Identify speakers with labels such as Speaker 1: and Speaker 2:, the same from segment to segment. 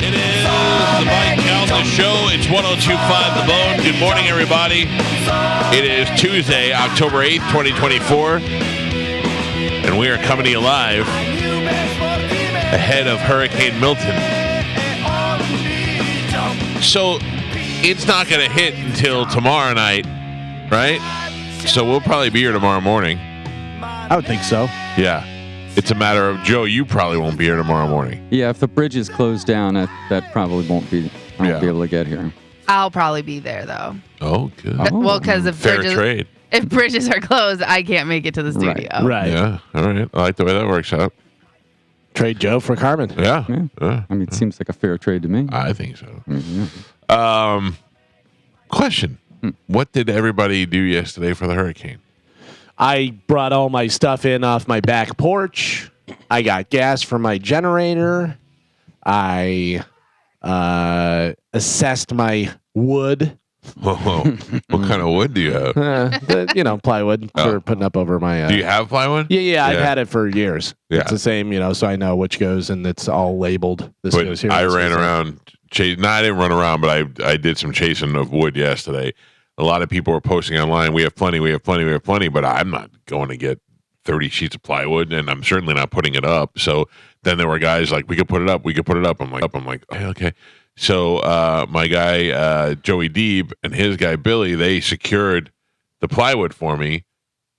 Speaker 1: It is the Mike Calta Show. It's 102.5 The Bone. Good morning, everybody. It is Tuesday, October 8th, 2024. And we are coming to you live ahead of Hurricane Milton. So it's not going to hit until tomorrow night, right? So we'll probably be here tomorrow morning.
Speaker 2: I would think so.
Speaker 1: Yeah. It's a matter of, Joe, you probably won't be here tomorrow morning.
Speaker 3: Yeah, if the bridge is closed down, that probably won't be. I won't be able to get here.
Speaker 4: I'll probably be there though.
Speaker 1: Oh, good.
Speaker 4: Well, because if bridges are closed, I can't make it to the studio.
Speaker 2: Right.
Speaker 1: Yeah. All right. I like the way that works out.
Speaker 2: Trade Joe for Carmen.
Speaker 1: Yeah.
Speaker 3: I mean, it seems like a fair trade to me.
Speaker 1: I think so. Question. What did everybody do yesterday for the hurricane?
Speaker 2: I brought all my stuff in off my back porch. I got gas for my generator. I assessed my wood.
Speaker 1: Whoa. What kind of wood do you have?
Speaker 2: Plywood for putting up over my...
Speaker 1: Do you have plywood?
Speaker 2: Yeah, I've had it for years.
Speaker 1: Yeah.
Speaker 2: It's the same, so I know which goes, and it's all labeled. This goes here.
Speaker 1: I ran around... I didn't run around, but I did some chasing of wood yesterday. A lot of people were posting online, we have plenty, but I'm not going to get 30 sheets of plywood, and I'm certainly not putting it up. So then there were guys like, we could put it up. I'm like, okay. So my guy, Joey Deeb, and his guy, Billy, they secured the plywood for me,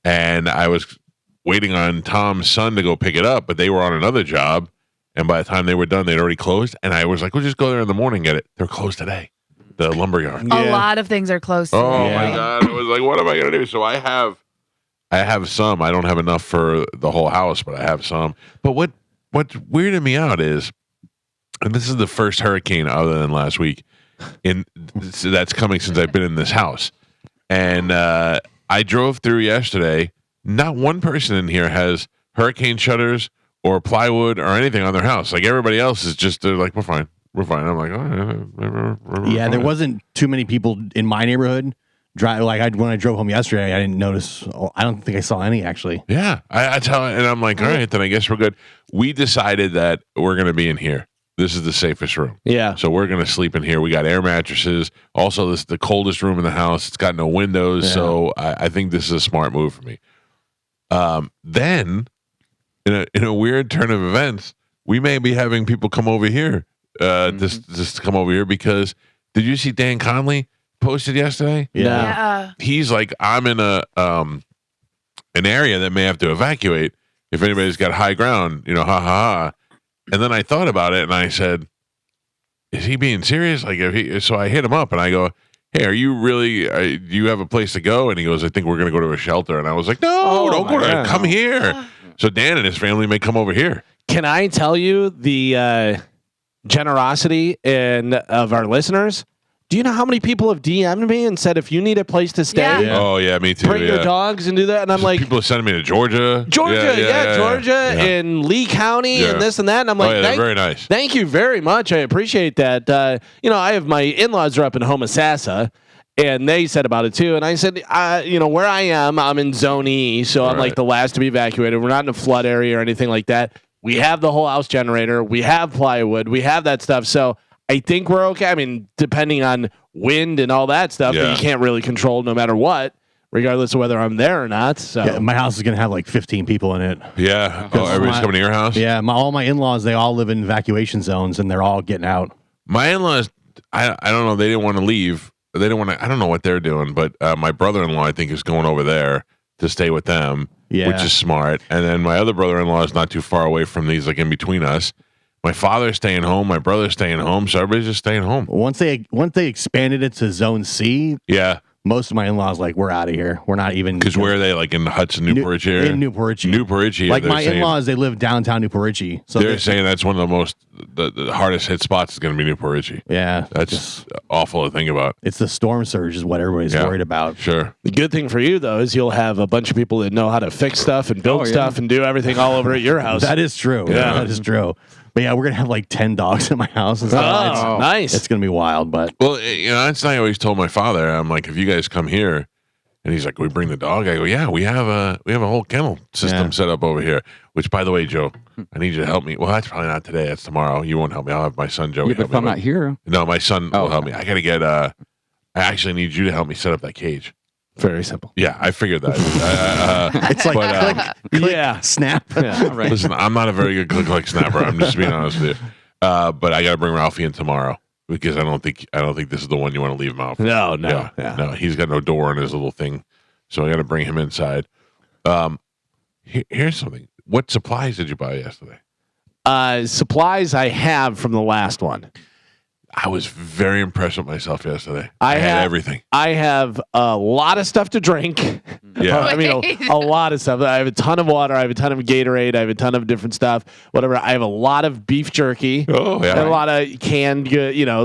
Speaker 1: and I was waiting on Tom's son to go pick it up, but they were on another job, and by the time they were done, they'd already closed, and I was like, we'll just go there in the morning and get it. They're closed today. The lumberyard.
Speaker 4: A lot of things are closed.
Speaker 1: Oh my God! I was like, "What am I gonna do?" So I have some. I don't have enough for the whole house, but I have some. But what weirded me out is, and this is the first hurricane other than last week, that's coming since I've been in this house. And I drove through yesterday. Not one person in here has hurricane shutters or plywood or anything on their house. Like everybody else is just they're like, we're fine. I'm like,
Speaker 5: there wasn't too many people in my neighborhood. When I drove home yesterday, I didn't notice. I don't think I saw any actually.
Speaker 1: Yeah, I tell, and I'm like, all right, then I guess we're good. We decided that we're going to be in here. This is the safest room.
Speaker 2: Yeah. So
Speaker 1: we're going to sleep in here. We got air mattresses. Also, this is the coldest room in the house. It's got no windows, so I think this is a smart move for me. Then, in a weird turn of events, we may be having people come over here. Just come over here because did you see Dan Conley posted yesterday?
Speaker 4: Yeah.
Speaker 1: He's like, I'm in an area that may have to evacuate if anybody's got high ground, ha. And then I thought about it and I said, is he being serious? So I hit him up and I go, hey, are you really, do you have a place to go? And he goes, I think we're going to go to a shelter. And I was like, no, don't go there. Come here. So Dan and his family may come over here.
Speaker 2: Can I tell you the generosity of our listeners? Do you know how many people have DM'd me and said if you need a place to stay,
Speaker 1: oh yeah, me too.
Speaker 2: Bring your dogs and do that, and I'm like,
Speaker 1: people are sending me to Georgia,
Speaker 2: Georgia, and Lee County, and this and that, and I'm like,
Speaker 1: very nice.
Speaker 2: Thank you very much. I appreciate that. I have my in-laws are up in Homosassa, and they said about it too, and I said, where I am, I'm in Zone E, so I'm like the last to be evacuated. We're not in a flood area or anything like that. We have the whole house generator. We have plywood. We have that stuff. So I think we're okay. I mean, depending on wind and all that stuff that you can't really control no matter what, regardless of whether I'm there or not. So
Speaker 5: my house is going to have like 15 people in it.
Speaker 1: Yeah. Oh, everybody's coming to your house?
Speaker 5: Yeah. All my in-laws, they all live in evacuation zones, and they're all getting out.
Speaker 1: My in-laws, I don't know. They didn't want to leave. They didn't want to. I don't know what they're doing, but my brother-in-law, I think, is going over there to stay with them.
Speaker 5: Yeah.
Speaker 1: Which is smart. And then my other brother-in-law is not too far away from these, like in between us. My father's staying home. My brother's staying home. So everybody's just staying home.
Speaker 5: Once they expanded it to Zone C, most of my in-laws we're out of here. We're not even
Speaker 1: because where are they in the Hudson, Newport Richie area?
Speaker 5: In Newport Richie.
Speaker 1: Newport Richie.
Speaker 5: My in-laws, they live downtown Newport Richie. So
Speaker 1: they're saying that's one of the most the hardest hit spots is going to be Newport Richie.
Speaker 5: Yeah,
Speaker 1: that's awful to think about.
Speaker 5: It's the storm surge is what everybody's worried about.
Speaker 1: Sure.
Speaker 2: The good thing for you though is you'll have a bunch of people that know how to fix stuff and build stuff and do everything all over at your house.
Speaker 5: That is true. Yeah, that is true. But yeah, we're gonna have like 10 dogs in my house and stuff.
Speaker 2: Nice.
Speaker 5: It's gonna be wild. But
Speaker 1: that's what I always told my father. I'm like, if you guys come here, And he's like, "We bring the dog." I go, "Yeah, we have a whole kennel system set up over here." Which, by the way, Joe, I need you to help me. Well, that's probably not today. That's tomorrow. You won't help me. I'll have my son Joey.
Speaker 3: Yeah, but if I'm not here,
Speaker 1: no, my son will help me. I gotta get. I actually need you to help me set up that cage.
Speaker 2: Very simple.
Speaker 1: Yeah, I figured that.
Speaker 5: It's like click, snap.
Speaker 3: Yeah, right.
Speaker 1: Listen, I'm not a very good click snapper. I'm just being honest with you. But I got to bring Ralphie in tomorrow because I don't think this is the one you want to leave him out for.
Speaker 2: No.
Speaker 1: No. He's got no door in his little thing, so I got to bring him inside. Here's something. What supplies did you buy yesterday?
Speaker 2: Supplies I have from the last one.
Speaker 1: I was very impressed with myself yesterday.
Speaker 2: I
Speaker 1: had everything.
Speaker 2: I have a lot of stuff to drink.
Speaker 1: Yeah.
Speaker 2: I mean, a lot of stuff. I have a ton of water. I have a ton of Gatorade. I have a ton of different stuff. Whatever. I have a lot of beef jerky.
Speaker 1: Oh, yeah.
Speaker 2: And a lot of canned,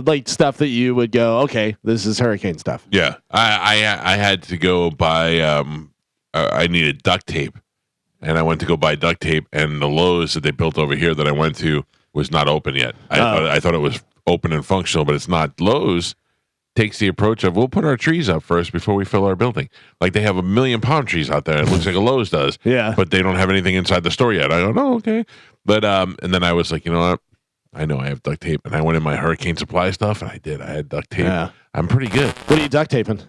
Speaker 2: like stuff that you would go, okay, this is hurricane stuff.
Speaker 1: Yeah. I had to go buy. I needed duct tape, and I went to go buy duct tape, and the Lowe's that they built over here that I went to was not open yet. I thought it was open and functional, but it's not. Lowe's takes the approach of, we'll put our trees up first before we fill our building. Like they have 1 million palm trees out there. It looks like a Lowe's does.
Speaker 2: Yeah.
Speaker 1: But they don't have anything inside the store yet. I go, no, okay. But and then I was like, you know what? I know I have duct tape, and I went in my hurricane supply stuff, and I did. I had duct tape.
Speaker 2: Yeah.
Speaker 1: I'm pretty good.
Speaker 2: What are you duct taping?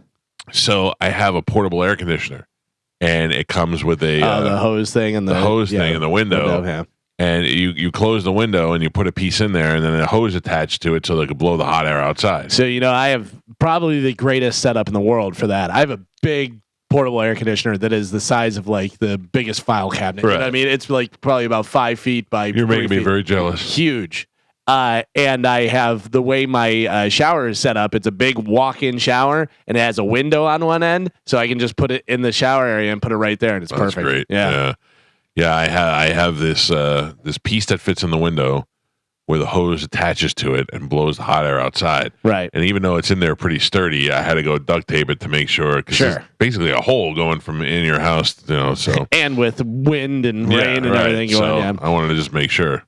Speaker 1: So I have a portable air conditioner, and it comes with a
Speaker 2: the hose thing and
Speaker 1: the hose thing in the window.
Speaker 2: Yeah.
Speaker 1: And you close the window and you put a piece in there, and then a hose attached to it so they could blow the hot air outside.
Speaker 2: So, I have probably the greatest setup in the world for that. I have a big portable air conditioner that is the size of like the biggest file cabinet.
Speaker 1: Right.
Speaker 2: You know what I mean? It's like probably about 5 feet by
Speaker 1: You're
Speaker 2: 3
Speaker 1: making me
Speaker 2: feet.
Speaker 1: very jealous.
Speaker 2: Huge. And I have the way my shower is set up. It's a big walk-in shower, and it has a window on one end, so I can just put it in the shower area and put it right there, and it's
Speaker 1: That's
Speaker 2: perfect.
Speaker 1: great.
Speaker 2: Yeah.
Speaker 1: I have this this piece that fits in the window where the hose attaches to it and blows the hot air outside.
Speaker 2: Right.
Speaker 1: And even though it's in there pretty sturdy, I had to go duct tape it to make sure. Cause
Speaker 2: Sure.
Speaker 1: It's basically a hole going from in your house, so.
Speaker 2: And with wind and rain and everything going
Speaker 1: so
Speaker 2: on.
Speaker 1: I wanted to just make sure.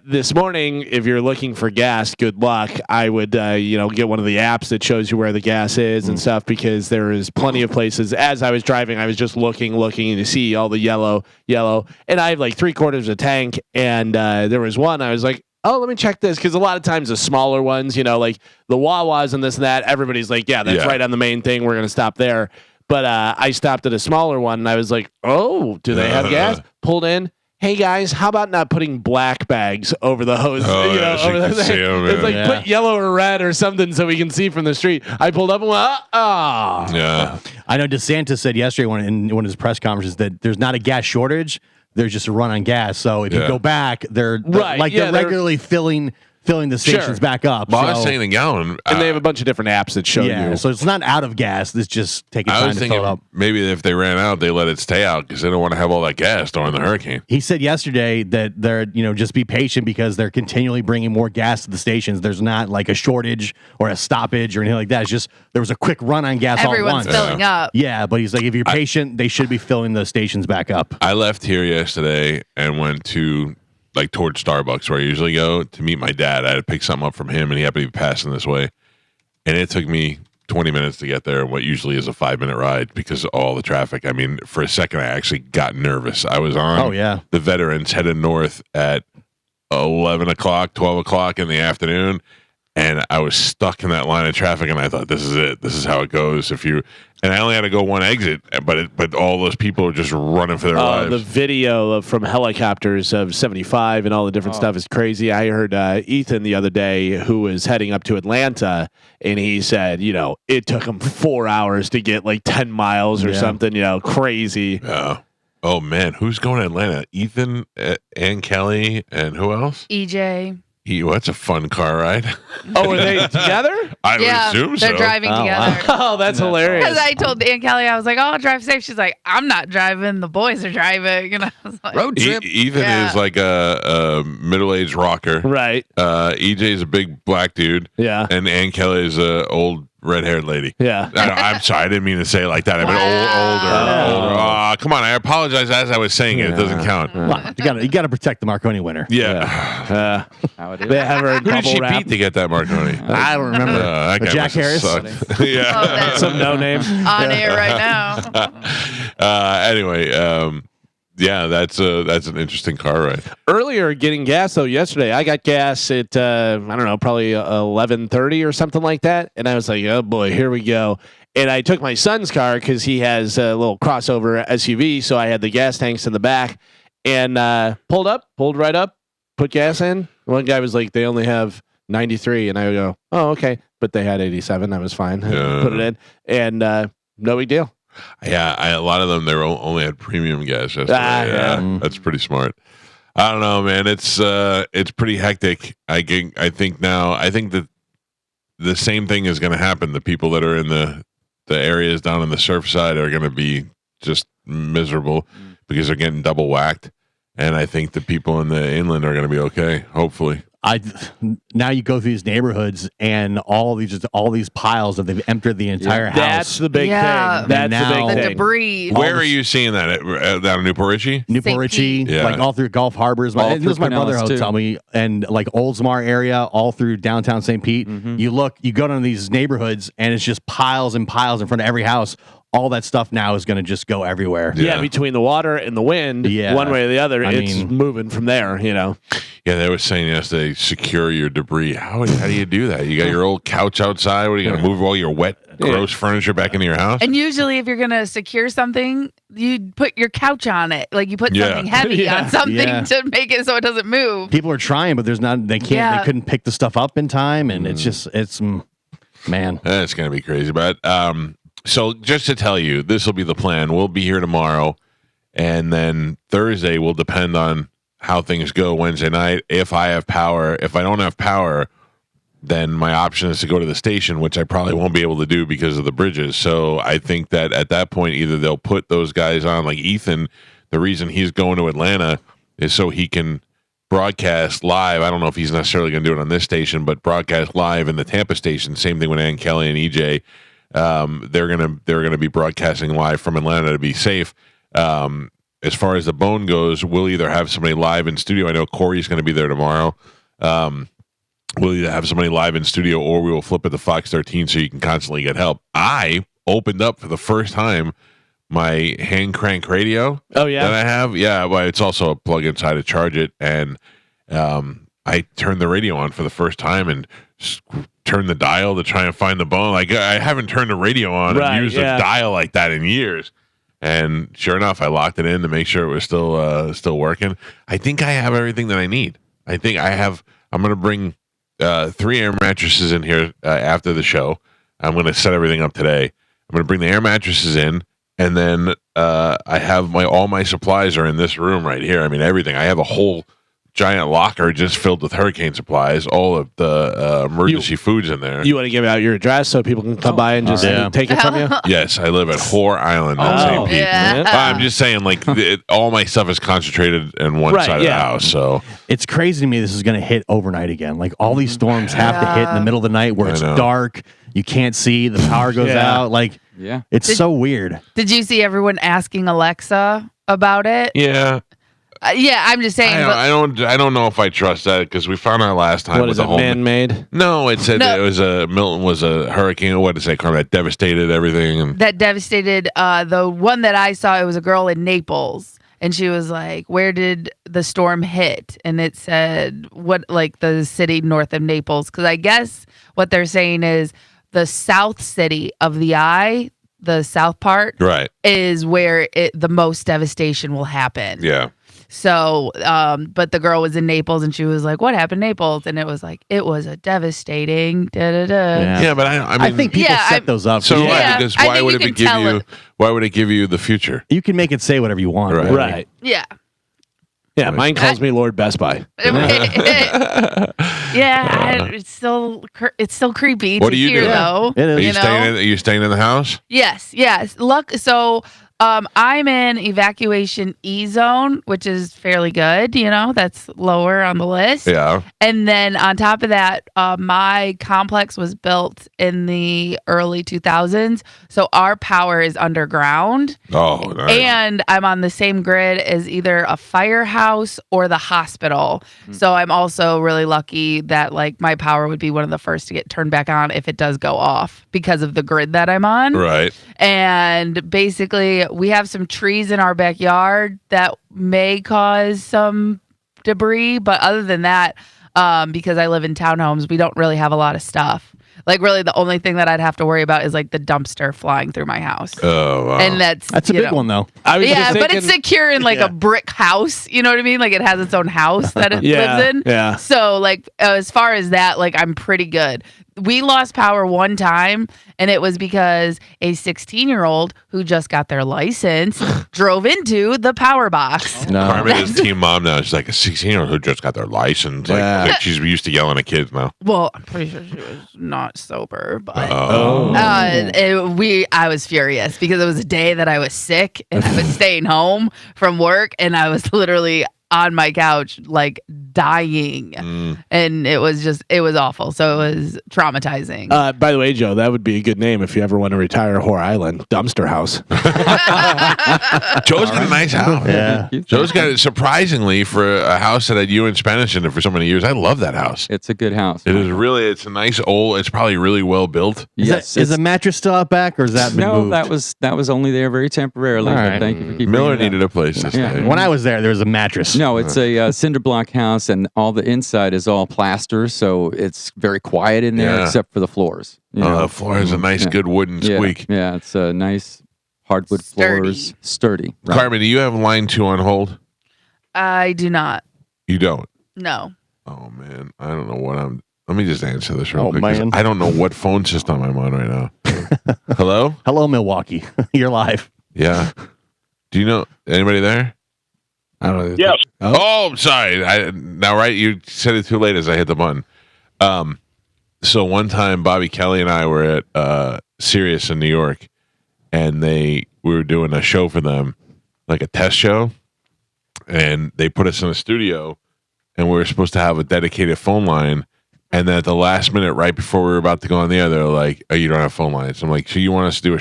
Speaker 2: This morning, if you're looking for gas, good luck. I would, get one of the apps that shows you where the gas is and stuff, because there is plenty of places. As I was driving, I was just looking to see all the yellow, and I have like 3/4 a tank. And there was one I was like, oh, let me check this, because a lot of times the smaller ones, like the Wawas and this and that, everybody's like, yeah, that's right on the main thing. We're gonna stop there. But I stopped at a smaller one, and I was like, oh, do they have gas? Pulled in. Hey guys, how about not putting black bags over the hose? Over the thing? It's like put yellow or red or something so we can see from the street. I pulled up and went,
Speaker 1: Yeah.
Speaker 5: I know DeSantis said yesterday in one of his press conferences that there's not a gas shortage. There's just a run on gas. So if you go back, they're regularly filling the stations back up.
Speaker 1: Well, I was saying the gallon.
Speaker 2: and they have a bunch of different apps that show you.
Speaker 5: So it's not out of gas. It's just taking time to fill it up.
Speaker 1: Maybe if they ran out, they let it stay out because they don't want to have all that gas during the hurricane.
Speaker 5: He said yesterday that they're, just be patient because they're continually bringing more gas to the stations. There's not like a shortage or a stoppage or anything like that. It's just there was a quick run on gas all at once.
Speaker 4: Everyone's filling up.
Speaker 5: Yeah, but he's like, if you're patient, they should be filling the stations back up.
Speaker 1: I left here yesterday and went to towards Starbucks where I usually go to meet my dad. I had to pick something up from him, and he happened to be passing this way. And it took me 20 minutes to get there, what usually is a 5-minute ride because of all the traffic. I mean, for a second, I actually got nervous. I was on the Veterans headed north at 11 o'clock, 12 o'clock in the afternoon, and I was stuck in that line of traffic, and I thought, this is it. This is how it goes. And I only had to go one exit, but all those people are just running for their lives.
Speaker 2: The video from helicopters of 75 and all the different stuff is crazy. I heard Ethan the other day, who was heading up to Atlanta, and he said, it took him 4 hours to get like 10 miles or something, crazy.
Speaker 1: Yeah. Oh, man. Who's going to Atlanta? Ethan, Ann Kelly, and who else?
Speaker 4: EJ.
Speaker 1: That's a fun car ride.
Speaker 2: Oh, are they together?
Speaker 1: I would assume so.
Speaker 4: They're driving together.
Speaker 2: Wow. Oh, that's hilarious.
Speaker 4: Because I told Aunt Kelly, I was like, oh, drive safe. She's like, I'm not driving. The boys are driving. I was like,
Speaker 3: road trip.
Speaker 1: Ethan is like a middle-aged rocker.
Speaker 2: Right.
Speaker 1: EJ's a big black dude.
Speaker 2: Yeah.
Speaker 1: And Ann Kelly is a old red-haired lady.
Speaker 2: Yeah.
Speaker 1: I'm sorry, I didn't mean to say it like that. I mean older. Come on, I apologize as I was saying it. It doesn't count.
Speaker 5: Well, you got to protect the Marconi winner.
Speaker 1: Yeah.
Speaker 3: How it is.
Speaker 2: They have her in
Speaker 1: Who did she
Speaker 2: bubble wrap.
Speaker 1: beat to get that Marconi?
Speaker 5: I don't remember.
Speaker 1: That guy
Speaker 5: Jack
Speaker 1: must have
Speaker 5: Harris.
Speaker 1: sucked. Yeah.
Speaker 4: Oh, that's
Speaker 2: Some no name.
Speaker 4: on air right now.
Speaker 1: Anyway, yeah, that's an interesting car ride.
Speaker 2: Earlier, getting gas though. Yesterday, I got gas at I don't know, probably 11:30 or something like that, and I was like, "Oh boy, here we go." And I took my son's car because he has a little crossover SUV, so I had the gas tanks in the back, and pulled right up, put gas in. One guy was like, "They only have 93," and I go, "Oh, okay," but they had 87. I was fine.
Speaker 1: Yeah.
Speaker 2: Put it in, and no big deal.
Speaker 1: Yeah, a lot of them they only had premium gas yesterday.
Speaker 2: Yeah.
Speaker 1: That's pretty smart. I don't know, man. It's pretty hectic. I think that the same thing is going to happen. The people that are in the areas down on the surf side are going to be just miserable because they're getting double whacked. And I think the people in the inland are going to be okay. Hopefully.
Speaker 5: Now you go through these neighborhoods and all these piles that they've emptied the entire house.
Speaker 2: That's the big
Speaker 4: Yeah.
Speaker 2: thing. That's
Speaker 5: Now-
Speaker 2: the big
Speaker 4: The
Speaker 2: thing.
Speaker 4: debris.
Speaker 1: Where are you seeing that? Down in Newport Richie?
Speaker 5: Newport
Speaker 4: St.
Speaker 5: Richie,
Speaker 4: Pete.
Speaker 1: Yeah.
Speaker 5: like all through Gulf Harbors.
Speaker 3: All
Speaker 5: This
Speaker 3: through
Speaker 5: was my brother
Speaker 3: Pinellas,
Speaker 5: who
Speaker 3: too.
Speaker 5: tell me, and like Oldsmar area, all through downtown St. Pete. You go down these neighborhoods, and it's just piles and piles in front of every house. All that stuff now is going to just go everywhere.
Speaker 2: Yeah, between the water and the wind,
Speaker 5: Yeah.
Speaker 2: one way or the other,
Speaker 5: I
Speaker 2: it's
Speaker 5: mean-
Speaker 2: moving from there, you know.
Speaker 1: Yeah, they were saying yesterday, secure your debris. How do you do that? You got your old couch outside. What are you going to move all your wet, gross furniture back into your house?
Speaker 4: And usually, if you're gonna secure something, you put your couch on it. Like you put
Speaker 1: Yeah.
Speaker 4: something heavy
Speaker 2: Yeah.
Speaker 4: on something
Speaker 5: Yeah.
Speaker 4: to make it so it doesn't move.
Speaker 5: People are trying, but there's not. They can't.
Speaker 4: Yeah.
Speaker 5: They couldn't pick the stuff up in time, and man.
Speaker 1: That's going to be crazy. But so just to tell you, this will be the plan. We'll be here tomorrow, and then Thursday will depend on how things go Wednesday night. If I have power, if I don't have power, then my option is to go to the station, which I probably won't be able to do because of the bridges. So I think that at that point, either they'll put those guys on, like Ethan. The reason he's going to Atlanta is so he can broadcast live. I don't know if he's necessarily going to do it on this station, but broadcast live in the Tampa station. Same thing with Ann Kelly and EJ. They're gonna be broadcasting live from Atlanta to be safe. As far as the bone goes, we'll either have somebody live in studio. I know Corey's going to be there tomorrow. We'll either have somebody live in studio, or we will flip it to Fox 13 so you can constantly get help. I opened up for the first time my hand crank radio.
Speaker 2: Oh, yeah?
Speaker 1: that I have. Yeah, but it's also a plug inside to charge it, and I turned the radio on for the first time and turned the dial to try and find the bone. Like I haven't turned the radio on and used a dial like that in years. And sure enough, I locked it in to make sure it was still working. I think I have everything that I need. I think I have. I'm going to bring 3 air mattresses in here after the show. I'm going to set everything up today. I'm going to bring the air mattresses in, and then I have all my supplies are in this room right here. I mean, everything. I have a whole giant locker just filled with hurricane supplies. All of the emergency foods in there.
Speaker 2: You want to give out your address so people can come by and just take it from you?
Speaker 1: Yes, I live at Whore Island in St. Pete.
Speaker 4: Yeah.
Speaker 1: I'm just saying, like, all my stuff is concentrated in one side of the house. So
Speaker 5: It's crazy to me this is going to hit overnight again. Like all these storms have to hit in the middle of the night where it's dark, you can't see, the power goes out. Like, it's so weird.
Speaker 4: Did you see everyone asking Alexa about it?
Speaker 1: yeah,
Speaker 4: Yeah, I'm just saying.
Speaker 1: I don't know if I trust that because we found out last time
Speaker 2: What
Speaker 1: with
Speaker 2: is
Speaker 1: the
Speaker 2: it,
Speaker 1: whole
Speaker 2: man-made?
Speaker 1: No, it said
Speaker 4: No.
Speaker 1: that it was Milton was a hurricane. What did it say? Carmen, that devastated everything. And
Speaker 4: that devastated the one that I saw. It was a girl in Naples, and she was like, "Where did the storm hit?" And it said, "What, like the city north of Naples?" Because I guess what they're saying is the south city of the eye, the south part,
Speaker 1: right,
Speaker 4: is where the most devastation will happen.
Speaker 1: yeah.
Speaker 4: So, but the girl was in Naples, and she was like, "What happened in Naples?" And it was like, "It was a devastating da da da."
Speaker 1: Yeah, but I mean,
Speaker 5: I think people
Speaker 4: Yeah,
Speaker 5: set those up.
Speaker 1: so.
Speaker 4: Yeah.
Speaker 1: Why? Because
Speaker 4: I
Speaker 1: why
Speaker 4: think
Speaker 1: would
Speaker 4: you
Speaker 1: it be
Speaker 4: can
Speaker 1: give
Speaker 4: tell
Speaker 1: you?
Speaker 4: it.
Speaker 1: Why would it give you the future?
Speaker 5: You can make it say whatever you want.
Speaker 1: Right.
Speaker 5: Really.
Speaker 2: Right.
Speaker 4: Yeah.
Speaker 2: Yeah, mine calls me Lord Best Buy.
Speaker 4: Yeah, it's still creepy
Speaker 1: What
Speaker 4: to
Speaker 1: do you
Speaker 4: hear
Speaker 1: do?
Speaker 4: though.
Speaker 5: It is.
Speaker 1: Are
Speaker 4: You
Speaker 1: you
Speaker 4: know?
Speaker 1: staying? Are you staying in the house?
Speaker 4: Yes. I'm in evacuation E zone, which is fairly good. That's lower on the list.
Speaker 1: Yeah.
Speaker 4: And then on top of that, my complex was built in the early 2000s. So our power is underground.
Speaker 1: Oh, nice.
Speaker 4: And I'm on the same grid as either a firehouse or the hospital. So I'm also really lucky that like my power would be one of the first to get turned back on if it does go off because of the grid that I'm on.
Speaker 1: Right.
Speaker 4: And basically, we have some trees in our backyard that may cause some debris. But other than that, because I live in townhomes, we don't really have a lot of stuff. Like, really, the only thing that I'd have to worry about is like the dumpster flying through my house.
Speaker 1: Oh, wow.
Speaker 4: And that's
Speaker 5: a big one, though.
Speaker 2: I was
Speaker 4: yeah,
Speaker 2: just
Speaker 4: but
Speaker 2: thinking,
Speaker 4: it's secure in like a brick house. You know what I mean? Like it has its own house that it lives in.
Speaker 2: Yeah.
Speaker 4: So like as far as that, like I'm pretty good. We lost power one time, and it was because a 16-year-old who just got their license drove into the power box.
Speaker 5: No.
Speaker 1: Carmen is team mom now. She's like a 16-year-old who just got their license. Like she's used to yelling at kids now.
Speaker 4: Well, I'm pretty sure she was not sober, but
Speaker 1: Oh.
Speaker 4: I was furious because it was a day that I was sick and I was staying home from work, and I was literally on my couch like dying, and it was awful. So it was traumatizing.
Speaker 2: by the way, Joe, that would be a good name if you ever want to retire. Whore Island Dumpster House.
Speaker 1: Joe's got a nice house.
Speaker 5: Yeah.
Speaker 1: Joe's got it surprisingly for a house that had you in Spanish in it for so many years. I love that house.
Speaker 3: It's a good house.
Speaker 1: It is really. It's a nice old. It's probably really well built.
Speaker 3: Yes.
Speaker 5: Is the mattress still out back, or is that been
Speaker 3: No,
Speaker 5: moved?
Speaker 3: that was only there very temporarily.
Speaker 5: All
Speaker 3: but
Speaker 5: right.
Speaker 3: Thank you for keeping
Speaker 1: Miller
Speaker 3: it up.
Speaker 1: needed a place to
Speaker 3: Yeah.
Speaker 1: stay.
Speaker 5: When I was there was a mattress.
Speaker 3: No, it's a cinder block house, and all the inside is all plaster, so it's very quiet in there,
Speaker 1: Yeah.
Speaker 3: except for the floors.
Speaker 1: The floor is a nice, good wooden squeak.
Speaker 3: Yeah, it's a nice hardwood floors, sturdy. Right.
Speaker 1: Carmen, do you have line 2 on hold?
Speaker 4: I do not.
Speaker 1: You don't.
Speaker 4: No.
Speaker 1: Oh man, I don't know what I'm. Let me just answer this real quick. 'Cause
Speaker 5: man.
Speaker 1: I don't know what phone system I'm on right now. Hello?
Speaker 5: Hello, Milwaukee. You're live.
Speaker 1: Yeah. Do you know anybody there?
Speaker 2: I don't know.
Speaker 6: Yes.
Speaker 1: Oh, sorry. Right. You said it too late as I hit the button. So one time, Bobby Kelly and I were at Sirius in New York, and we were doing a show for them, like a test show, and they put us in a studio, and we were supposed to have a dedicated phone line. And then at the last minute, right before we were about to go on the air, they're like, "Oh, you don't have phone lines." I'm like, "So you want us to do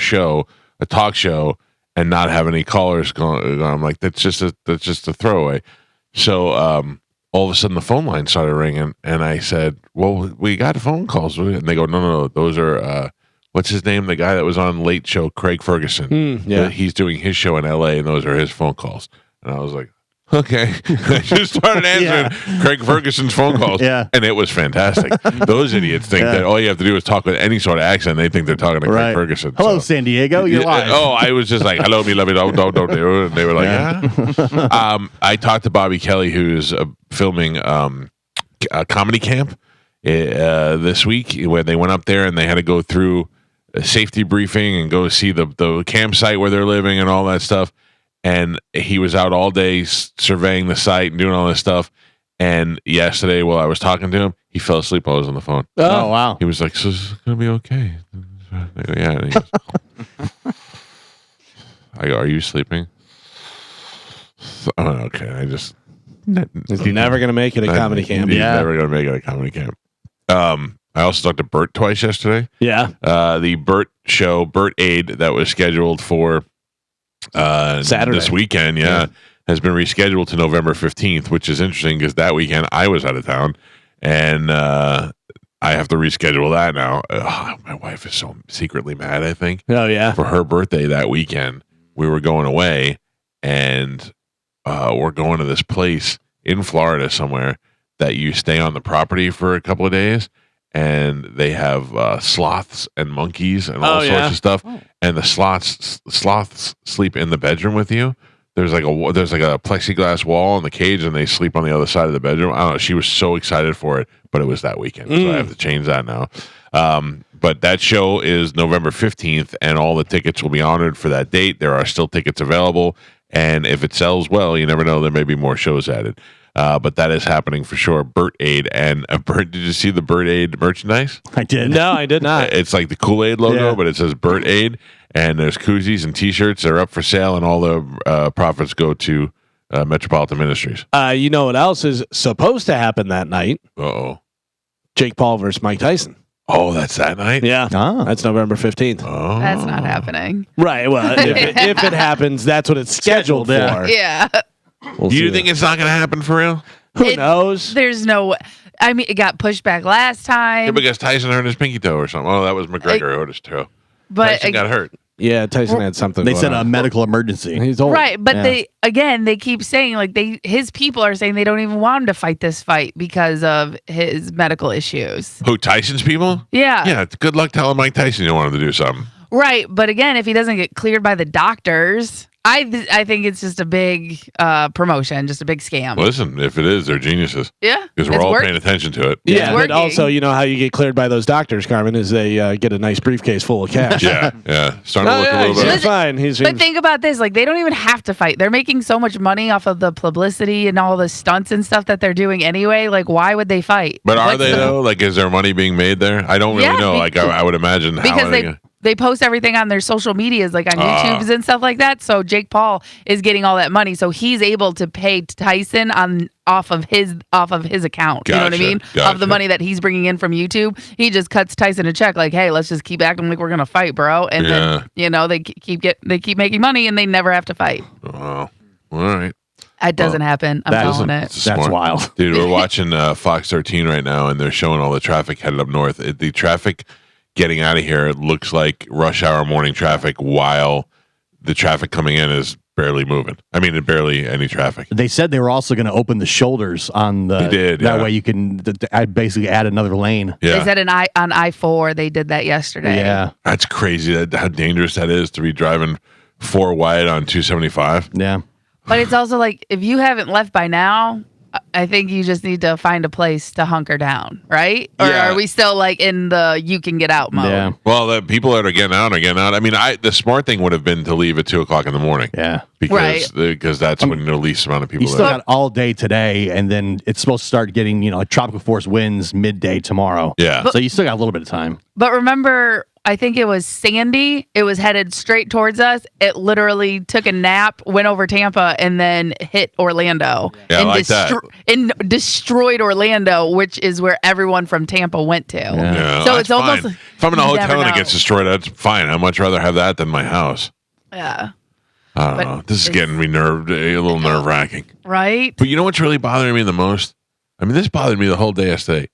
Speaker 1: a talk show, and not have any callers going?" I'm like, "That's just a throwaway." So all of a sudden, the phone line started ringing, and I said, "Well, we got phone calls," and they go, "No, those are what's his name? The guy that was on Late Show, Craig Ferguson.
Speaker 2: Yeah.
Speaker 1: He's doing his show in L.A., and those are his phone calls." And I was like, okay. I just started answering Craig Ferguson's phone calls.
Speaker 5: Yeah.
Speaker 1: And it was fantastic. Those idiots think that all you have to do is talk with any sort of accent. They think they're talking to Craig Ferguson.
Speaker 5: Hello, San Diego. You're live.
Speaker 1: Oh, I was just like, hello, me, love me, don't do it. And they were like, yeah. I talked to Bobby Kelly, who's filming a comedy camp this week, where they went up there and they had to go through a safety briefing and go see the campsite where they're living and all that stuff. And he was out all day surveying the site and doing all this stuff. And yesterday, while I was talking to him, he fell asleep while I was on the phone.
Speaker 5: Oh, wow.
Speaker 1: He was like, "So it's going to be okay." I go, "Yeah." And he goes, I go, "Are you sleeping?" Oh, okay.
Speaker 2: He's never going to make it a comedy camp.
Speaker 1: He's never going to make it a comedy camp. I also talked to Bert twice yesterday.
Speaker 2: Yeah.
Speaker 1: The Bert show, Bert Aid, that was scheduled for
Speaker 2: Saturday
Speaker 1: this weekend, has been rescheduled to November 15th, which is interesting because that weekend I was out of town, and I have to reschedule that now. My wife is so secretly mad, I think.
Speaker 2: Oh, yeah.
Speaker 1: For her birthday that weekend, we were going away, and we're going to this place in Florida somewhere that you stay on the property for a couple of days, and they have sloths and monkeys and all sorts of stuff. And the sloths sleep in the bedroom with you. There's like a plexiglass wall in the cage, and they sleep on the other side of the bedroom. I don't know. She was so excited for it, but it was that weekend, so I have to change that now. But that show is November 15th, and all the tickets will be honored for that date. There are still tickets available, and if it sells well, you never know, there may be more shows added. But that is happening for sure. Burt Aid and Burt. Did you see the Burt Aid merchandise?
Speaker 5: I did.
Speaker 2: No, I did not.
Speaker 1: It's like the Kool-Aid logo, but it says Burt Aid, and there's koozies and T-shirts. They're up for sale, and all the profits go to Metropolitan Ministries.
Speaker 2: You know what else is supposed to happen that night?
Speaker 1: Uh-oh.
Speaker 2: Jake Paul versus Mike Tyson.
Speaker 1: Oh, that's that night?
Speaker 2: Yeah.
Speaker 5: Oh.
Speaker 2: That's November 15th.
Speaker 1: Oh.
Speaker 4: That's not happening.
Speaker 2: Right. Well, if it happens, that's what it's scheduled for.
Speaker 4: Yeah.
Speaker 2: We'll
Speaker 1: Do you
Speaker 2: see.
Speaker 1: think it's not going to happen for real?
Speaker 2: Who knows?
Speaker 4: There's no. I mean, it got pushed back last
Speaker 1: Yeah,
Speaker 4: time,
Speaker 1: because Tyson hurt his pinky toe or something. Oh, that was McGregor who hurt his toe.
Speaker 4: but
Speaker 1: Tyson got hurt.
Speaker 2: Yeah, Tyson had something.
Speaker 5: They
Speaker 2: going
Speaker 5: said a
Speaker 2: on.
Speaker 5: medical emergency.
Speaker 2: He's old.
Speaker 4: right. But
Speaker 5: Yeah.
Speaker 4: they keep saying like his people are saying they don't even want him to fight this fight because of his medical issues.
Speaker 1: Who, Tyson's people?
Speaker 4: Yeah.
Speaker 1: Yeah, good luck telling Mike Tyson you want him to do something.
Speaker 4: Right. But again, if he doesn't get cleared by the doctors, I think it's just a big promotion, just a big scam.
Speaker 1: Listen, if it is, they're geniuses.
Speaker 4: Yeah.
Speaker 1: Because we're
Speaker 4: it's
Speaker 1: all
Speaker 4: work-
Speaker 1: paying attention to it.
Speaker 2: Yeah,
Speaker 4: working.
Speaker 2: but also, you know how you get cleared by those doctors, Carmen, is they get a nice briefcase full of cash.
Speaker 1: Yeah, yeah. Starting to
Speaker 2: No,
Speaker 1: look
Speaker 2: yeah,
Speaker 1: a little
Speaker 2: he's
Speaker 1: bit.
Speaker 2: fine. He's
Speaker 4: But think about this: like they don't even have to fight. They're making so much money off of the publicity and all the stunts and stuff that they're doing anyway. Like, why would they fight?
Speaker 1: But are
Speaker 4: What's
Speaker 1: they
Speaker 4: the-
Speaker 1: though? Like, is there money being made there? I don't really
Speaker 4: Yeah,
Speaker 1: know. Like, I would imagine how
Speaker 4: Because
Speaker 1: are
Speaker 4: they
Speaker 1: gonna-
Speaker 4: they post everything on their social medias, like on YouTubes and stuff like that. So Jake Paul is getting all that money, so he's able to pay Tyson off of his account. You know what I
Speaker 1: Gotcha,
Speaker 4: mean?
Speaker 1: gotcha.
Speaker 4: Of the money that he's bringing in from YouTube, he just cuts Tyson a check, like, hey, let's just keep acting like we're gonna fight, bro. And then they keep making money, and they never have to fight.
Speaker 1: Oh, all right.
Speaker 4: It doesn't happen. I'm calling it.
Speaker 1: It's
Speaker 5: That's
Speaker 1: smart.
Speaker 5: wild.
Speaker 1: Dude, we're watching Fox 13 right now, and they're showing all the traffic headed up north. The traffic getting out of here, it looks like rush hour morning traffic, while the traffic coming in is barely moving. I mean, barely any traffic.
Speaker 5: They said they were also going to open the shoulders on the.
Speaker 1: They did,
Speaker 5: That
Speaker 1: yeah.
Speaker 5: way you can basically add another lane.
Speaker 1: Yeah,
Speaker 4: They said on I-4 they did that yesterday.
Speaker 5: Yeah.
Speaker 1: that's crazy. How dangerous that is to be driving 4 wide on 275.
Speaker 5: Yeah.
Speaker 4: But it's also like if you haven't left by now, I think you just need to find a place to hunker down, right? Or
Speaker 1: Yeah.
Speaker 4: are we still like in the you can get out mode?
Speaker 5: Yeah.
Speaker 1: Well, the people that are getting out are getting out. I mean, the smart thing would have been to leave at 2:00 in the morning.
Speaker 5: Yeah.
Speaker 1: Because that's when the least amount of people
Speaker 5: You still
Speaker 1: there.
Speaker 5: got all day today, and then it's supposed to start getting, like tropical force winds midday tomorrow.
Speaker 1: Yeah.
Speaker 5: So you still got a little bit of time.
Speaker 4: But remember, I think it was Sandy. It was headed straight towards us. It literally took a nap, went over Tampa, and then hit Orlando.
Speaker 1: Yeah, I
Speaker 4: and
Speaker 1: like that.
Speaker 4: And destroyed Orlando, which is where everyone from Tampa went to.
Speaker 1: Yeah,
Speaker 4: So
Speaker 1: that's
Speaker 4: it's almost
Speaker 1: fine. If I'm in a
Speaker 4: you
Speaker 1: hotel
Speaker 4: never
Speaker 1: and it
Speaker 4: know.
Speaker 1: gets destroyed, that's fine. I'd much rather have that than my house.
Speaker 4: Yeah.
Speaker 1: I don't
Speaker 4: But
Speaker 1: know. This is
Speaker 4: it's-
Speaker 1: getting me a little nerve wracking.
Speaker 4: Right?
Speaker 1: But you know what's really bothering me the most? I mean, this bothered me the whole day yesterday.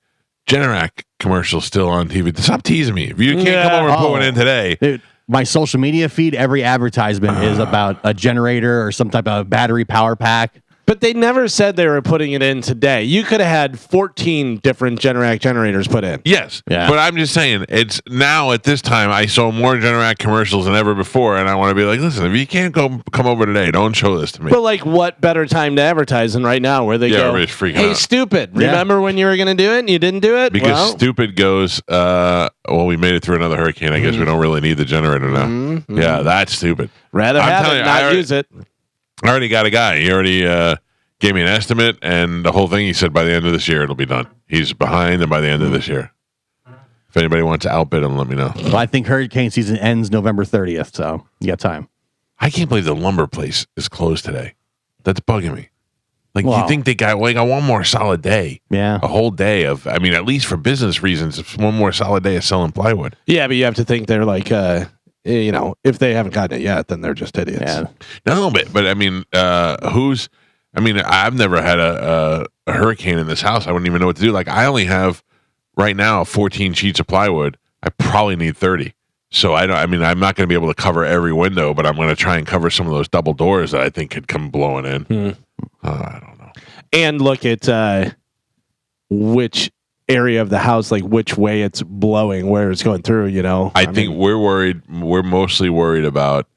Speaker 1: Generac commercial still on TV. Stop teasing me. If you can't come over and put one in today,
Speaker 5: Dude, my social media feed, every advertisement is about a generator or some type of battery power pack.
Speaker 2: But they never said they were putting it in today. You could have had 14 different Generac generators put in.
Speaker 1: yes.
Speaker 5: Yeah.
Speaker 1: But I'm just saying, it's now at this time, I saw more Generac commercials than ever before, and I want to be like, listen, if you can't come over today, don't show this to me.
Speaker 2: But like, what better time to advertise than right now, where they
Speaker 1: Yeah,
Speaker 2: go,
Speaker 1: everybody's freaking
Speaker 2: "Hey,
Speaker 1: out."
Speaker 2: stupid!
Speaker 5: Yeah.
Speaker 2: Remember when you were going to do it and you didn't do it?
Speaker 1: Because
Speaker 2: Well,
Speaker 1: stupid goes, well, we made it through another hurricane. I guess we don't really need the generator now. Yeah, that's stupid.
Speaker 2: rather
Speaker 1: I'm
Speaker 2: have
Speaker 1: telling
Speaker 2: it,
Speaker 1: you,
Speaker 2: not use it.
Speaker 1: I already got a guy. He already gave me an estimate, and the whole thing, he said by the end of this year, it'll be done. He's behind, and by the end of this year. If anybody wants to outbid him, let me know.
Speaker 5: Well, I think hurricane season ends November 30th, so you got time.
Speaker 1: I can't believe the lumber place is closed today. That's bugging me. Like,
Speaker 5: Wow.
Speaker 1: you think they got one more solid day?
Speaker 5: Yeah.
Speaker 1: A whole day of, I mean, at least for business reasons, it's one more solid day of selling plywood.
Speaker 2: Yeah, but you have to think they're like, if they haven't gotten it yet, then they're just idiots.
Speaker 5: Yeah.
Speaker 1: No, but I mean, I've never had a hurricane in this house. I wouldn't even know what to do. Like, I only have right now 14 sheets of plywood. I probably need 30. So I'm not going to be able to cover every window, but I'm going to try and cover some of those double doors that I think could come blowing in. I don't know.
Speaker 2: And look at which area of the house, like which way it's blowing, where it's going through.
Speaker 1: I think we're worried. We're mostly worried about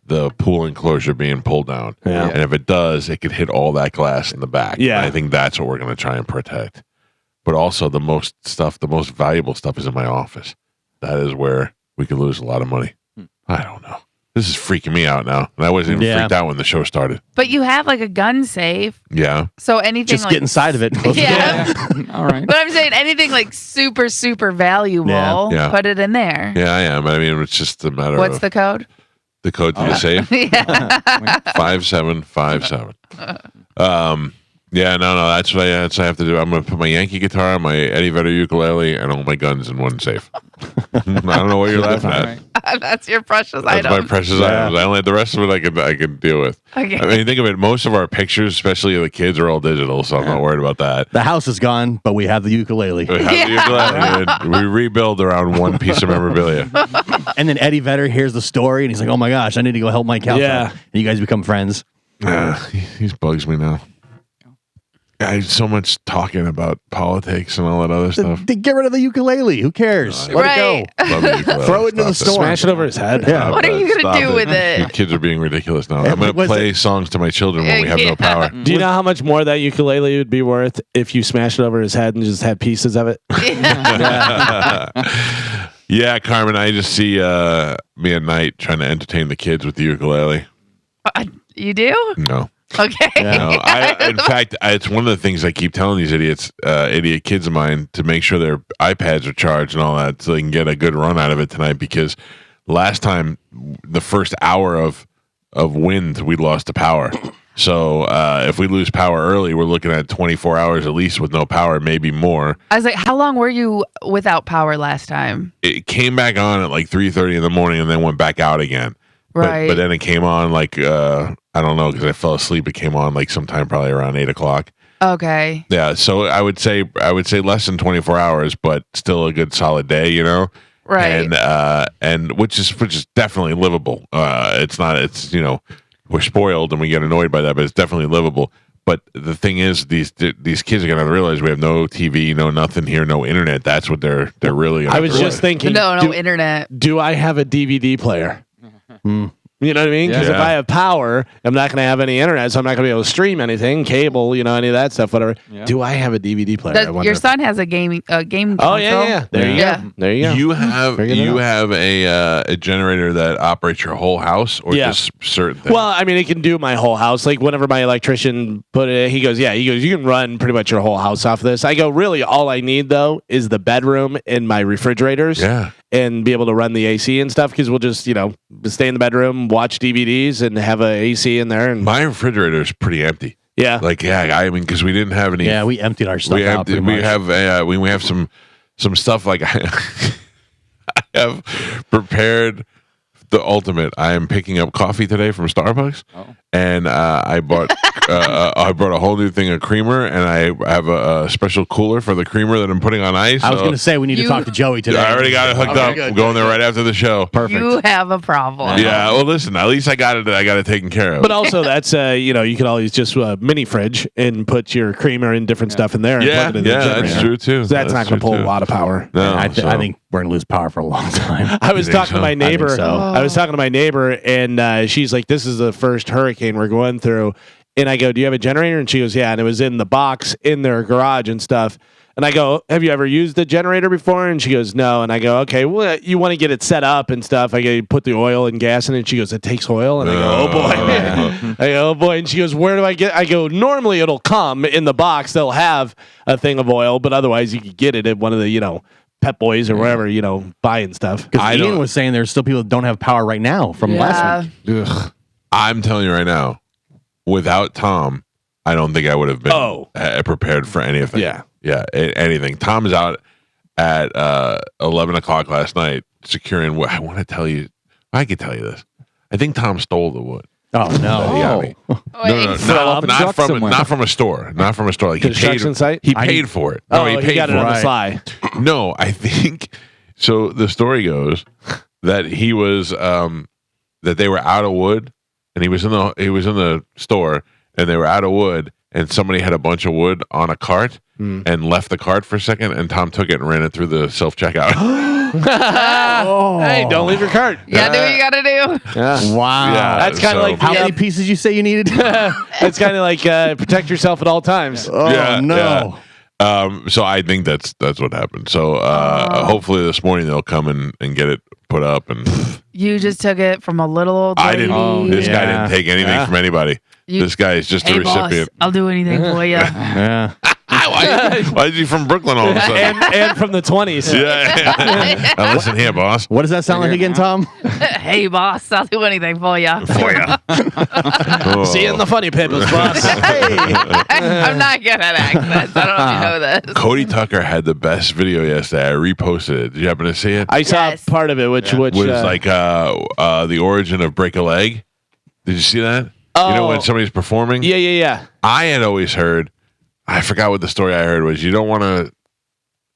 Speaker 1: the pool enclosure being pulled down.
Speaker 2: Yeah.
Speaker 1: And if it does, it could hit all that glass in the back.
Speaker 2: Yeah.
Speaker 1: And I think that's what we're going to try and protect. But also the most valuable stuff is in my office. That is where we could lose a lot of money. I don't know. this is freaking me out now. And I wasn't even freaked out when the show started.
Speaker 4: But you have like a gun safe.
Speaker 1: Yeah.
Speaker 4: So anything
Speaker 5: just get inside of it.
Speaker 4: Yeah.
Speaker 3: All right.
Speaker 4: But I'm saying anything like super, super valuable,
Speaker 1: Yeah.
Speaker 4: put it in there.
Speaker 1: Yeah, I am. I mean, it's just a matter
Speaker 4: What's
Speaker 1: of
Speaker 4: the code?
Speaker 1: the code to the safe.
Speaker 4: Yeah.
Speaker 1: 5757. Yeah, no, that's what I have to do. I'm going to put my Yankee guitar, my Eddie Vedder ukulele, and all my guns in one safe. I don't know what you're laughing at.
Speaker 4: That's your precious
Speaker 1: That's
Speaker 4: item.
Speaker 1: my precious items. I only the rest of it I can deal with.
Speaker 4: Okay.
Speaker 1: I mean, think of it. Most of our pictures, especially of the kids, are all digital, so I'm not worried about that.
Speaker 5: The house is gone, but we have the ukulele.
Speaker 1: We have the ukulele, and we rebuild around one piece of memorabilia.
Speaker 5: And then Eddie Vedder hears the story, and he's like, "Oh my gosh, I need to go help Mike Calta."
Speaker 2: Yeah.
Speaker 5: And you guys become friends.
Speaker 1: He bugs me now. I so much talking about politics and all that other stuff.
Speaker 5: Get rid of the ukulele. Who cares? Let
Speaker 4: Right.
Speaker 5: it go.
Speaker 1: Love the ukulele.
Speaker 5: Throw it into the
Speaker 1: Stop
Speaker 5: storm.
Speaker 2: Smash it over his head.
Speaker 5: Yeah.
Speaker 4: What are you going to
Speaker 1: Stop
Speaker 4: do with
Speaker 1: You
Speaker 4: it?
Speaker 1: kids are being ridiculous now.
Speaker 5: Yeah,
Speaker 1: I'm going to
Speaker 5: was
Speaker 1: play
Speaker 5: it-
Speaker 1: songs to my children when we have no power.
Speaker 2: Do you know how much more that ukulele would be worth if you smashed it over his head and just had pieces of it?
Speaker 1: Yeah, Carmen, I just see me at night trying to entertain the kids with the ukulele.
Speaker 4: You do?
Speaker 1: No.
Speaker 4: Okay.
Speaker 1: No, in fact, it's one of the things I keep telling these idiot kids of mine to make sure their iPads are charged and all that so they can get a good run out of it tonight because last time, the first hour of wind, we lost the power. So if we lose power early, we're looking at 24 hours at least with no power, maybe more.
Speaker 4: I was like, how long were you without power last time?
Speaker 1: It came back on at like 3:30 in the morning and then went back out again.
Speaker 4: Right.
Speaker 1: But then it came on like, I don't know, because I fell asleep. It came on like sometime probably around 8 o'clock.
Speaker 4: Okay.
Speaker 1: Yeah, so I would say less than 24 hours, but still a good solid day, you know.
Speaker 4: Right.
Speaker 1: And which is definitely livable. It's we're spoiled and we get annoyed by that, but it's definitely livable. But the thing is, these kids are gonna realize we have no TV, no nothing here, no internet. That's what they're really.
Speaker 2: I was just thinking.
Speaker 4: No internet.
Speaker 2: Do I have a DVD player? You know what I mean? Because if I have power, I'm not going to have any internet, so I'm not going to be able to stream anything, cable, any of that stuff, whatever. Yeah. Do I have a DVD player?
Speaker 4: Your son has a game console.
Speaker 2: Oh yeah. There you go. There you go.
Speaker 1: You have a generator that operates your whole house, or just certain things?
Speaker 2: Well, I mean, it can do my whole house. Like whenever my electrician put it, he goes, you can run pretty much your whole house off of this. I go, really, all I need though is the bedroom and my refrigerators.
Speaker 1: Yeah.
Speaker 2: And be able to run the AC and stuff because we'll just, stay in the bedroom, watch DVDs, and have a AC in there. And
Speaker 1: my refrigerator is pretty empty.
Speaker 2: Yeah.
Speaker 1: I mean, because we didn't have any.
Speaker 5: Yeah, we emptied our stuff out.
Speaker 1: We have some stuff like I have prepared the ultimate. I am picking up coffee today from Starbucks, and I bought a whole new thing of creamer, and I have a special cooler for the creamer that I'm putting on ice.
Speaker 5: I was going to say we need to talk to Joey today.
Speaker 1: I already got it hooked up.
Speaker 5: Good.
Speaker 1: I'm going there right after the show.
Speaker 5: Perfect.
Speaker 4: You have a problem.
Speaker 1: Yeah. Well, listen. At least I got it. I got it taken care of.
Speaker 2: But also, that's you can always just mini fridge and put your creamer and different stuff in there. And plug it in the generator.
Speaker 1: That's true too.
Speaker 2: So that's not going to pull a lot of power.
Speaker 1: No,
Speaker 5: I think we're going to lose power for a long time.
Speaker 2: I was talking to my neighbor. I was talking to my neighbor, and she's like, "This is the first hurricane we're going through." And I go, "Do you have a generator?" And she goes, "Yeah." And it was in the box in their garage and stuff. And I go, "Have you ever used a generator before?" And she goes, "No." And I go, "Okay, well, you want to get it set up and stuff." I go, "You put the oil and gas in it." And she goes, "It takes oil." And I go, "Oh boy." I go, "Oh boy." And she goes, "Where do I get?" I go, "Normally it'll come in the box. They'll have a thing of oil, but otherwise you could get it at one of the Pep Boys or wherever, buying stuff."
Speaker 5: Because Ian was saying there's still people that don't have power right now from last week.
Speaker 2: Ugh.
Speaker 1: I'm telling you right now, without Tom, I don't think I would have been prepared for anything. Yeah, anything. Tom is out at 11 o'clock last night securing wood. I want to tell you, I could tell you this. I think Tom stole the wood.
Speaker 5: Oh no!
Speaker 1: He got me. No, not from a store. Not from a store. Like
Speaker 2: construction site.
Speaker 1: He paid for it. No,
Speaker 2: he paid
Speaker 1: got
Speaker 2: for
Speaker 1: it
Speaker 2: on the sly.
Speaker 1: No, I think so. The story goes that he was that they were out of wood, and he was in the store, and they were out of wood, and somebody had a bunch of wood on a cart and left the cart for a second, and Tom took it and ran it through the self checkout.
Speaker 2: Hey, don't leave your cart.
Speaker 4: You gotta do what you gotta do.
Speaker 2: Yeah.
Speaker 5: Wow.
Speaker 1: Yeah,
Speaker 2: That's kind of like
Speaker 5: how many pieces you say you needed?
Speaker 2: It's kind of like protect yourself at all times.
Speaker 5: Oh no!
Speaker 1: So I think that's what happened. So hopefully this morning they'll come and get it put up. And
Speaker 4: You just took it from a little old lady.
Speaker 1: I didn't. This guy didn't take anything from anybody. This guy is just a recipient.
Speaker 4: Boss, I'll do anything for you.
Speaker 5: Yeah.
Speaker 1: Why is he from Brooklyn all of a sudden?
Speaker 2: and from the 20s.
Speaker 1: Yeah. Now listen here, boss.
Speaker 5: What does that sound like again, Tom?
Speaker 4: Hey, boss, I'll do anything for you.
Speaker 2: See you in the funny papers, boss.
Speaker 4: I'm not good at accents. I don't know if you know this.
Speaker 1: Cody Tucker had the best video yesterday. I reposted it. Did you happen to see it?
Speaker 2: I saw
Speaker 4: Yes.
Speaker 2: part of it, which
Speaker 1: was like the origin of Break a Leg. Did you see that? You know when somebody's performing?
Speaker 2: Yeah.
Speaker 1: I had always heard. I forgot what the story I heard was. You don't want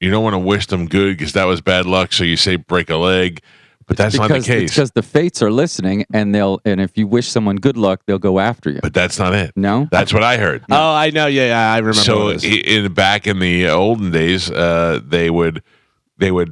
Speaker 1: to wish them good because that was bad luck. So you say break a leg, but that's not the case.
Speaker 3: Because the fates are listening, and if you wish someone good luck, they'll go after you.
Speaker 1: But that's not it.
Speaker 3: No,
Speaker 1: that's what I heard.
Speaker 2: Oh, I know. Yeah, I remember.
Speaker 1: So back in the olden days, they would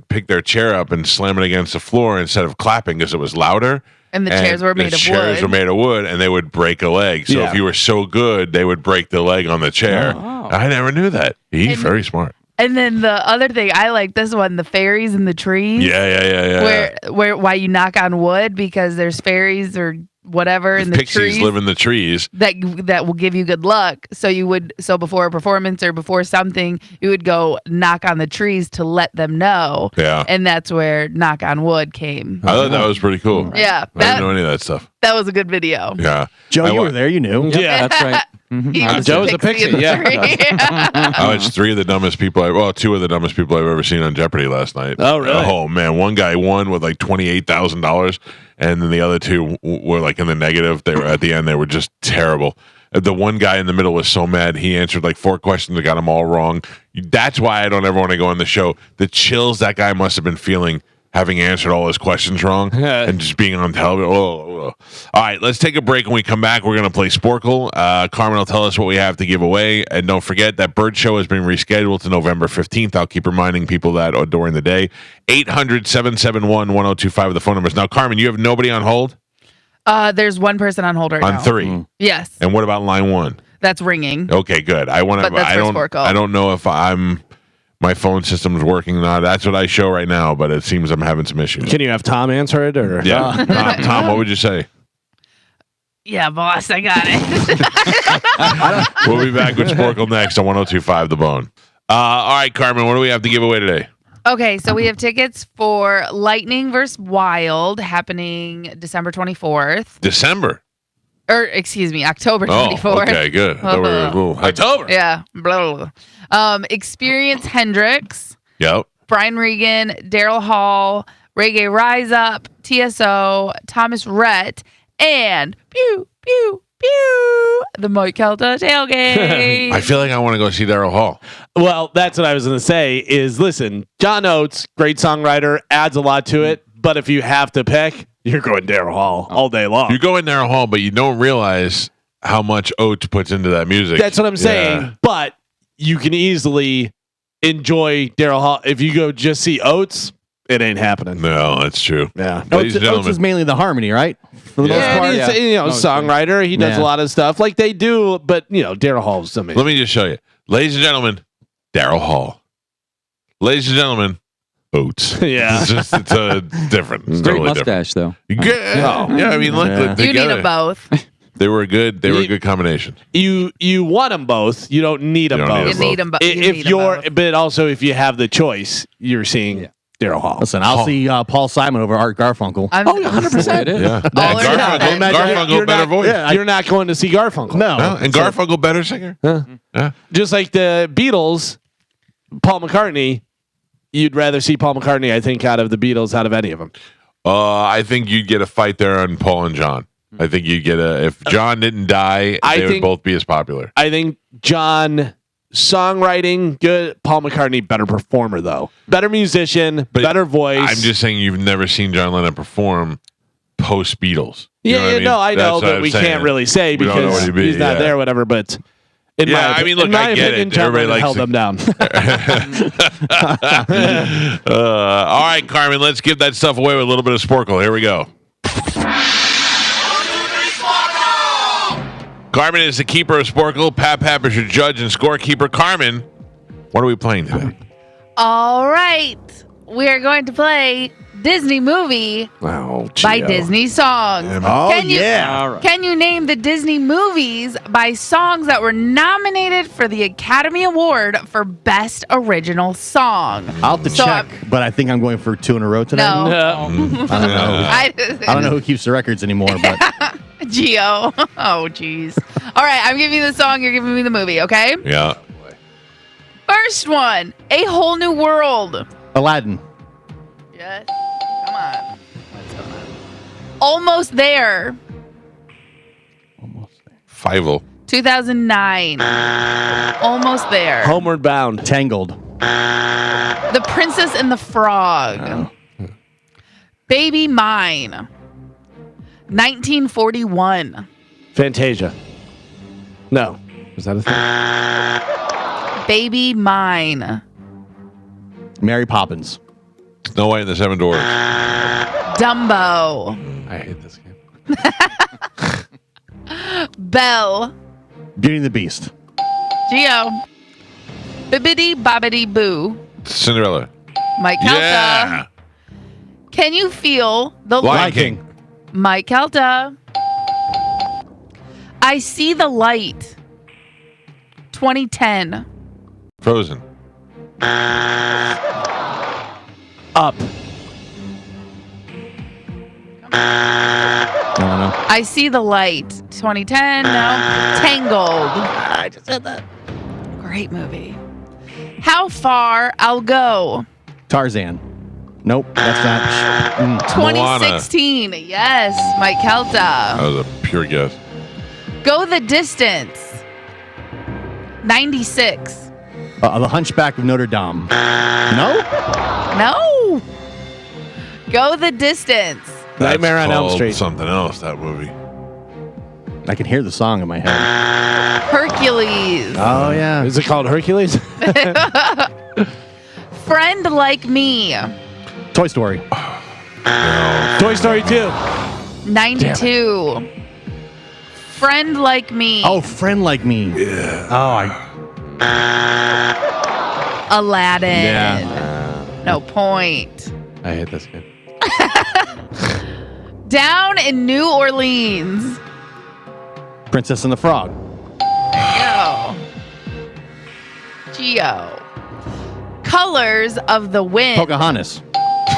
Speaker 1: pick their chair up and slam it against the floor instead of clapping because it was louder.
Speaker 4: And the chairs were made of wood.
Speaker 1: Chairs were made of wood, and they would break a leg. So if you were so good, they would break the leg on the chair.
Speaker 3: Oh.
Speaker 1: I never knew that. He's very smart.
Speaker 4: And then the other thing, I like this one, the fairies in the trees.
Speaker 1: Yeah.
Speaker 4: Where why you knock on wood because there's fairies or whatever in the
Speaker 1: Pixies
Speaker 4: trees
Speaker 1: live in the trees.
Speaker 4: that will give you good luck. So before a performance or before something, you would go knock on the trees to let them know.
Speaker 1: Yeah.
Speaker 4: And that's where knock on wood came.
Speaker 1: I thought that was pretty cool.
Speaker 4: Yeah.
Speaker 1: I didn't know any of that stuff.
Speaker 4: That was a good video.
Speaker 1: Yeah.
Speaker 5: Joe, you were there. You knew.
Speaker 2: Yeah,
Speaker 3: that's right.
Speaker 4: He was
Speaker 2: Joe's a pixie,
Speaker 4: in the
Speaker 2: yeah.
Speaker 4: tree.
Speaker 1: I watched two of the dumbest people I've ever seen on Jeopardy last night.
Speaker 2: Oh, really?
Speaker 1: Oh, man. One guy won with like $28,000, and then the other two were like in the negative. They were at the end. They were just terrible. The one guy in the middle was so mad. He answered like 4 questions and got them all wrong. That's why I don't ever want to go on the show. The chills that guy must have been feeling having answered all his questions wrong and just being on television. All right, let's take a break. When we come back, we're going to play Sporcle. Carmen will tell us what we have to give away. And don't forget that Bird Show has been rescheduled to November 15th. I'll keep reminding people that during the day. 800-771-1025 are the phone numbers. Now, Carmen, you have nobody on hold?
Speaker 4: There's one person on hold right now.
Speaker 1: On 3.
Speaker 4: Yes.
Speaker 1: And what about line 1?
Speaker 4: That's ringing.
Speaker 1: Okay, good. I don't know if my phone system's working or not. That's what I show right now, but it seems I'm having some issues.
Speaker 2: Can you have Tom answer it? Or
Speaker 1: Yeah. Tom, what would you say?
Speaker 4: Yeah, boss, I got it.
Speaker 1: We'll be back with Sporcle next on 102.5 The Bone. All right, Carmen, what do we have to give away today?
Speaker 4: Okay, so we have tickets for Lightning vs. Wild happening December 24th.
Speaker 1: December?
Speaker 4: October 24th.
Speaker 1: Oh, okay, good. October.
Speaker 4: Yeah. Blah, blah. Experience Hendrix,
Speaker 1: Yep.
Speaker 4: Brian Regan, Daryl Hall, Reggae Rise Up, TSO, Thomas Rhett, and pew, pew, pew, the Mike Calta Tailgate.
Speaker 1: I feel like I want to go see Daryl Hall.
Speaker 2: Well, that's what I was going to say is, listen, John Oates, great songwriter, adds a lot to it. But if you have to pick, you're going Daryl Hall all day long.
Speaker 1: You go in Daryl Hall, but you don't realize how much Oates puts into that music.
Speaker 2: That's what I'm saying.
Speaker 1: Yeah.
Speaker 2: But you can easily enjoy Daryl Hall. If you go just see Oates, it ain't happening.
Speaker 1: No, that's true.
Speaker 2: Yeah.
Speaker 1: Ladies and
Speaker 5: Oates
Speaker 1: gentlemen.
Speaker 5: is mainly the harmony, right? For the most
Speaker 2: Yeah,
Speaker 5: part.
Speaker 2: and he's songwriter. He does a lot of stuff like they do, but Daryl Hall's amazing.
Speaker 1: Let me just show you. Ladies and gentlemen, Daryl Hall. Ladies and gentlemen, Oates.
Speaker 2: Yeah.
Speaker 1: It's a different. It's
Speaker 3: Great
Speaker 1: totally
Speaker 3: mustache, though.
Speaker 1: different. Yeah, I mean, look,
Speaker 4: You need
Speaker 1: together,
Speaker 4: them both.
Speaker 1: they were good. They were a good combination.
Speaker 2: You want them both. You don't need them
Speaker 1: You don't
Speaker 2: both.
Speaker 1: need
Speaker 4: You need them both.
Speaker 2: If you're, but also if you have the choice, you're seeing Daryl Hall.
Speaker 5: Listen, I'll see Paul Simon over Art Garfunkel.
Speaker 2: 100%.
Speaker 3: It is.
Speaker 1: Yeah.
Speaker 4: All or nothing.
Speaker 1: Garfunkel better voice.
Speaker 2: You're not going to see Garfunkel.
Speaker 5: No.
Speaker 1: Yeah, and Garfunkel better singer. Yeah.
Speaker 2: Just like the Beatles, Paul McCartney, you'd rather see Paul McCartney, I think, out of the Beatles, out of any of them.
Speaker 1: I think you'd get a fight there on Paul and John. I think you'd get if John didn't die, they would both be as popular.
Speaker 2: I think John, songwriting, good. Paul McCartney, better performer, though. Better musician, better voice.
Speaker 1: I'm just saying you've never seen John Lennon perform post Beatles.
Speaker 2: I know, but we can't really say
Speaker 1: We don't know
Speaker 2: because
Speaker 1: what he'd be,
Speaker 2: he's not there, whatever, but... In my
Speaker 1: I mean, look,
Speaker 2: in my
Speaker 1: I get
Speaker 2: opinion,
Speaker 1: it.
Speaker 2: John
Speaker 1: Everybody
Speaker 2: Lennon
Speaker 1: likes
Speaker 2: held them down.
Speaker 1: All right, Carmen, let's give that stuff away with a little bit of Sporcle. Here we go. Carmen is the keeper of Sporcle. Pap is your judge and scorekeeper. Carmen, What are we playing today?
Speaker 4: All right. We are going to play Disney movie
Speaker 2: Oh,
Speaker 4: by
Speaker 2: Gio.
Speaker 4: Disney songs.
Speaker 5: Oh,
Speaker 4: Can you,
Speaker 3: All right.
Speaker 4: Can you name the Disney movies by songs that were nominated for the Academy Award for Best Original Song?
Speaker 5: I'll have to check, but I think I'm going for 2 in a row today.
Speaker 4: No.
Speaker 5: I don't know. I don't know who keeps the records anymore, but
Speaker 4: Gio. Oh, jeez. All right, I'm giving you the song. You're giving me the movie, okay?
Speaker 1: Yeah.
Speaker 4: First one, A Whole New World.
Speaker 5: Aladdin.
Speaker 4: Yes. Come on. What's going on? Almost There.
Speaker 1: Fievel.
Speaker 4: 2009. Almost There.
Speaker 2: Homeward Bound.
Speaker 5: Tangled.
Speaker 4: The Princess and the Frog. Baby Mine. 1941.
Speaker 2: Fantasia. No. Was that a thing?
Speaker 4: Baby Mine.
Speaker 5: Mary Poppins.
Speaker 1: Snow White and the Seven Dwarfs.
Speaker 4: Dumbo.
Speaker 2: I hate this game.
Speaker 4: Belle.
Speaker 5: Beauty and the Beast.
Speaker 4: Geo. Bibbidi Bobbidi Boo.
Speaker 1: Cinderella.
Speaker 4: Mike Calta.
Speaker 1: Yeah.
Speaker 4: Can you feel the
Speaker 1: Lion King.
Speaker 4: Mike Calta. I See the Light. 2010.
Speaker 1: Frozen.
Speaker 2: Up.
Speaker 5: I don't know.
Speaker 4: I See the Light. 2010. No. Tangled. I just said that. Great movie. How Far I'll Go.
Speaker 5: Tarzan. Nope, that's not.
Speaker 4: 2016. Yes. Mike Calta.
Speaker 1: That was a pure guess.
Speaker 4: Go the Distance. 96.
Speaker 5: The Hunchback of Notre Dame. No?
Speaker 4: No. Go the Distance.
Speaker 2: Nightmare
Speaker 1: That's
Speaker 2: on Elm
Speaker 1: called
Speaker 2: Street.
Speaker 1: Something else, that movie.
Speaker 5: I can hear the song in my head.
Speaker 4: Hercules.
Speaker 5: Oh, yeah.
Speaker 2: Is it called Hercules?
Speaker 4: Friend Like Me.
Speaker 5: Toy Story.
Speaker 2: Toy Story 2.
Speaker 4: 92. Friend Like Me.
Speaker 5: Oh, Friend Like Me. Yeah. Oh,
Speaker 4: Aladdin.
Speaker 5: Yeah.
Speaker 4: No point.
Speaker 2: I hate this game.
Speaker 4: Down in New Orleans.
Speaker 5: Princess and the Frog.
Speaker 4: Geo. Colors of the Wind.
Speaker 5: Pocahontas.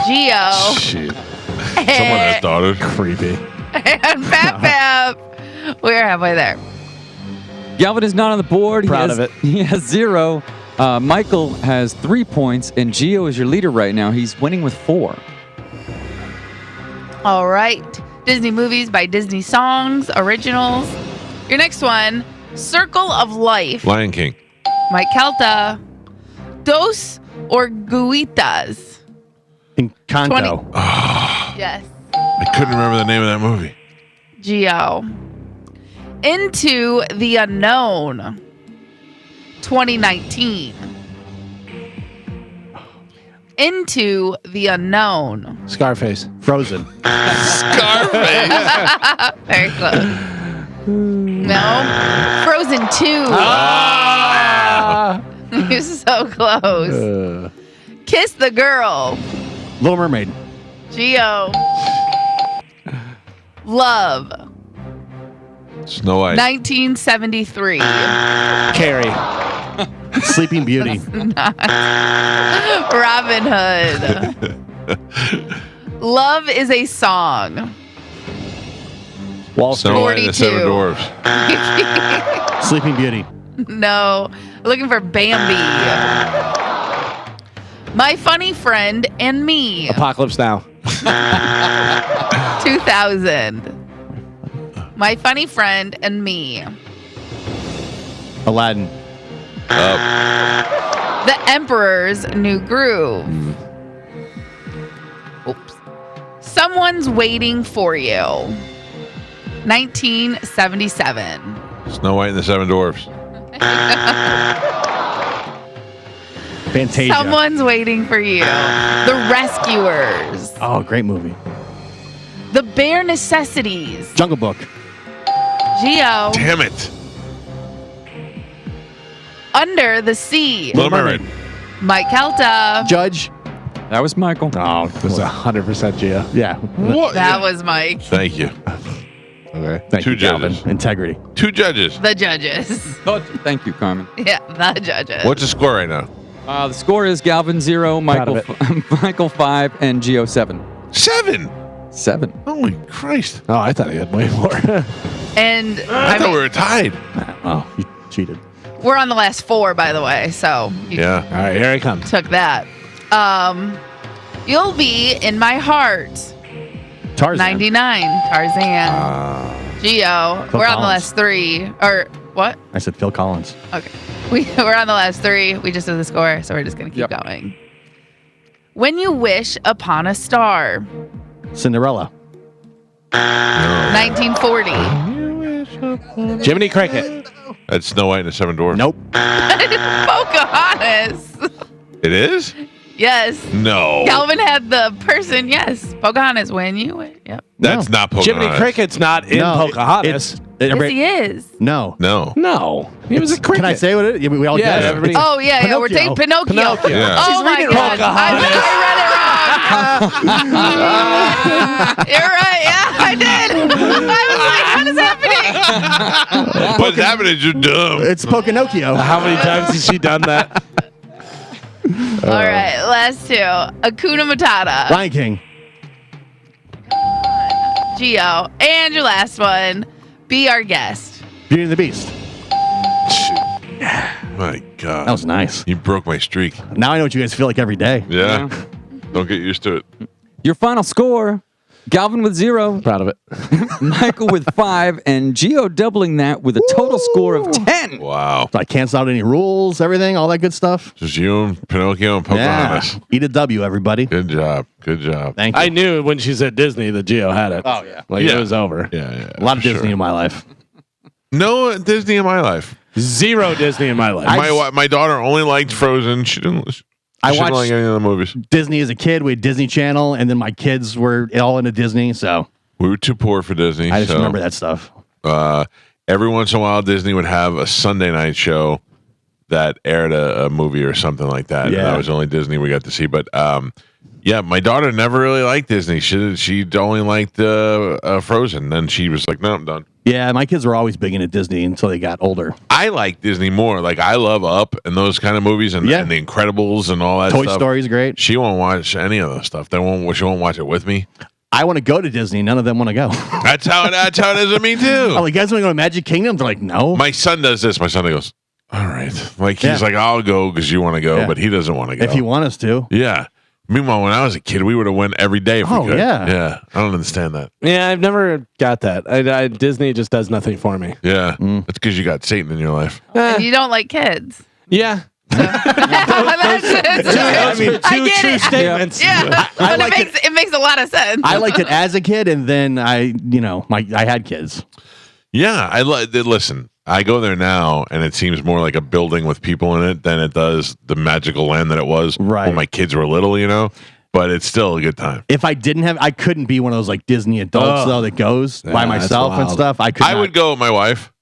Speaker 4: Geo.
Speaker 1: Shit. Someone has daughters.
Speaker 2: Creepy.
Speaker 4: And Pap Pap. We're halfway there.
Speaker 3: Galvin is not on the board.
Speaker 2: Proud of it.
Speaker 3: He has 0. Michael has 3 points, and Gio is your leader right now. He's winning with 4.
Speaker 4: All right. Disney movies by Disney songs, originals. Your next one, Circle of Life.
Speaker 1: Lion King.
Speaker 4: Mike Calta. Dos Orguitas.
Speaker 5: Encanto.
Speaker 4: Yes.
Speaker 1: I couldn't remember the name of that movie.
Speaker 4: Geo. Into the Unknown. 2019. Into the Unknown.
Speaker 2: Scarface.
Speaker 5: Frozen.
Speaker 1: Scarface.
Speaker 4: Very close. No. Frozen 2.
Speaker 2: Ah!
Speaker 4: You're so close. Kiss the Girl.
Speaker 5: Little Mermaid.
Speaker 4: Geo. Love.
Speaker 1: Snow White.
Speaker 4: 1973.
Speaker 2: Carrie.
Speaker 5: Sleeping Beauty.
Speaker 4: Robin Hood. Love is a Song.
Speaker 2: Wall Street.
Speaker 1: Snow White and the
Speaker 4: 42.
Speaker 1: Seven Dwarfs.
Speaker 5: Sleeping Beauty.
Speaker 4: No. Looking for Bambi. My Funny Friend and Me.
Speaker 2: Apocalypse Now.
Speaker 4: 2000. My Funny Friend and Me.
Speaker 5: Aladdin.
Speaker 4: The Emperor's New Groove. Oops. Someone's Waiting for You. 1977.
Speaker 1: Snow White and the Seven Dwarfs.
Speaker 5: Fantasia.
Speaker 4: Someone's Waiting for You. The Rescuers.
Speaker 5: Oh, great movie.
Speaker 4: The Bare Necessities.
Speaker 5: Jungle Book.
Speaker 4: Geo.
Speaker 1: Damn it.
Speaker 4: Under the Sea?
Speaker 1: Little Mermaid.
Speaker 4: Mike Calta.
Speaker 5: Judge.
Speaker 3: That was Michael.
Speaker 2: Oh, it was 100% Gio.
Speaker 5: Yeah.
Speaker 1: What?
Speaker 4: That was Mike.
Speaker 1: Thank you.
Speaker 2: Okay.
Speaker 5: Thank
Speaker 1: Two
Speaker 5: you, Calvin.
Speaker 1: judges.
Speaker 5: Integrity.
Speaker 1: 2 judges.
Speaker 4: The judges.
Speaker 3: Thank you, Carmen.
Speaker 4: Yeah, the judges.
Speaker 1: What's the score right now?
Speaker 3: The score is Galvin 0,
Speaker 2: Proud
Speaker 3: Michael
Speaker 2: of
Speaker 3: Michael 5, and Gio 7.
Speaker 1: 7.
Speaker 3: 7.
Speaker 1: Holy Christ.
Speaker 2: Oh, I thought he had way more.
Speaker 4: And
Speaker 1: I thought we were tied.
Speaker 5: Oh, you cheated.
Speaker 4: we're on the last 4, by the way. So you
Speaker 1: Yeah.
Speaker 2: All right, here it comes.
Speaker 4: took that. You'll be in my heart.
Speaker 5: Tarzan.
Speaker 4: 99. Tarzan. Geo.
Speaker 5: Phil
Speaker 4: We're on the
Speaker 5: Collins.
Speaker 4: last 3. Or what?
Speaker 5: I said Phil Collins.
Speaker 4: Okay. We're on the last 3. We just did the score, so we're just going to keep
Speaker 3: Yep.
Speaker 4: going. When you wish upon a star.
Speaker 5: Cinderella.
Speaker 4: 1940.
Speaker 2: Jiminy Cricket.
Speaker 1: That's Snow White and the Seven Dwarfs.
Speaker 5: Nope.
Speaker 4: Pocahontas.
Speaker 1: It is?
Speaker 4: Yes.
Speaker 1: No.
Speaker 4: Calvin had the person. Yes. Pocahontas. When you wish. Yep.
Speaker 1: That's not Pocahontas.
Speaker 2: Jiminy Cricket's not in Pocahontas.
Speaker 4: Yes, he is.
Speaker 5: No.
Speaker 1: No.
Speaker 2: No, he was a cricket.
Speaker 5: Can I say what it is? Yeah, we all
Speaker 2: Yeah,
Speaker 5: guessed.
Speaker 2: everybody-
Speaker 5: It's
Speaker 4: Oh, yeah, yeah. We're taking Pinocchio.
Speaker 2: Pinocchio.
Speaker 1: Yeah.
Speaker 4: Oh,
Speaker 2: She's
Speaker 4: my
Speaker 2: reading
Speaker 4: God.
Speaker 2: Pocahontas.
Speaker 4: I read it wrong. You're right. Yeah, I did. I was like, what is happening?
Speaker 1: What's happening is you're dumb.
Speaker 5: It's Pocanocchio.
Speaker 2: How many times has she done that?
Speaker 4: All right, last 2. Hakuna Matata.
Speaker 5: Lion King.
Speaker 4: Geo. And your last one. Be our guest.
Speaker 5: Beauty and the Beast.
Speaker 1: My God.
Speaker 5: That was nice.
Speaker 1: You broke my streak.
Speaker 5: Now I know what you guys feel like every day.
Speaker 1: Yeah. Don't get used to it.
Speaker 3: Your final score, Galvin with 0,
Speaker 2: Proud of it.
Speaker 3: Michael with 5, and Gio doubling that with a total score of 10.
Speaker 1: Wow.
Speaker 5: So I cancel out any rules, everything, all that good stuff.
Speaker 1: Just you and Pinocchio and Pocahontas.
Speaker 5: Yeah. Eat a W, everybody.
Speaker 1: Good job. Good job.
Speaker 5: Thank you.
Speaker 2: I knew when she said Disney that Gio had it.
Speaker 5: Oh, yeah.
Speaker 2: Like
Speaker 1: Yeah.
Speaker 2: it was over.
Speaker 1: Yeah.
Speaker 5: A lot of
Speaker 1: for
Speaker 5: Disney
Speaker 1: sure.
Speaker 5: in my life.
Speaker 1: No Disney in my life.
Speaker 2: 0 Disney in my life.
Speaker 1: My daughter only liked Frozen. She didn't.
Speaker 5: I
Speaker 1: She didn't
Speaker 5: watched
Speaker 1: like any of the movies.
Speaker 5: Disney as a kid. We had Disney Channel, and then my kids were all into Disney, so
Speaker 1: We were too poor for Disney.
Speaker 5: I just
Speaker 1: so,
Speaker 5: remember that stuff.
Speaker 1: Every once in a while, Disney would have a Sunday night show that aired a movie or something like that. And
Speaker 5: Yeah.
Speaker 1: that was the only Disney we got to see. But yeah, my daughter never really liked Disney. She only liked Frozen. Then she was like, no, I'm done.
Speaker 5: Yeah, my kids were always big into Disney until they got older.
Speaker 1: I like Disney more. Like I love Up and those kind of movies and,
Speaker 5: Yeah.
Speaker 1: and The Incredibles and all that
Speaker 5: Toy
Speaker 1: stuff.
Speaker 5: Story's great.
Speaker 1: She won't watch any of those stuff. She won't watch it with me.
Speaker 5: I want to go to Disney. None of them want to go.
Speaker 1: That's how it is with me too.
Speaker 5: Oh, you guys want to go to Magic Kingdom? They're like, no.
Speaker 1: My son does this. My son goes, all right. Like he's
Speaker 5: Yeah.
Speaker 1: like, I'll go because you want to go,
Speaker 5: Yeah.
Speaker 1: but he doesn't want to go.
Speaker 5: If you want us to.
Speaker 1: Yeah. Meanwhile, when I was a kid, we would have went every day if
Speaker 5: Oh,
Speaker 1: we could.
Speaker 5: yeah.
Speaker 1: Yeah. I don't understand that.
Speaker 2: Yeah, I've never got that. Disney just does nothing for me.
Speaker 1: Yeah. That's because you got Satan in your life.
Speaker 4: And you don't like kids.
Speaker 2: Yeah.
Speaker 4: That's it.
Speaker 2: Those are
Speaker 4: I
Speaker 2: two
Speaker 4: get
Speaker 2: true
Speaker 4: it.
Speaker 2: statements.
Speaker 4: Yeah, but
Speaker 5: like
Speaker 4: it makes a lot of sense.
Speaker 5: I liked it as a kid, and then I had kids.
Speaker 1: Yeah. Listen, I go there now and it seems more like a building with people in it than it does the magical land that it was
Speaker 5: Right.
Speaker 1: when my kids were little, but it's still a good time.
Speaker 5: If I didn't have, I couldn't be one of those like Disney adults though that goes by
Speaker 2: that's
Speaker 5: myself and
Speaker 2: wild.
Speaker 5: stuff.
Speaker 1: I would go with my wife.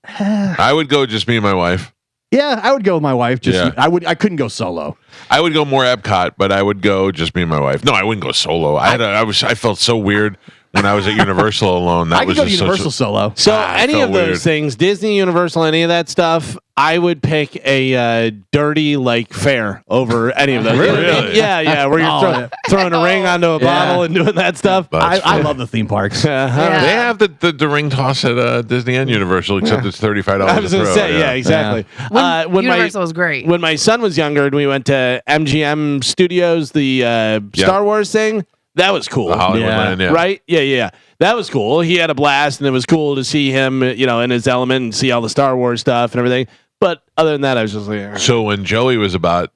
Speaker 1: I would go just me and my wife.
Speaker 5: Yeah, I would go with my wife. Just
Speaker 1: Yeah.
Speaker 5: I couldn't go solo.
Speaker 1: I would go more Epcot, but I would go just me and my wife. No, I wouldn't go solo. I felt so weird when I was at Universal alone. That
Speaker 5: I could
Speaker 1: was
Speaker 5: go to
Speaker 1: just
Speaker 5: Universal solo.
Speaker 2: So
Speaker 1: it
Speaker 2: any
Speaker 1: felt
Speaker 2: of those
Speaker 1: weird.
Speaker 2: things, Disney, Universal, any of that stuff, I would pick a dirty like fair over any of those.
Speaker 1: Really?
Speaker 2: Yeah, where you're
Speaker 5: Oh,
Speaker 2: throwing a ring onto a
Speaker 5: Yeah.
Speaker 2: bottle and doing that stuff.
Speaker 1: That's
Speaker 5: I
Speaker 1: fair.
Speaker 5: love the theme parks.
Speaker 2: Uh-huh.
Speaker 4: Yeah.
Speaker 1: They have the ring toss at Disney and Universal, except it's $35.
Speaker 2: I was going to say, yeah, exactly.
Speaker 4: Universal was great.
Speaker 2: When my son was younger and we went to MGM Studios, the Star Wars thing, that was cool.
Speaker 1: The Hollywood
Speaker 5: Yeah.
Speaker 1: land, yeah.
Speaker 2: Right? Yeah. That was cool. He had a blast, and it was cool to see him, in his element and see all the Star Wars stuff and everything. But other than that, I was just like,
Speaker 1: So when Joey was about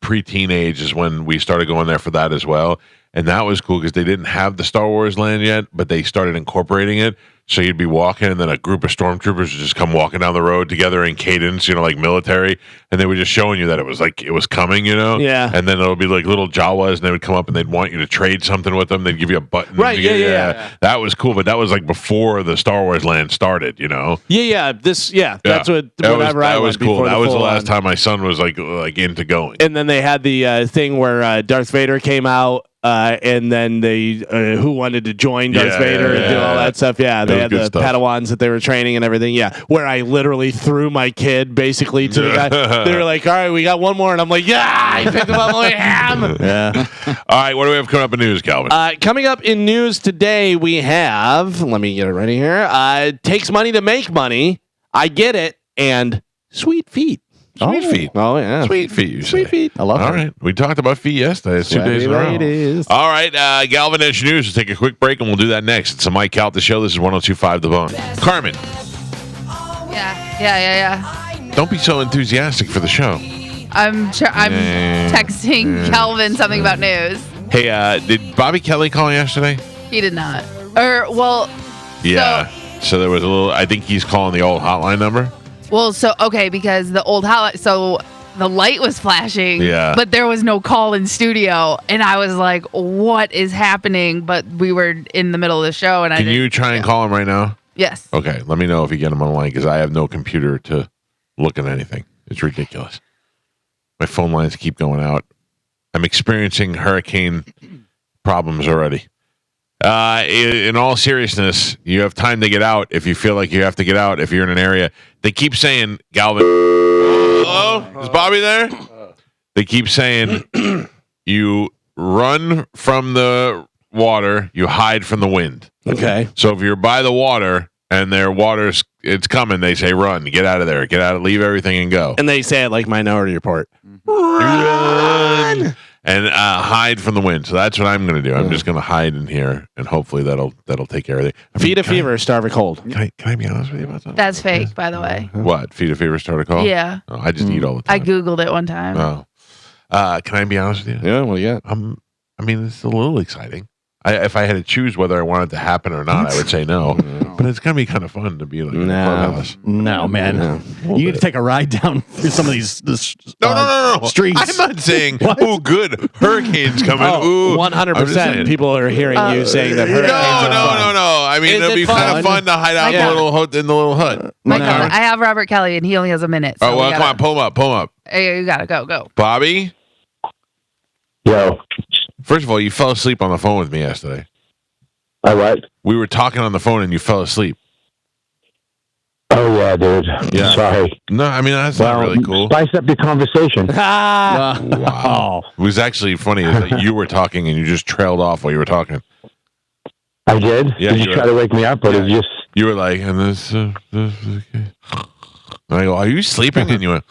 Speaker 1: pre-teenage is when we started going there for that as well. and that was cool because they didn't have the Star Wars land yet, but they started incorporating it. So you'd be walking, and then a group of stormtroopers would just come walking down the road together in cadence, like military, and they were just showing you that it was coming,
Speaker 2: Yeah.
Speaker 1: And then it'll be like little Jawas, and they would come up and they'd want you to trade something with them. They'd give you a button.
Speaker 2: Right. Yeah.
Speaker 1: That was cool, but that was like before the Star Wars land started,
Speaker 2: Yeah. That's what whenever I
Speaker 1: was
Speaker 2: went
Speaker 1: cool.
Speaker 2: before
Speaker 1: That was the
Speaker 2: full
Speaker 1: last
Speaker 2: on.
Speaker 1: time my son was like into going.
Speaker 2: And then they had the thing where Darth Vader came out, and then they who wanted to join Darth Vader and do all that stuff. Yeah, they had the Padawans that they were training and everything. Yeah, where I literally threw my kid basically to the guy. They were like, "All right, we got one more," and I'm like, "Yeah!" I picked him up like ham.
Speaker 5: Yeah.
Speaker 1: All right, what do we have coming up in news, Calvin?
Speaker 2: Coming up in news today, we have. Let me get it ready here. Takes money to make money. I get it. And sweet feet.
Speaker 1: Sweet feet.
Speaker 2: Oh yeah.
Speaker 1: Sweet feet, you say.
Speaker 2: Sweet feet.
Speaker 5: I love
Speaker 1: All
Speaker 5: it.
Speaker 1: right. We talked about feet yesterday. It's 2 days in a row.
Speaker 2: Ladies.
Speaker 1: All right. Galvin Edge News. We'll take a quick break, and we'll do that next. It's the Mike Calta Show. This is 102.5 The Bone. Carmen,
Speaker 4: Yeah.
Speaker 1: don't be so enthusiastic for the show.
Speaker 4: I'm texting Calvin something about news.
Speaker 1: Hey, did Bobby Kelly call yesterday?
Speaker 4: He did not. Or well.
Speaker 1: Yeah. So there was a little. I think he's calling the old hotline number.
Speaker 4: Okay, because the old house, so the light was flashing,
Speaker 1: Yeah.
Speaker 4: but there was no call in studio, and I was like, "What is happening?" But we were in the middle of the show, and
Speaker 1: Can you try and call him right now?
Speaker 4: Yes.
Speaker 1: Okay. Let me know if you get him on the line because I have no computer to look at anything. It's ridiculous. My phone lines keep going out. I'm experiencing hurricane problems already. In all seriousness, you have time to get out if you feel like you have to get out if you're in an area. They keep saying, Galvin, hello? Is Bobby there? They keep saying you run from the water, you hide from the wind.
Speaker 2: Okay.
Speaker 1: So if you're by the water and it's coming, they say run, get out of there, leave everything and go.
Speaker 2: And they say it like Minority Report.
Speaker 1: Run! And hide from the wind. So that's what I'm going to do. I'm just going to hide in here, and hopefully that'll take care of it.
Speaker 2: Feed a fever, starve a cold.
Speaker 1: Can I be honest with you about that?
Speaker 4: That's fake, by the way.
Speaker 1: What? Feed a fever, start a call?
Speaker 4: Yeah.
Speaker 1: Oh, I just eat all the
Speaker 4: I
Speaker 1: time.
Speaker 4: Googled it one time.
Speaker 1: Can I be honest with you?
Speaker 2: Yeah, well, yeah.
Speaker 1: It's a little exciting. If I had to choose whether I wanted it to happen or not, I would say no. But it's going to be kind of fun to be like in the clubhouse.
Speaker 5: No, man. You need to take a ride down through some of these
Speaker 1: No.
Speaker 5: streets.
Speaker 1: I'm not saying, oh, good, hurricanes coming. Ooh,
Speaker 2: 100%. People are hearing you saying that hurricanes are fun.
Speaker 1: No. I mean,
Speaker 2: Is
Speaker 1: it'll
Speaker 2: it
Speaker 1: be kind of fun to hide out in the little hut.
Speaker 4: Michael, I have Robert Kelly, and he only has a minute. So
Speaker 1: Oh, well, come on, pull him up.
Speaker 4: Hey, you gotta go.
Speaker 1: Bobby?
Speaker 6: Yo.
Speaker 1: First of all, you fell asleep on the phone with me yesterday.
Speaker 6: I what?
Speaker 1: We were talking on the phone and you fell asleep.
Speaker 6: Oh, yeah, dude.
Speaker 1: Yeah.
Speaker 6: Sorry.
Speaker 1: No, that's not really cool.
Speaker 6: Spice up your conversation.
Speaker 1: Wow. It was actually funny is that you were talking and you just trailed off while you were talking.
Speaker 6: I did?
Speaker 1: Yeah,
Speaker 6: did you try to wake me up, or did you just...
Speaker 1: You were like, and this okay. And I go, are you sleeping? And you went,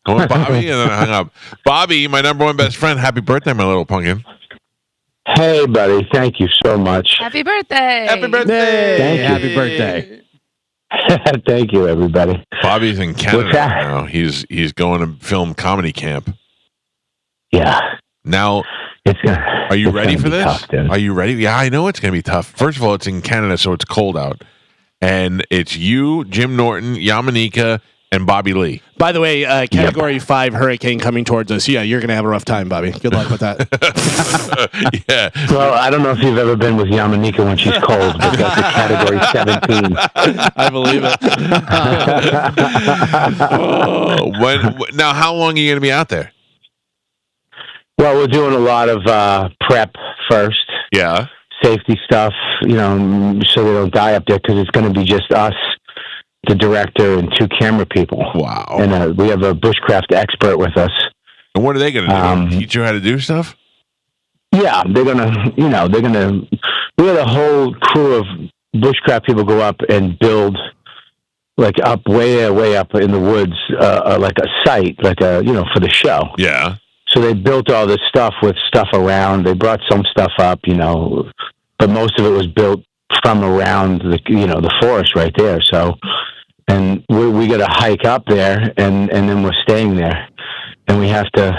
Speaker 1: I went, Bobby, and then I hung up. Bobby, my number one best friend, happy birthday, my little pumpkin.
Speaker 6: Hey, buddy. Thank you so much.
Speaker 4: Happy birthday.
Speaker 2: Happy birthday.
Speaker 6: Thank you.
Speaker 5: Happy birthday.
Speaker 6: Thank you, everybody.
Speaker 1: Bobby's in Canada
Speaker 6: What's that?
Speaker 1: right now. He's going to film comedy camp.
Speaker 6: Yeah.
Speaker 1: Now, are you ready for this?
Speaker 6: Tough, dude.
Speaker 1: Are you ready? Yeah, I know it's going to be tough. First of all, it's in Canada, so it's cold out. And it's you, Jim Norton, Yamanika, and Bobby Lee.
Speaker 2: By the way, Category 5 hurricane coming towards us. Yeah, you're going to have a rough time, Bobby. Good luck with that.
Speaker 1: Yeah.
Speaker 6: Well, I don't know if you've ever been with Yamanika when she's cold, but that's a Category 17.
Speaker 2: I believe it.
Speaker 1: Now, how long are you going to be out there?
Speaker 6: Well, we're doing a lot of prep first.
Speaker 1: Yeah.
Speaker 6: Safety stuff, so they don't die up there, because it's going to be just us, the director, and 2 camera people.
Speaker 1: Wow.
Speaker 6: And we have a bushcraft expert with us.
Speaker 1: And what are they going to do? Teach you how to do stuff?
Speaker 6: Yeah, they're going to, we had a whole crew of bushcraft people go up and build, like up way up in the woods, like a site, like for the show.
Speaker 1: Yeah.
Speaker 6: So they built all this stuff with stuff around. They brought some stuff up, but most of it was built from around the forest right there. So, and we got to hike up there, and then we're staying there, and we have to,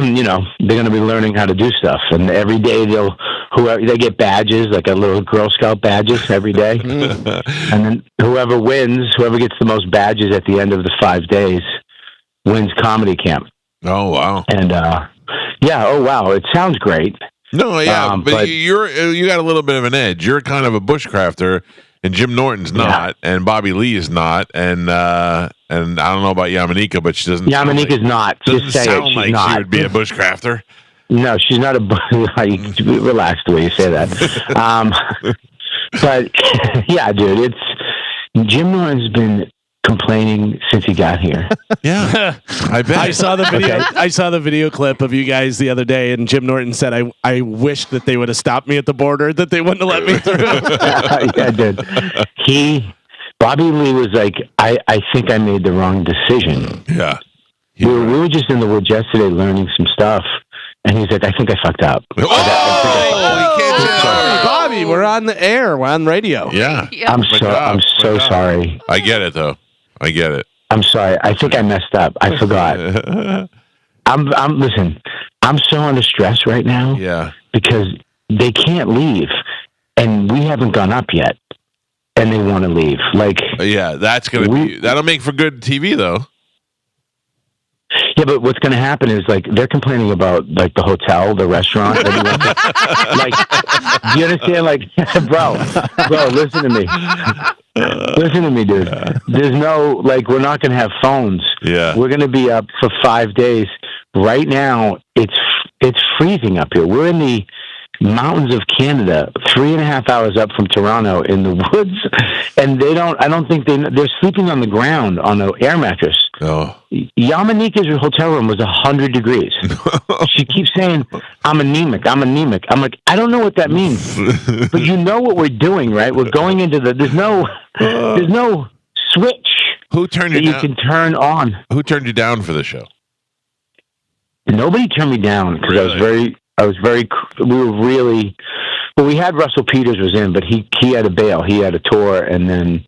Speaker 6: you know, they're going to be learning how to do stuff, and every day they get badges, like a little Girl Scout badges every day, and then whoever gets the most badges at the end of the 5 days wins comedy camp.
Speaker 1: Oh wow!
Speaker 6: And oh wow, it sounds great.
Speaker 1: No, yeah, but you got a little bit of an edge. You're kind of a bushcrafter, and Jim Norton's not, and Bobby Lee is not, and I don't know about Yamanika, but she doesn't.
Speaker 6: Yamanika's not.
Speaker 1: Doesn't
Speaker 6: Just say
Speaker 1: sound
Speaker 6: it. She's
Speaker 1: like
Speaker 6: not.
Speaker 1: she would be a bushcrafter.
Speaker 6: No, she's not a. Relax the way you say that. But yeah, dude, it's Jim Norton's been complaining since he got here.
Speaker 1: Yeah, I bet.
Speaker 2: I saw the video. Okay. I saw the video clip of you guys the other day, and Jim Norton said, "I wish that they would have stopped me at the border, that they wouldn't have let me through."
Speaker 6: Yeah, dude. Bobby Lee was like, I think I made the wrong decision.
Speaker 1: Yeah,
Speaker 6: we were just in the woods yesterday learning some stuff, and he's like, I think I fucked up.
Speaker 1: Oh, he can't say
Speaker 2: sorry, Bobby. We're on the air. We're on radio.
Speaker 1: Yeah,
Speaker 6: I'm so sorry.
Speaker 1: I get it though. I get it.
Speaker 6: I'm sorry. I think I messed up. I forgot. Listen, I'm so under stress right now.
Speaker 1: Yeah.
Speaker 6: Because they can't leave, and we haven't gone up yet, and they want to leave. Like,
Speaker 1: yeah, that'll make for good TV though.
Speaker 6: Yeah, but what's going to happen is like they're complaining about like the hotel, the restaurant. Like, do you understand? Like, bro, listen to me. Listen to me, dude. There's no, like, we're not going to have phones.
Speaker 1: Yeah.
Speaker 6: We're going to be up for 5 days. Right now, it's freezing up here. We're in the mountains of Canada, 3.5 hours up from Toronto in the woods. And I don't think they're sleeping on the ground on an air mattress.
Speaker 1: Oh.
Speaker 6: Yamanika's hotel room was 100 degrees. She keeps saying, I'm anemic. I'm like, I don't know what that means. But you know what we're doing, right? We're going into there's no switch.
Speaker 1: Who turned you down?
Speaker 6: You can turn on.
Speaker 1: Who turned you down for the show?
Speaker 6: Nobody turned me down because
Speaker 1: really?
Speaker 6: we had Russell Peters was in, but he had a bail. He had a tour, and then,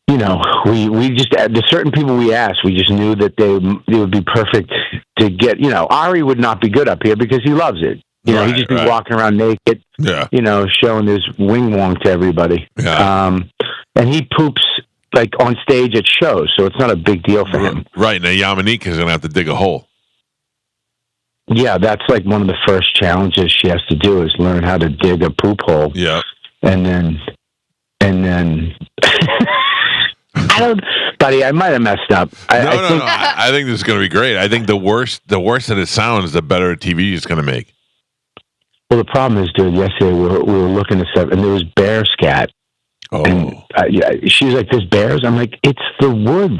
Speaker 6: you know, we just, the certain people we asked, we just knew that they would be perfect to get, you know, Ari would not be good up here because he loves it. You know, he'd just be walking around naked, you know, showing his wing wong to everybody.
Speaker 1: Yeah.
Speaker 6: And he poops like on stage at shows, so it's not a big deal for him.
Speaker 1: Right. Now Yamanika's going to have to dig a hole.
Speaker 6: Yeah, that's like one of the first challenges she has to do is learn how to dig a poop hole.
Speaker 1: Yeah.
Speaker 6: And then I don't, buddy, I might have messed up.
Speaker 1: No. I think this is going to be great. I think the worse that it sounds, the better TV it's going to make.
Speaker 6: Well, the problem is, dude, yesterday we were looking at stuff, and there was bear scat.
Speaker 1: Oh.
Speaker 6: And, she's like, there's bears? I'm like, it's the woods.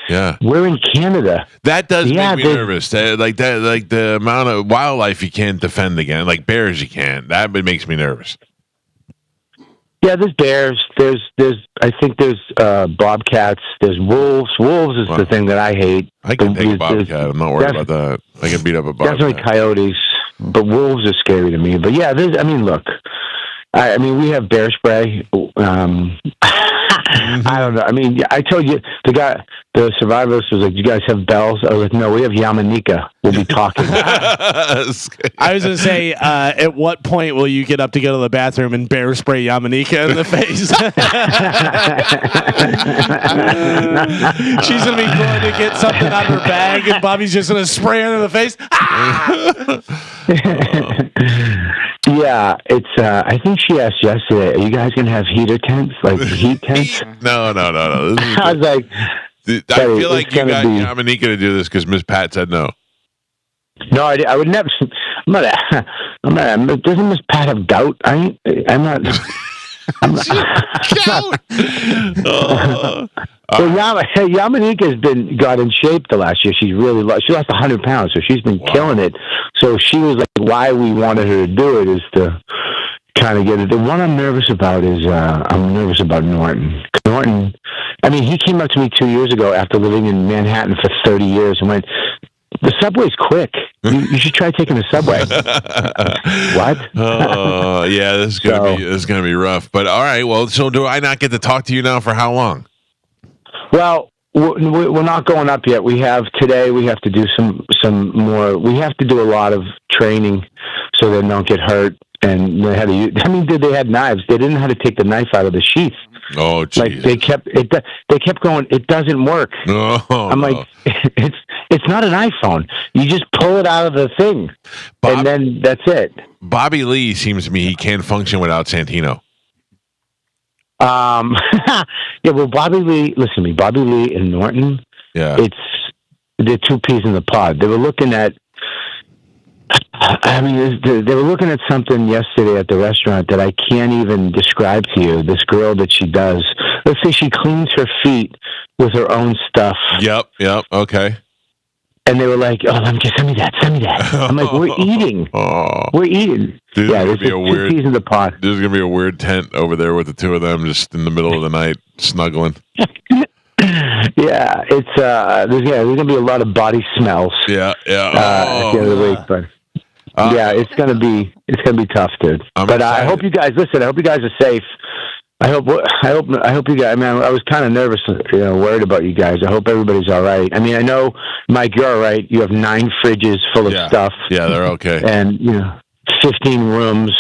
Speaker 1: Yeah.
Speaker 6: We're in Canada.
Speaker 1: That does make me nervous. Like the amount of wildlife you can't defend again, like bears you can't. That makes me nervous.
Speaker 6: Yeah, there's bears. I think there's bobcats. There's wolves. Wolves is the thing that I hate.
Speaker 1: I can take a bobcat. I'm not worried about that. I can beat up a bobcat.
Speaker 6: Definitely coyotes, but wolves are scary to me. But yeah, look. I mean, we have bear spray. I don't know. I mean, I told you, the survivalist was like, "You guys have bells?" I was like, "No, we have Yamanika. We'll be talking."
Speaker 2: I was going to say, at what point will you get up to go to the bathroom and bear spray Yamanika in the face? She's going to be going to get something out of her bag, and Bobby's just going to spray her in the face.
Speaker 6: Yeah, it's. I think she asked yesterday, "Are you guys going to have heater tents, like heat tents?"
Speaker 1: No.
Speaker 6: I was like,
Speaker 1: I feel like you got Yamanika to do this because Miss Pat said no.
Speaker 6: No, I would never. I'm not. Doesn't Miss Pat have gout? I'm not. Yamanika's got in shape the last year. She lost 100 pounds, so she's been killing it. So she was like, why we wanted her to do it is to kind of get it. The one I'm nervous about is I'm nervous about Norton. Norton, I mean, he came up to me 2 years ago after living in Manhattan for 30 years and went, "The subway's quick. You should try taking the subway." What?
Speaker 1: Oh, yeah, this is gonna be rough. But all right, well, so do I not get to talk to you now for how long?
Speaker 6: Well, We're not going up yet. We have to do some more. We have to do a lot of training so they don't get hurt. And they had to use, they had knives. They didn't know how to take the knife out of the sheath.
Speaker 1: Oh, geez.
Speaker 6: Like they kept going. It doesn't work. I'm like, it's not an iPhone. You just pull it out of the thing, and then that's it.
Speaker 1: Bobby Lee seems to me he can't function without Santino.
Speaker 6: Yeah, well, Bobby Lee, listen to me, Bobby Lee and Norton, they're two peas in the pod. They were looking at, they were looking at something yesterday at the restaurant that I can't even describe to you. This girl that she does, let's say she cleans her feet with her own stuff.
Speaker 1: Yep, okay.
Speaker 6: And they were like, "Oh, send me that." I'm like, "We're eating. We're eating."
Speaker 1: This
Speaker 6: there's two peas in the pot.
Speaker 1: There's gonna be a weird tent over there with the two of them just in the middle of the night snuggling.
Speaker 6: Yeah, it's there's gonna be a lot of body smells.
Speaker 1: Yeah.
Speaker 6: At the end of the week, but it's gonna be tough, dude. But I hope you guys listen. I hope you guys are safe. I hope you guys. I mean, I was kind of nervous, worried about you guys. I hope everybody's all right. I mean, I know, Mike, you're all right. You have 9 fridges full of stuff.
Speaker 1: Yeah, they're okay.
Speaker 6: And 15 rooms.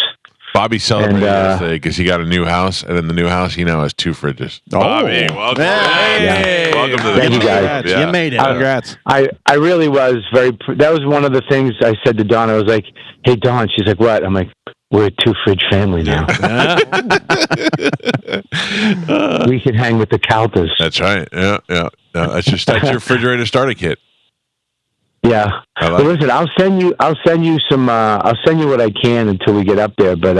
Speaker 1: Bobby celebrated yesterday because he got a new house, and in the new house, he now has 2 fridges. Bobby, welcome! Welcome to the
Speaker 6: Thank you guys.
Speaker 5: You made it. Congrats.
Speaker 6: I really was that was one of the things I said to Dawn. I was like, "Hey, Dawn." She's like, "What?" I'm like, "We're a 2-fridge family now. We can hang with the Caltas."
Speaker 1: That's right. Yeah. That's your refrigerator starter kit.
Speaker 6: Yeah. But listen, I'll send you some. I'll send you what I can until we get up there. But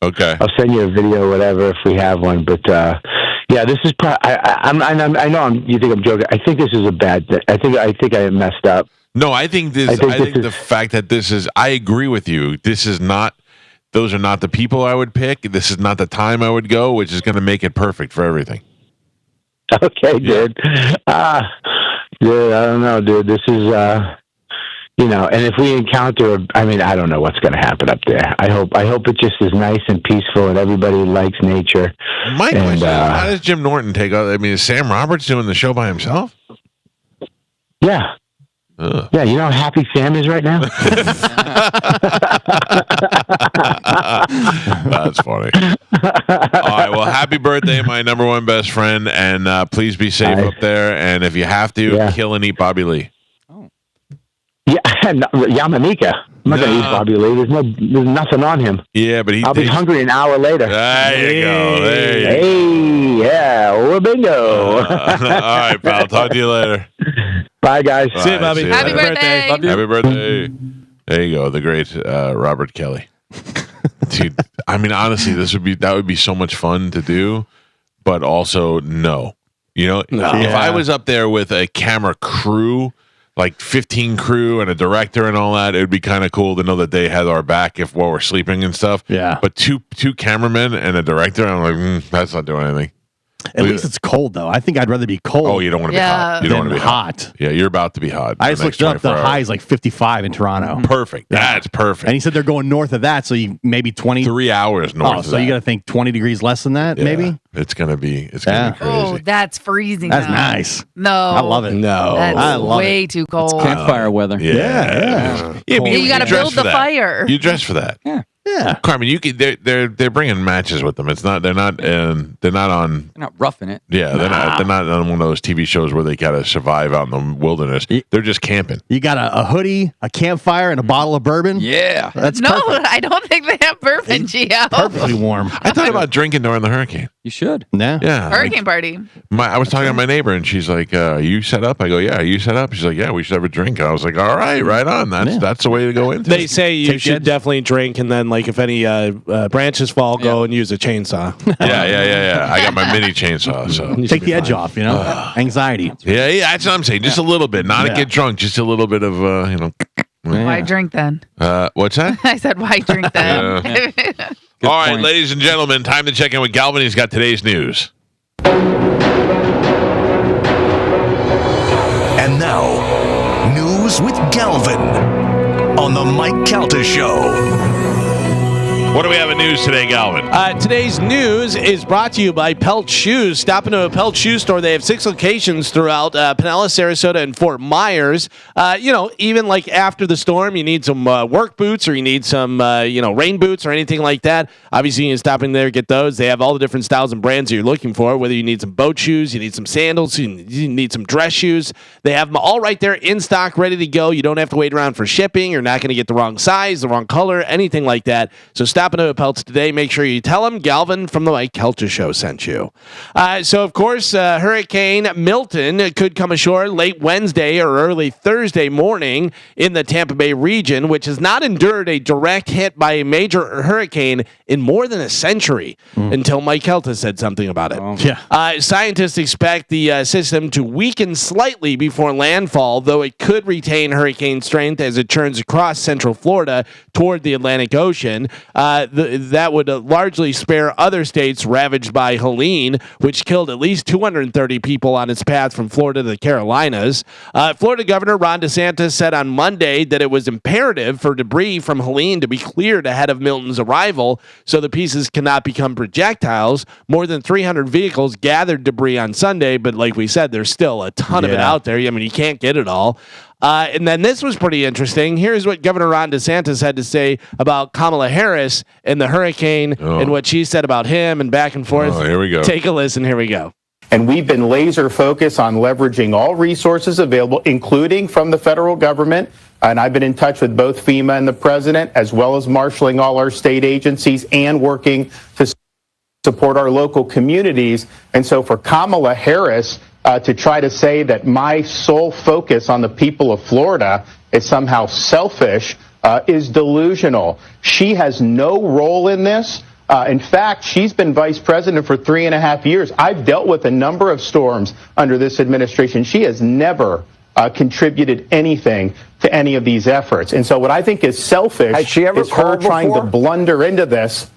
Speaker 1: okay,
Speaker 6: I'll send you a video, whatever, if we have one. But this is. I know. You think I'm joking. I think this is a bad thing. I think I messed up.
Speaker 1: No, I think the fact that this is. I agree with you. This is not. Those are not the people I would pick. This is not the time I would go, which is going to make it perfect for everything.
Speaker 6: Okay, dude. Dude, I don't know, dude. This is. And if we encounter, I don't know what's going to happen up there. I hope it just is nice and peaceful and everybody likes nature.
Speaker 1: My question is, how does Jim Norton take out? Is Sam Roberts doing the show by himself?
Speaker 6: Yeah.
Speaker 1: Ugh.
Speaker 6: Yeah, you know how happy Sam is right now?
Speaker 1: That's funny. All right, well, happy birthday, my number one best friend, and please be safe up there. And if you have to, kill and eat Bobby Lee.
Speaker 6: Yeah, Yamanika. I'm not going to eat Bobby Lee. There's nothing on him.
Speaker 1: Yeah, but
Speaker 6: I'll be hungry an hour later.
Speaker 1: There you go.
Speaker 6: Hey, yeah, bingo.
Speaker 1: All right, pal. Talk to you later.
Speaker 6: Bye, guys.
Speaker 2: See you, Bobby.
Speaker 4: Happy birthday.
Speaker 3: Love you.
Speaker 1: Happy birthday. There you go. The great Robert Kelly. Dude, honestly, that would be so much fun to do, but also no. If I was up there with a camera crew, like 15 crew and a director and all that, it would be kind of cool to know that they had our back while we're sleeping and stuff.
Speaker 5: Yeah.
Speaker 1: But two cameramen and a director, I'm like, that's not doing anything.
Speaker 5: At least it's cold, though. I think I'd rather be cold.
Speaker 1: Oh, you don't want to be hot. You don't want to be
Speaker 5: hot.
Speaker 1: Yeah, you're about to be hot.
Speaker 5: I just looked up. The high is like 55 in Toronto.
Speaker 1: Perfect.
Speaker 5: Yeah.
Speaker 1: That's perfect.
Speaker 5: And he said they're going north of that, so you maybe 20.
Speaker 1: 3 hours north.
Speaker 5: Oh, so you got to think 20 degrees less than that, maybe?
Speaker 1: It's gonna be crazy.
Speaker 4: Oh, that's freezing.
Speaker 5: That's
Speaker 4: now.
Speaker 5: nice.
Speaker 4: No,
Speaker 5: I love it.
Speaker 2: No,
Speaker 4: that's
Speaker 5: I love
Speaker 4: way
Speaker 5: it.
Speaker 4: too cold.
Speaker 3: It's campfire weather.
Speaker 1: Yeah.
Speaker 4: You got to build the fire.
Speaker 1: You dress for that.
Speaker 5: Yeah.
Speaker 1: Carmen, you could. They're bringing matches with them. It's not. They're not on.
Speaker 3: They're not roughing it.
Speaker 1: Yeah, they're not on one of those TV shows where they gotta survive out in the wilderness. They're just camping.
Speaker 5: You got a hoodie, a campfire, and a bottle of bourbon.
Speaker 3: Yeah,
Speaker 5: that's
Speaker 4: no.
Speaker 5: perfect.
Speaker 4: I don't think they have bourbon, Gio.
Speaker 5: Perfectly warm.
Speaker 1: I thought about drinking during the hurricane.
Speaker 3: You should.
Speaker 1: Yeah.
Speaker 4: Hurricane party.
Speaker 1: I was talking to my neighbor, and she's like, "You set up?" I go, "Yeah." You set up? She's like, "Yeah, we should have a drink." And I was like, "All right, right on. That's the way to go into it."
Speaker 2: They say you should definitely drink, and then if any branches fall, go and use a chainsaw.
Speaker 1: Yeah. I got my mini chainsaw, so
Speaker 5: take the edge off. Anxiety.
Speaker 1: Yeah. That's what I'm saying. Just a little bit, not to get drunk. Just a little bit of
Speaker 4: Why drink then?
Speaker 1: What's that?
Speaker 4: I said, why drink then?
Speaker 1: All right, ladies and gentlemen, time to check in with Galvin. He's got today's news.
Speaker 7: And now, news with Galvin on the Mike Calta Show.
Speaker 1: What do we have in news today, Galvin?
Speaker 2: Today's news is brought to you by Pelt Shoes. Stop into a Pelt Shoe store. They have 6 locations throughout Pinellas, Sarasota, and Fort Myers. Even like after the storm, you need some work boots or you need some, rain boots or anything like that. Obviously, you can stop in there, get those. They have all the different styles and brands that you're looking for, whether you need some boat shoes, you need some sandals, you need some dress shoes. They have them all right there in stock, ready to go. You don't have to wait around for shipping. You're not going to get the wrong size, the wrong color, anything like that. So stop into a Pelts today. Make sure you tell them Galvin from the Mike Calta Show sent you. So, of course, Hurricane Milton could come ashore late Wednesday or early Thursday morning in the Tampa Bay region, which has not endured a direct hit by a major hurricane in more than a century until Mike Calta said something about it.
Speaker 5: Yeah.
Speaker 2: Scientists expect the system to weaken slightly before landfall, though it could retain hurricane strength as it churns across central Florida toward the Atlantic Ocean. That would largely spare other states ravaged by Helene, which killed at least 230 people on its path from Florida to the Carolinas. Florida Governor Ron DeSantis said on Monday that it was imperative for debris from Helene to be cleared ahead of Milton's arrival so the pieces cannot become projectiles. More than 300 vehicles gathered debris on Sunday, but like we said, there's still a ton of it out there. I mean, you can't get it all. And then this was pretty interesting. Here's what Governor Ron DeSantis had to say about Kamala Harris and the hurricane and what she said about him and back and forth.
Speaker 1: Here we go.
Speaker 2: Take a listen. Here we go.
Speaker 7: And we've been laser focused on leveraging all resources available, including from the federal government. And I've been in touch with both FEMA and the president, as well as marshaling all our state agencies and working to support our local communities. And so for Kamala Harris to try to say that my sole focus on the people of Florida is somehow selfish is delusional. She has no role in this. In fact, she's been vice president for 3.5 years. I've dealt with a number of storms under this administration. She has never contributed anything to any of these efforts. And so what I think is selfish is her trying to blunder into this.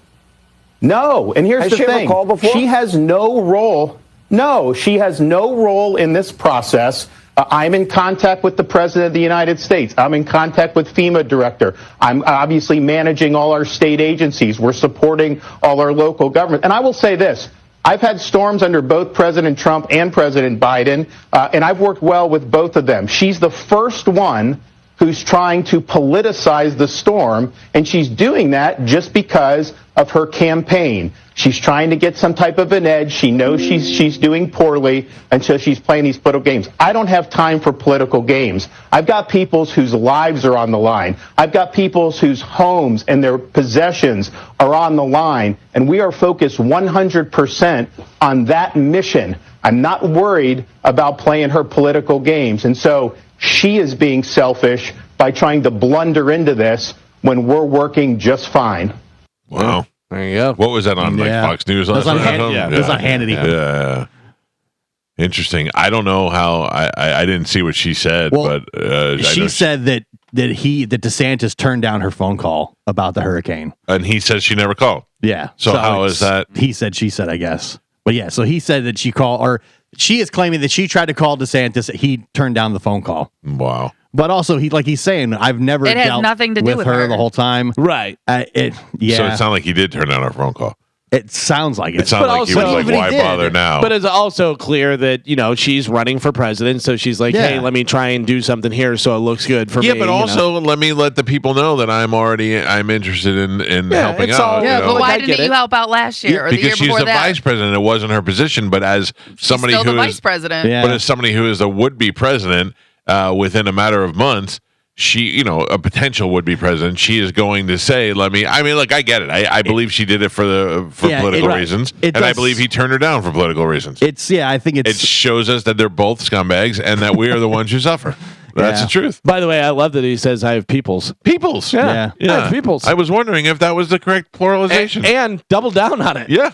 Speaker 7: No. And here's the thing. She has no role. No, she has no role in this process. I'm in contact with the President of the United States. I'm in contact with FEMA director. I'm obviously managing all our state agencies. We're supporting all our local government. And I will say this. I've had storms under both President Trump and President Biden, and I've worked well with both of them. She's the first one who's trying to politicize the storm, and she's doing that just because of her campaign. She's trying to get some type of an edge. She knows she's doing poorly, and so she's playing these political games. I don't have time for political games. I've got people whose lives are on the line. I've got people whose homes and their possessions are on the line, and we are focused 100% on that mission. I'm not worried about playing her political games, and so she is being selfish by trying to blunder into this when we're working just fine.
Speaker 1: Wow.
Speaker 2: There you go.
Speaker 1: What was that on, like Fox News?
Speaker 5: It was on Hannity.
Speaker 1: Yeah. Interesting. I don't know how. I didn't see what she said, but
Speaker 5: she said that DeSantis turned down her phone call about the hurricane,
Speaker 1: and he said she never called.
Speaker 5: Yeah.
Speaker 1: So how is that?
Speaker 5: He said, she said, I guess. But yeah, so he said that she called, or she is claiming that she tried to call DeSantis. He turned down the phone call.
Speaker 1: Wow.
Speaker 5: But also, he's saying, I've never dealt
Speaker 4: nothing to do with
Speaker 5: her the whole time.
Speaker 2: Right.
Speaker 1: So it sounded like he did turn down her phone call.
Speaker 5: It sounds like it.
Speaker 1: It sounded like he was like, why bother now?
Speaker 2: But it's also clear that, she's running for president. So she's like, hey, let me try and do something here so it looks good for me.
Speaker 1: Yeah, but also let me let the people know that I'm interested in helping out.
Speaker 4: But why didn't you help out last year or the year before that?
Speaker 1: Because she's the vice president. It wasn't her position. But as somebody
Speaker 4: still the vice president.
Speaker 1: But as somebody who is a would-be president within a matter of months, she, a potential would-be president, she is going to say, look, I get it. I believe she did it for political reasons, and I believe he turned her down for political reasons.
Speaker 5: I think
Speaker 1: it shows us that they're both scumbags and that we are the ones who suffer. That's the truth.
Speaker 2: By the way, I love that he says I have peoples.
Speaker 1: Peoples.
Speaker 2: Yeah. I have peoples.
Speaker 1: I was wondering if that was the correct pluralization.
Speaker 2: And double down on it.
Speaker 1: Yeah.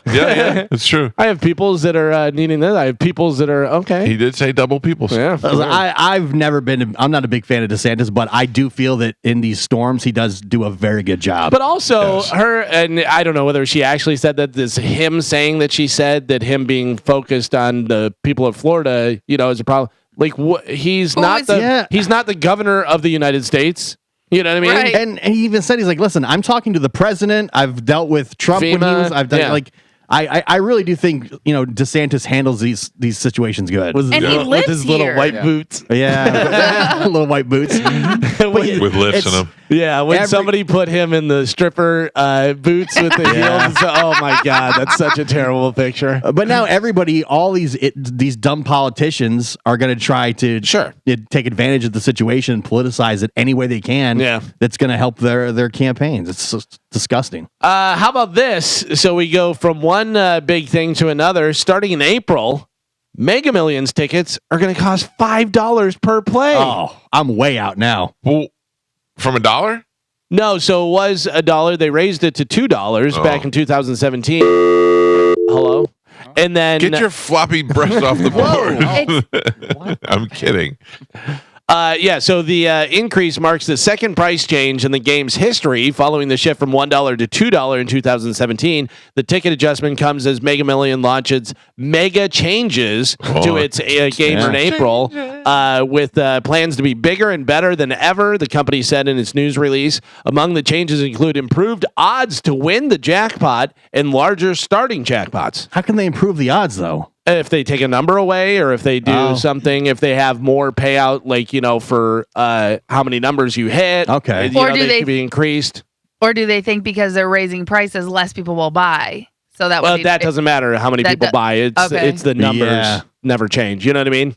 Speaker 1: It's true.
Speaker 2: I have peoples that are needing this. I have peoples that are okay.
Speaker 1: He did say double peoples.
Speaker 2: Yeah.
Speaker 5: I'm not a big fan of DeSantis, but I do feel that in these storms, he does do a very good job.
Speaker 2: But also her, and I don't know whether she actually said that, this him saying that she said that him being focused on the people of Florida, is a problem. Like he's not the governor of the United States. You know what I mean?
Speaker 4: Right.
Speaker 5: And he even said, he's like, listen, I'm talking to the president. I've dealt with Trump when he
Speaker 2: FEMA,
Speaker 5: was. I've done
Speaker 2: yeah.
Speaker 5: like. I really do think DeSantis handles these situations good.
Speaker 2: With
Speaker 4: And he
Speaker 2: with
Speaker 4: lives
Speaker 2: his
Speaker 4: here.
Speaker 2: little white boots.
Speaker 5: Yeah, little white boots.
Speaker 1: With lifts in them.
Speaker 2: Yeah, when somebody put him in the stripper boots with the heels. Oh my God, that's such a terrible picture.
Speaker 5: But now everybody, all these dumb politicians are going to try to take advantage of the situation and politicize it any way they can.
Speaker 2: Yeah,
Speaker 5: that's going to help their campaigns. It's just disgusting.
Speaker 2: How about this? So we go from one big thing to another. Starting in April, Mega Millions tickets are going to cost $5 per play.
Speaker 5: Oh, I'm way out now.
Speaker 1: Well, from $1?
Speaker 2: No, so it was $1. They raised it to $2 back in 2017. Hello? And then
Speaker 1: get your floppy breast off the board. I'm kidding.
Speaker 2: So the increase marks the second price change in the game's history following the shift from $1 to $2 in 2017. The ticket adjustment comes as Mega Million launches Mega Changes to its game in April with plans to be bigger and better than ever, the company said in its news release. Among the changes include improved odds to win the jackpot and larger starting jackpots.
Speaker 5: How can they improve the odds, though?
Speaker 2: If they take a number away or if they do something, if they have more payout, like, for how many numbers you hit.
Speaker 5: Okay.
Speaker 2: Or do they could be increased?
Speaker 4: Or do they think because they're raising prices, less people will buy? So that
Speaker 2: that doesn't matter how many people buy. It's the numbers never change. You know what I mean?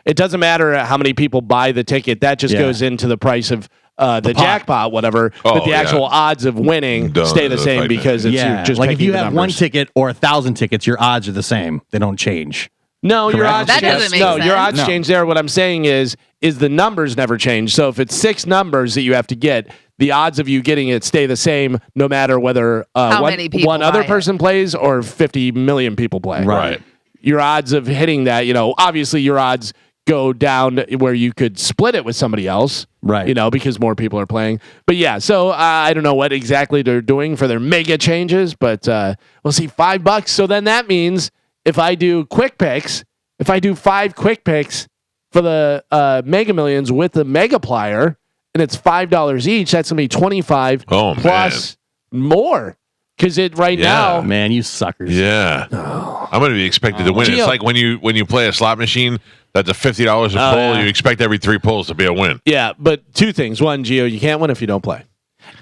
Speaker 2: It doesn't matter how many people buy the ticket. That just goes into the price of the jackpot, whatever. But the actual odds of winning stay the same because it's you're just
Speaker 5: like if you
Speaker 2: the
Speaker 5: have
Speaker 2: numbers.
Speaker 5: one ticket or 1,000 tickets, your odds are the same. They don't change.
Speaker 2: No, your odds
Speaker 4: That
Speaker 2: change.
Speaker 4: doesn't make
Speaker 2: No,
Speaker 4: sense.
Speaker 2: your odds change there. What I'm saying is the numbers never change. So if it's 6 numbers that you have to get, the odds of you getting it stay the same no matter whether
Speaker 4: many people
Speaker 2: one other
Speaker 4: buy
Speaker 2: person plays or 50 million people play.
Speaker 1: Right.
Speaker 2: Your odds of hitting that, obviously your odds go down where you could split it with somebody else.
Speaker 5: Right.
Speaker 2: Because more people are playing. But yeah, so I don't know what exactly they're doing for their mega changes, but we'll see $5. So then that means if I do quick picks, if I do 5 quick picks for the Mega Millions with the Megaplier, and it's $5 each, that's gonna be 25 plus more. Because now,
Speaker 5: man, you suckers.
Speaker 1: Yeah, I'm going to be expected to win.
Speaker 2: Gio.
Speaker 1: It's like when you play a slot machine that's a $50 a pull.
Speaker 2: Yeah.
Speaker 1: You expect every 3 pulls to be a win.
Speaker 2: Yeah, but 2 things. 1, Gio, you can't win if you don't play.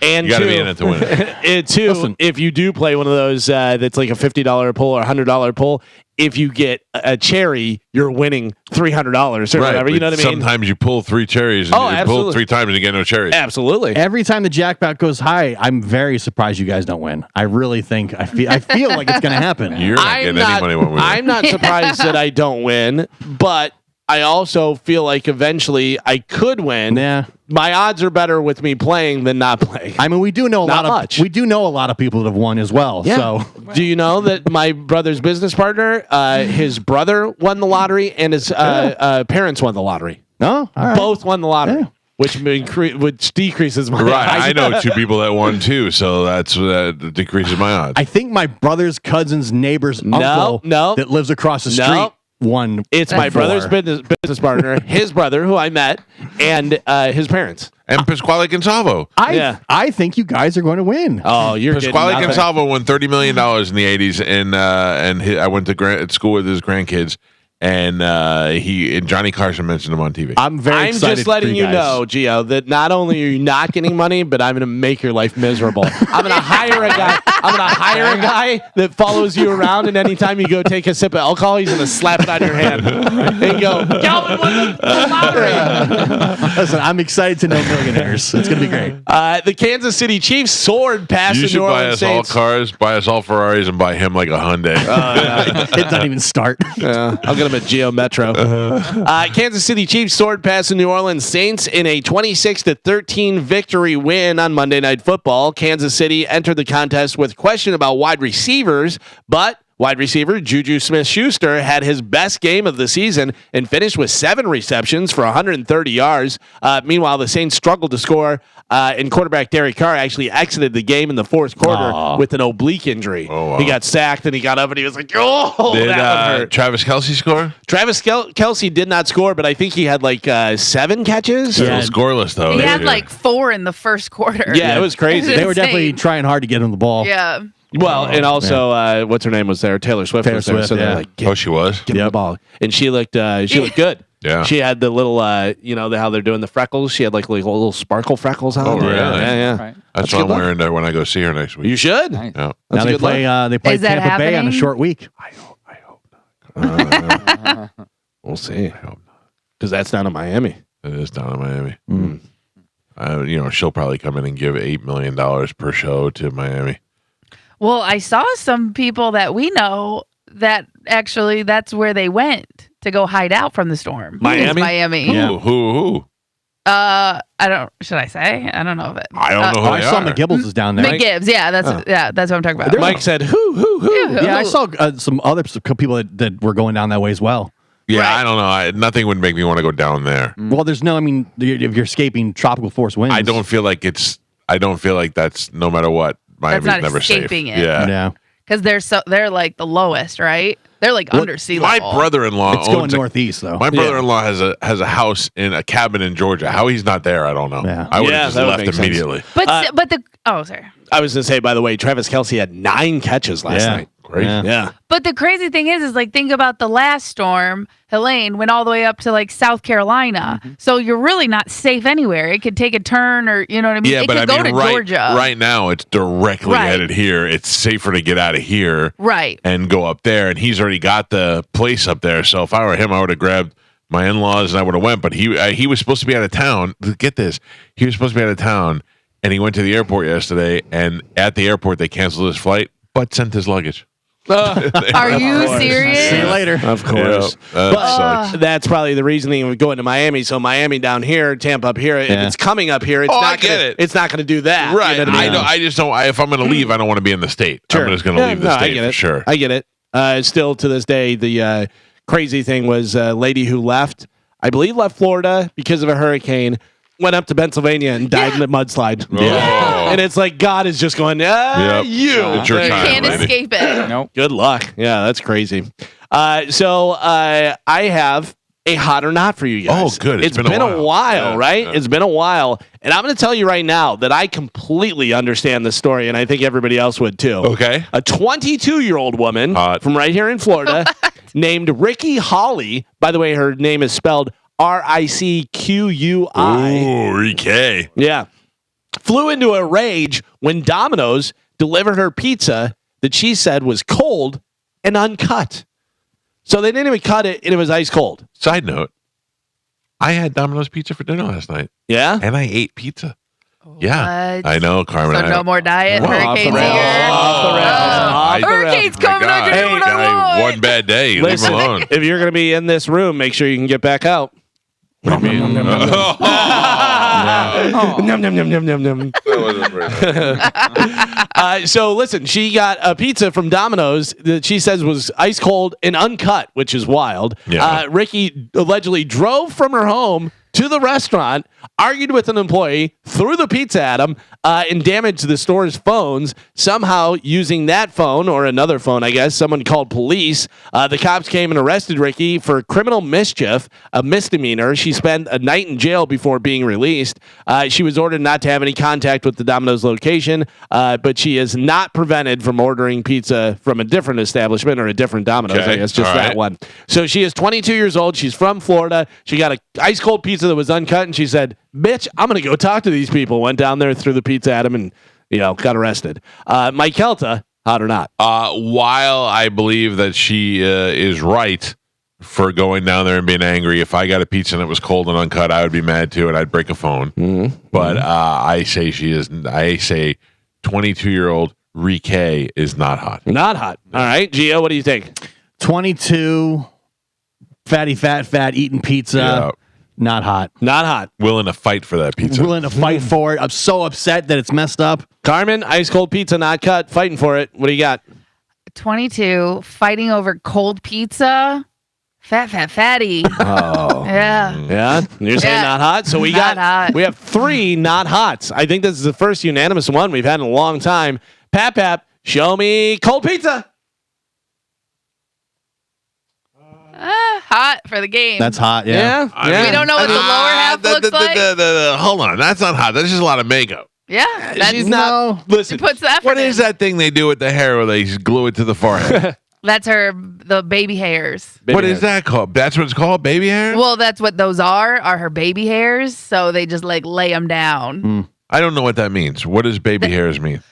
Speaker 2: And
Speaker 1: You got to
Speaker 2: 2,
Speaker 1: be in it to win it.
Speaker 2: 2, if you do play one of those that's like a $50 pull or $100 pull, if you get a cherry, you're winning $300 or whatever. You know what I mean?
Speaker 1: Sometimes you pull 3 cherries and you pull
Speaker 2: absolutely.
Speaker 1: 3 times and you get no cherries.
Speaker 2: Absolutely.
Speaker 5: Every time the jackpot goes high, I'm very surprised you guys don't win. I really think I feel like it's going to happen.
Speaker 1: You're not getting any money when we win.
Speaker 2: I'm not surprised that I don't win, but I also feel like eventually I could win.
Speaker 5: Yeah.
Speaker 2: My odds are better with me playing than not playing.
Speaker 5: I mean, we do know a lot of people that have won as well.
Speaker 2: Yeah.
Speaker 5: So
Speaker 2: do you know that my brother's business partner, his brother won the lottery and his parents won the lottery?
Speaker 5: No, all right.
Speaker 2: Both won the lottery.
Speaker 5: Yeah.
Speaker 2: Which decreases my
Speaker 1: Right,
Speaker 2: odds.
Speaker 1: I know 2 people that won too, so that decreases my odds.
Speaker 5: I think my brother's cousin's neighbor's uncle that lilives across the street won.
Speaker 2: It's my brother's business partner, his brother, who I met, and his parents.
Speaker 1: And Pasquale Consalvo.
Speaker 5: I think you guys are going to win.
Speaker 2: Oh, you're
Speaker 1: Pasquale
Speaker 2: getting
Speaker 1: Consalvo won $30 million in the 80s, and I went to school with his grandkids. And Johnny Carson mentioned him on TV.
Speaker 5: I'm
Speaker 2: just letting you know, Gio, that not only are you not getting money, but I'm going to make your life miserable. I'm going to hire a guy. I'm going to hire a guy that follows you around, and anytime you go take a sip of alcohol, he's going to slap it on your hand and go, Calvin won the lottery.
Speaker 5: Listen, I'm excited to know millionaires. It's going to be great.
Speaker 2: The Kansas City Chiefs soared past the New Orleans
Speaker 1: buy us
Speaker 2: Saints.
Speaker 1: all cars, buy us all Ferraris, and buy him like a Hyundai.
Speaker 5: It doesn't even start.
Speaker 2: I'll get him a Geo Metro. Kansas City Chiefs soared past the New Orleans Saints in a 26-13 victory win on Monday Night Football. Kansas City entered the contest with question about wide receivers, but Wide receiver Juju Smith-Schuster had his best game of the season and finished with 7 receptions for 130 yards. Meanwhile, the Saints struggled to score, and quarterback Derek Carr actually exited the game in the fourth quarter with an oblique injury.
Speaker 1: Oh, wow.
Speaker 2: He got sacked, and he got up, and he was like, "Oh,
Speaker 1: Did
Speaker 2: that one hurt."
Speaker 1: Travis Kelce score?
Speaker 2: Travis Kelce did not score, but I think he had like 7 catches.
Speaker 1: Still scoreless though.
Speaker 4: He had
Speaker 1: Yeah.
Speaker 4: like 4 in the first quarter.
Speaker 2: Yeah, it was crazy.
Speaker 4: It's
Speaker 5: They were definitely
Speaker 4: insane.
Speaker 5: trying hard to get him the ball.
Speaker 4: Yeah.
Speaker 2: Well, and also, what's her name was there? Taylor Swift was there.
Speaker 5: Swift,
Speaker 2: So they're
Speaker 5: yeah.
Speaker 2: like,
Speaker 1: Oh, she was.
Speaker 2: give him the ball, and she looked good.
Speaker 1: Yeah.
Speaker 2: She had the little, how they're doing the freckles. She had like little sparkle freckles on.
Speaker 1: Oh, really?
Speaker 2: Yeah.
Speaker 3: Right.
Speaker 1: That's
Speaker 2: good
Speaker 1: what I'm
Speaker 2: luck.
Speaker 1: wearing there when I go see her next week.
Speaker 2: You should.
Speaker 3: Nice.
Speaker 1: Yeah.
Speaker 2: That's
Speaker 5: Now
Speaker 2: a
Speaker 5: they
Speaker 2: good
Speaker 5: play.
Speaker 2: look.
Speaker 5: They play
Speaker 4: Is that
Speaker 5: Tampa Bay on a
Speaker 4: happening?
Speaker 5: short week.
Speaker 1: I hope not.
Speaker 2: We'll see,
Speaker 1: I hope not.
Speaker 2: because that's down in Miami.
Speaker 1: It is down in Miami. She'll probably come in and give $8 million per show to Miami.
Speaker 4: Well, I saw some people that we know that actually that's where they went to go hide out from the storm.
Speaker 2: Miami?
Speaker 4: It's Miami.
Speaker 5: Yeah.
Speaker 1: Who?
Speaker 4: I don't. Should I say? I don't know if it.
Speaker 1: I don't know who
Speaker 5: I
Speaker 1: they
Speaker 5: saw
Speaker 1: are.
Speaker 5: McGibbles is down there.
Speaker 4: McGibbs. Yeah, that's what I'm talking about.
Speaker 2: Mike said, "Who?"
Speaker 5: Yeah, I saw some other people that were going down that way as well.
Speaker 1: Yeah,
Speaker 4: Right.
Speaker 1: I don't know. Nothing would make me want to go down there.
Speaker 5: Well, there's no. I mean, if you're escaping tropical force winds,
Speaker 1: I don't feel like that's no matter what. Miami's
Speaker 4: not
Speaker 1: never
Speaker 4: escaping
Speaker 1: safe.
Speaker 4: it.
Speaker 1: Yeah.
Speaker 5: Yeah,
Speaker 4: Because they're like the lowest, right? They're like under sea
Speaker 1: My
Speaker 4: level.
Speaker 1: brother-in-law
Speaker 5: it's going
Speaker 1: owns
Speaker 5: northeast though.
Speaker 1: my brother-in-law has a house in a cabin in Georgia. How he's not there, I don't know.
Speaker 5: Yeah.
Speaker 1: I would
Speaker 2: Yeah,
Speaker 1: have
Speaker 2: that would
Speaker 1: just
Speaker 2: make
Speaker 1: left
Speaker 2: sense.
Speaker 1: immediately.
Speaker 4: But sorry.
Speaker 2: I was going to say, by the way, Travis Kelce had 9 catches last
Speaker 5: Yeah.
Speaker 2: night.
Speaker 1: Great.
Speaker 2: Yeah.
Speaker 4: But the crazy thing is like think about the last storm. Helene went all the way up to like South Carolina, so you're really not safe anywhere. It could take a turn, or you know what I mean.
Speaker 1: Yeah,
Speaker 4: It
Speaker 1: but
Speaker 4: could
Speaker 1: I
Speaker 4: go
Speaker 1: mean,
Speaker 4: to Georgia.
Speaker 1: right now it's directly
Speaker 4: Right.
Speaker 1: headed here. It's safer to get out of here
Speaker 4: Right.
Speaker 1: and go up there. And he's already got the place up there. So if I were him, I would have grabbed my in-laws and I would have went. But he was supposed to be out of town. Get this, he was supposed to be out of town, and he went to the airport yesterday. And at the airport, they canceled his flight, but sent his luggage.
Speaker 4: Are you serious?
Speaker 5: See you later.
Speaker 2: Of course.
Speaker 1: Yeah, that sucks.
Speaker 2: That's probably the reasoning of going to Miami. So Miami down here, Tampa up here. If
Speaker 5: Yeah.
Speaker 2: it's coming up here, it's
Speaker 1: Oh, I
Speaker 2: not
Speaker 1: get
Speaker 2: gonna,
Speaker 1: it.
Speaker 2: It's not going to do that. You
Speaker 1: Right.
Speaker 2: know what I mean?
Speaker 1: I just don't. If I'm going to leave, I don't want to be in the state. I'm just going to leave the
Speaker 2: I
Speaker 1: state
Speaker 2: get
Speaker 1: for
Speaker 2: it.
Speaker 1: sure.
Speaker 2: I get it. Still to this day, the crazy thing was a lady who left Florida because of a hurricane, went up to Pennsylvania and died in a mudslide.
Speaker 1: Oh.
Speaker 2: And it's like God is just going, you.
Speaker 1: It's your
Speaker 4: You
Speaker 1: time,
Speaker 4: can't
Speaker 1: lady.
Speaker 4: escape it.
Speaker 3: Nope.
Speaker 2: Good luck. Yeah, that's crazy. So I have a hot or not for you guys.
Speaker 1: Oh, good.
Speaker 2: It's been a while,
Speaker 1: Yeah,
Speaker 2: right?
Speaker 1: yeah.
Speaker 2: It's been a while. And I'm going to tell you right now that I completely understand the story, and I think everybody else would too.
Speaker 1: Okay.
Speaker 2: A 22-year-old woman
Speaker 1: Hot.
Speaker 2: from right here in Florida named Ricky Hawley. By the way, her name is spelled Ricqui.
Speaker 1: Ooh, Ricky.
Speaker 2: Yeah. Flew into a rage when Domino's delivered her pizza that she said was cold and uncut. So they didn't even cut it, and it was ice cold.
Speaker 1: Side note, I had Domino's pizza for dinner last night,
Speaker 2: Yeah?
Speaker 1: and I ate pizza. Yeah,
Speaker 4: What?
Speaker 1: I know, Carmen.
Speaker 4: So
Speaker 1: I
Speaker 4: no
Speaker 1: know.
Speaker 4: more diet.
Speaker 1: Well,
Speaker 4: Hurricanes
Speaker 2: off the rails.
Speaker 4: here.
Speaker 2: Off the rails. Off the rails.
Speaker 4: Hurricanes
Speaker 1: My
Speaker 4: coming. I
Speaker 1: God.
Speaker 4: can do what I
Speaker 1: Guy,
Speaker 4: want.
Speaker 1: one bad day.
Speaker 2: Listen,
Speaker 1: Leave him alone.
Speaker 2: if you're going to be in this room, make sure you can get back out.
Speaker 1: What do you mean?
Speaker 2: Num, num, num, num, num, num. So listen, she got a pizza from Domino's that she says was ice cold and uncut, which is wild.
Speaker 1: Yeah.
Speaker 2: Ricky allegedly drove from her home to the restaurant, argued with an employee, threw the pizza at him, and damaged the store's phones. Somehow, using that phone or another phone, I guess, someone called police. The cops came and arrested Ricky for criminal mischief, a misdemeanor. She spent a night in jail before being released. She was ordered not to have any contact with the Domino's location, but she is not prevented from ordering pizza from a different establishment or a different Domino's.
Speaker 1: Okay.
Speaker 2: I guess just
Speaker 1: All
Speaker 2: that
Speaker 1: right.
Speaker 2: one. So she is 22 years old. She's from Florida. She got a ice cold pizza that was uncut, and she said, "Bitch, I'm gonna go talk to these people." Went down there, threw the pizza at him, and got arrested. Mike Calta, hot or not?
Speaker 1: While I believe that she is right for going down there and being angry, if I got a pizza and it was cold and uncut, I would be mad too, and I'd break a phone. But I say she is. I say 22-year-old Ricky is not hot.
Speaker 2: Not hot. All right, Gio, what do you think?
Speaker 5: 22, fatty, fat, eating pizza.
Speaker 1: Yeah.
Speaker 5: Not hot.
Speaker 2: Not hot.
Speaker 1: Willing to fight for that pizza.
Speaker 5: Willing to fight for it. I'm so upset that it's messed up.
Speaker 2: Carmen, ice cold pizza, not cut, fighting for it. What do you got?
Speaker 4: 22, fighting over cold pizza. Fatty.
Speaker 2: Oh.
Speaker 4: Yeah.
Speaker 2: Yeah? You're saying not hot? So we we have 3 not hots. I think this is the first unanimous one we've had in a long time. Pap, show me cold pizza.
Speaker 4: Hot for the game.
Speaker 5: That's hot, yeah.
Speaker 4: We don't know what the lower half looks like.
Speaker 1: Hold on, that's not hot. That's just a lot of makeup.
Speaker 4: Yeah, that's
Speaker 1: She's not. Listen,
Speaker 4: she puts the effort
Speaker 1: what
Speaker 4: in.
Speaker 1: is that thing they do with the hair where they glue it to the forehead?
Speaker 4: That's the baby hairs.
Speaker 1: What is that called? That's what it's called, baby hair?
Speaker 4: Well, that's what those are her baby hairs. So they just like lay them down.
Speaker 1: I don't know what that means. What does baby hairs mean?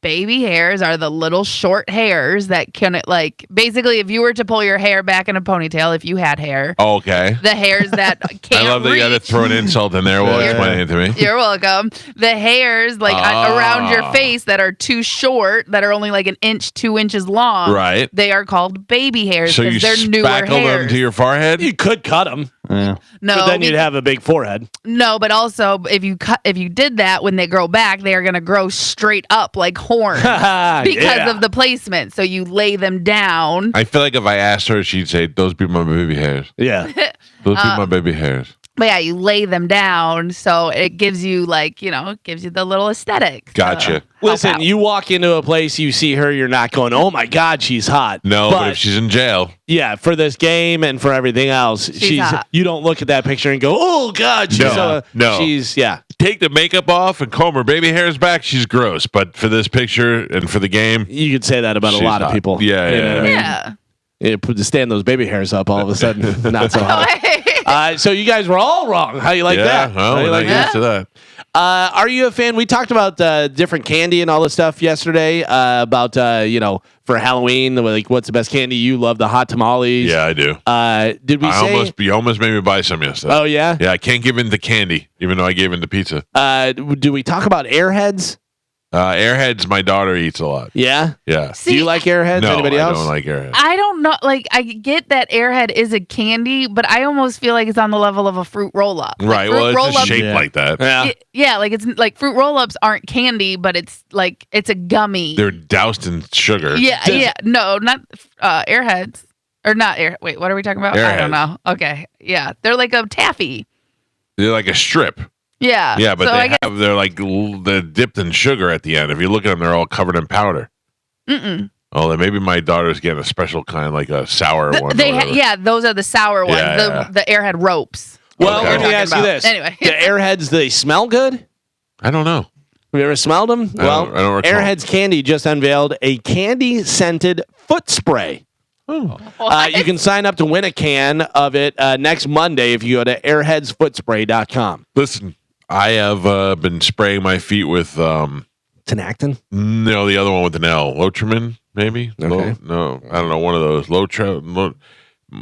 Speaker 4: Baby hairs are the little short hairs that can, like, basically, if you were to pull your hair back in a ponytail, if you had hair,
Speaker 1: Okay.
Speaker 4: the hairs that can't
Speaker 1: I love that you got to
Speaker 4: reach.
Speaker 1: throw an insult in there while explaining it to me.
Speaker 4: You're welcome. The hairs, like, around your face that are too short, that are only like an inch, 2 inches long,
Speaker 1: Right.
Speaker 4: they are called baby hairs
Speaker 1: So you
Speaker 4: because they're newer
Speaker 1: spackle
Speaker 4: hairs.
Speaker 1: them to your forehead?
Speaker 2: You could cut them.
Speaker 5: Yeah.
Speaker 4: No,
Speaker 2: But then you'd have a big forehead.
Speaker 4: no, but also if you did that, when they grow back, they are going to grow straight up like horns because of the placement. So you lay them down.
Speaker 1: I feel like if I asked her, she'd say, those be my baby hairs.
Speaker 2: Yeah.
Speaker 1: Those be my baby hairs.
Speaker 4: But yeah, you lay them down, so it gives you gives you the little aesthetic.
Speaker 1: Gotcha.
Speaker 2: Listen, you walk into a place, you see her, you're not going, oh my God, she's hot.
Speaker 1: No, but if she's in jail.
Speaker 2: Yeah, for this game and for everything else, she's
Speaker 4: hot.
Speaker 2: you don't look at that picture and go, oh God, she's
Speaker 1: No.
Speaker 2: she's
Speaker 1: Take the makeup off and comb her baby hairs back, she's gross. But for this picture and for the game,
Speaker 2: you could say that about a
Speaker 1: she's
Speaker 2: lot of
Speaker 1: hot.
Speaker 2: people.
Speaker 1: Yeah,
Speaker 2: You know
Speaker 1: yeah.
Speaker 2: what I mean?
Speaker 4: Yeah.
Speaker 2: Yeah, to stand those baby hairs up all of a sudden, not so hot. So you guys were all wrong. How you like
Speaker 1: yeah,
Speaker 2: that?
Speaker 1: well,
Speaker 2: How you
Speaker 1: when I
Speaker 2: like
Speaker 1: get
Speaker 2: that?
Speaker 1: to that.
Speaker 2: Are you a fan? We talked about different candy and all this stuff yesterday. About for Halloween, like what's the best candy? You love the hot tamales.
Speaker 1: Yeah, I do.
Speaker 2: Did we say?
Speaker 1: You almost made me buy some yesterday.
Speaker 2: Oh yeah.
Speaker 1: Yeah, I can't give in to candy, even though I gave in to pizza.
Speaker 2: Do we talk about Airheads?
Speaker 1: Airheads, my daughter eats a lot.
Speaker 2: Yeah.
Speaker 1: Yeah.
Speaker 2: Do you like Airheads?
Speaker 1: No,
Speaker 2: Anybody else?
Speaker 1: I don't like Airheads.
Speaker 4: I don't know. Like, I get that Airhead is a candy, but I almost feel like it's on the level of a fruit roll up.
Speaker 1: Right.
Speaker 4: Fruit
Speaker 1: Well, it's
Speaker 4: roll-ups-
Speaker 1: just shaped like that.
Speaker 2: Yeah.
Speaker 4: Yeah, like it's like fruit roll ups aren't candy, but it's like it's a gummy.
Speaker 1: They're doused in sugar.
Speaker 4: Yeah. No, not Airheads. Or not Air. Wait, what are we talking about? I don't know. Okay. Yeah. They're like a taffy.
Speaker 1: They're like a strip.
Speaker 4: Yeah.
Speaker 1: Yeah, but
Speaker 4: So
Speaker 1: they're like they're dipped in sugar at the end. If you look at them, they're all covered in powder. Oh, then maybe my daughter's getting a special kind, like a sour one.
Speaker 4: Those are the sour ones.
Speaker 1: Yeah.
Speaker 4: The Airhead ropes.
Speaker 2: Well,
Speaker 1: Okay.
Speaker 2: let me
Speaker 4: Talking
Speaker 2: ask you
Speaker 4: about.
Speaker 2: this.
Speaker 4: Anyway.
Speaker 2: The Airheads, do they smell good? Have
Speaker 1: I don't know.
Speaker 2: you ever smelled them?
Speaker 1: I don't recall.
Speaker 2: Airheads Candy just unveiled a candy-scented foot spray.
Speaker 1: Oh.
Speaker 2: You can sign up to win a can of it next Monday if you go to airheadsfootspray.com.
Speaker 1: Listen, I have been spraying my feet with
Speaker 2: Tenactin?
Speaker 1: no, the other one with an L, Lotrimin, maybe.
Speaker 2: Okay.
Speaker 1: No, I don't know, one of those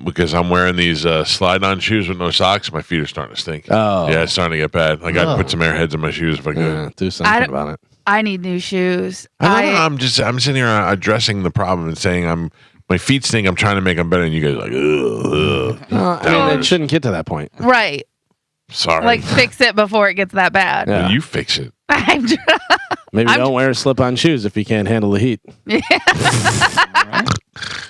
Speaker 1: because I'm wearing these slide-on shoes with no socks. My feet are starting to stink.
Speaker 2: Oh.
Speaker 1: Yeah, it's starting to get bad. I got to put some Airheads in my shoes if I could.
Speaker 2: Do something about it.
Speaker 4: I need new shoes.
Speaker 1: I'm sitting here addressing the problem and saying my feet stink. I'm trying to make them better, and you guys are like, ugh.
Speaker 2: I mean, it shouldn't get to that point.
Speaker 4: Right.
Speaker 1: Sorry.
Speaker 4: Like fix it before it gets that bad.
Speaker 2: Yeah.
Speaker 1: You fix it.
Speaker 4: I'm trying.
Speaker 2: Maybe don't wear slip-on shoes if you can't handle the heat.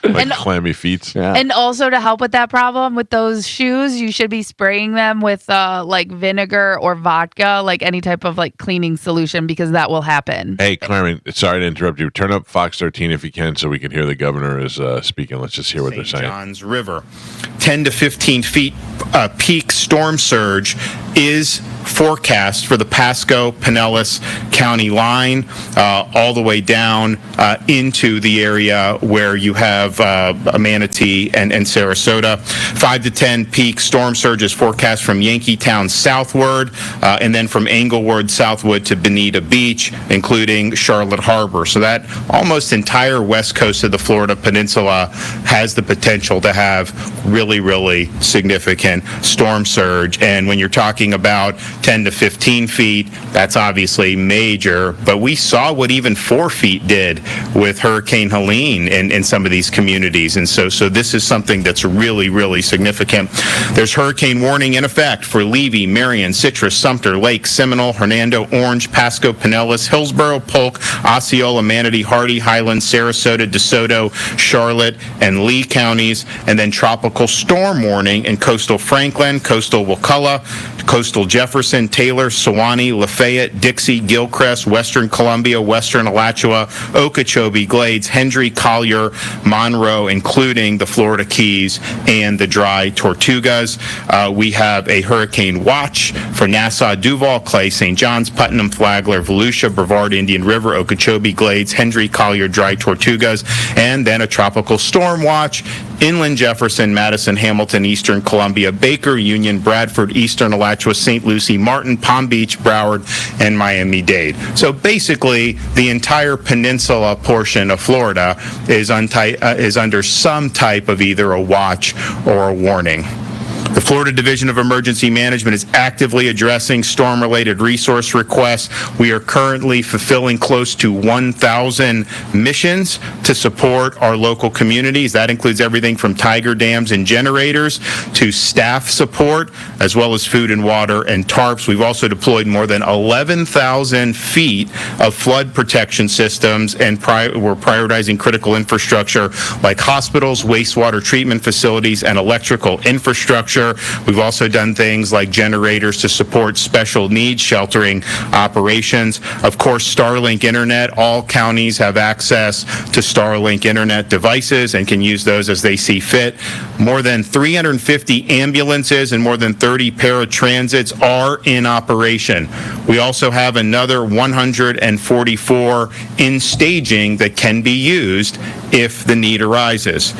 Speaker 1: Like clammy feet.
Speaker 2: Yeah.
Speaker 4: And also to help with that problem with those shoes, you should be spraying them with like vinegar or vodka, like any type of like cleaning solution, because that will happen.
Speaker 1: Hey, Clarence, sorry to interrupt you. Turn up Fox 13 if you can so we can hear the governor is speaking. Let's just hear what they're saying.
Speaker 7: Johns River. 10 to 15 feet peak storm surge is forecast for the Pasco Pinellas County line all the way down into the area where you have Manatee and Sarasota. 5 to 10 peak storm surge is forecast from Yankeetown southward and then from Englewood southward to Bonita Beach, including Charlotte Harbor. So that almost entire west coast of the Florida Peninsula has the potential to have really, really significant storm surge. And when you're talking about 10 to 15 feet, that's obviously major. But we saw what even 4 feet did with Hurricane Helene in some some of these communities. And so this is something that's really, really significant. There's hurricane warning in effect for Levy, Marion, Citrus, Sumter, Lake, Seminole, Hernando, Orange, Pasco, Pinellas, Hillsborough, Polk, Osceola, Manatee, Hardy, Highlands, Sarasota, DeSoto, Charlotte, and Lee counties. And then tropical storm warning in coastal Franklin, coastal Wakulla, coastal Jefferson, Taylor, Sewanee, Lafayette, Dixie, Gilchrist, Western Columbia, Western Alachua, Okeechobee, Glades, Hendry, Collier, Monroe, including the Florida Keys and the Dry Tortugas. We have a hurricane watch for Nassau, Duval, Clay, St. John's, Putnam, Flagler, Volusia, Brevard, Indian River, Okeechobee, Glades, Hendry, Collier, Dry Tortugas, and then a tropical storm watch inland Jefferson, Madison, Hamilton, Eastern Columbia, Baker, Union, Bradford, Eastern Alachua, St. Lucie, Martin, Palm Beach, Broward, and Miami-Dade. So basically, the entire peninsula portion of Florida is under some type of either a watch or a warning. The Florida Division of Emergency Management is actively addressing storm-related resource requests. We are currently fulfilling close to 1,000 missions to support our local communities. That includes everything from tiger dams and generators to staff support, as well as food and water and tarps. We've also deployed more than 11,000 feet of flood protection systems, and we're prioritizing critical infrastructure like hospitals, wastewater treatment facilities, and electrical infrastructure. We've also done things like generators to support special needs sheltering operations. Of course, Starlink Internet. All counties have access to Starlink Internet devices and can use those as they see fit. More than 350 ambulances and more than 30 paratransits are in operation. We also have another 144 in staging that can be used if the need arises.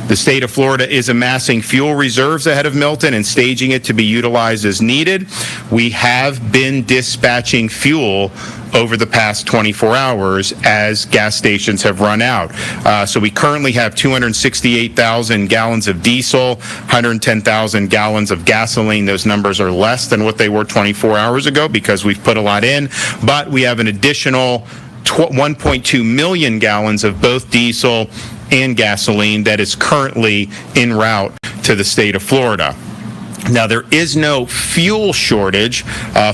Speaker 7: The state of Florida is amassing fuel reserves ahead of Milton and staging it to be utilized as needed. We have been dispatching fuel over the past 24 hours as gas stations have run out. So we currently have 268,000 gallons of diesel, 110,000 gallons of gasoline. Those numbers are less than what they were 24 hours ago because we've put a lot in, but we have an additional 1.2 million gallons of both diesel and gasoline that is currently en route to the state of Florida. Now, there is no fuel shortage.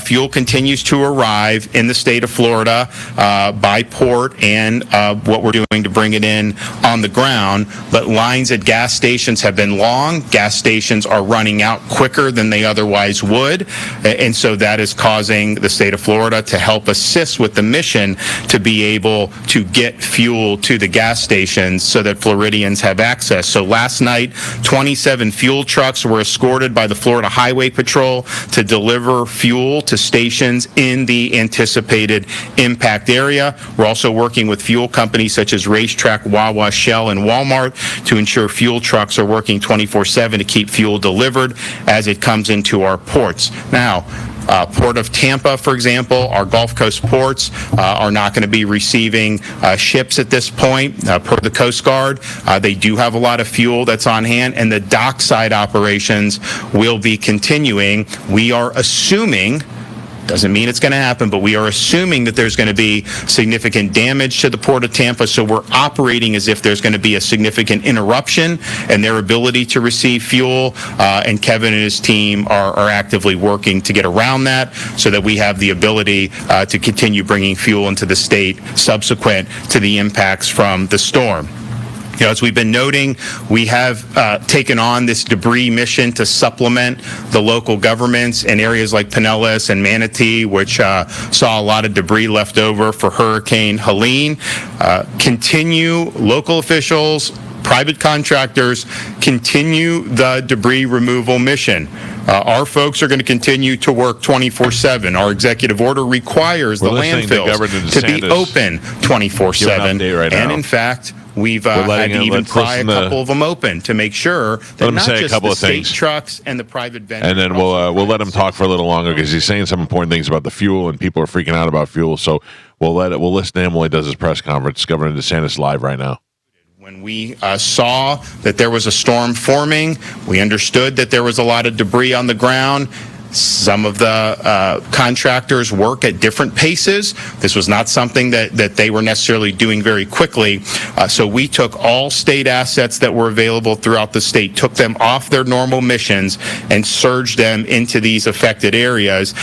Speaker 7: Fuel continues to arrive in the state of Florida by port and what we're doing to bring it in on the ground. But lines at gas stations have been long. Gas stations are running out quicker than they otherwise would. And so that is causing the state of Florida to help assist with the mission to be able to get fuel to the gas stations so that Floridians have access. So last night, 27 fuel trucks were escorted by the Florida Highway Patrol to deliver fuel to stations in the anticipated impact area. We're also working with fuel companies such as Racetrack, Wawa, Shell, and Walmart to ensure fuel trucks are working 24/7 to keep fuel delivered as it comes into our ports. Now, Port of Tampa, for example, our Gulf Coast ports are not going to be receiving ships at this point. Per the Coast Guard, they do have a lot of fuel that's on hand, and the dockside operations will be continuing. We are assuming, doesn't mean it's going to happen, but we are assuming that there's going to be significant damage to the Port of Tampa, so we're operating as if there's going to be a significant interruption in their ability to receive fuel, and Kevin and his team are actively working to get around that so that we have the ability to continue bringing fuel into the state subsequent to the impacts from the storm. You know, as we've been noting, we have taken on this debris mission to supplement the local governments in areas like Pinellas and Manatee, which saw a lot of debris left over for Hurricane Helene. Local officials, private contractors, continue the debris removal mission. Our folks are going to continue to work 24/7. Our executive order requires the landfills to be open 24/7.
Speaker 1: Right
Speaker 7: and in fact, we've had to even pry a couple of them open to make sure that not just the state trucks and the private vendors.
Speaker 1: And then we'll let him talk for a little longer because he's saying some important things about the fuel and people are freaking out about fuel. So we'll listen to him while he does his press conference. Governor DeSantis live right now.
Speaker 7: When we saw that there was a storm forming, we understood that there was a lot of debris on the ground. Some of the contractors work at different paces. This was not something that they were necessarily doing very quickly. So we took all state assets that were available throughout the state, took them off their normal missions, and surged them into these affected areas.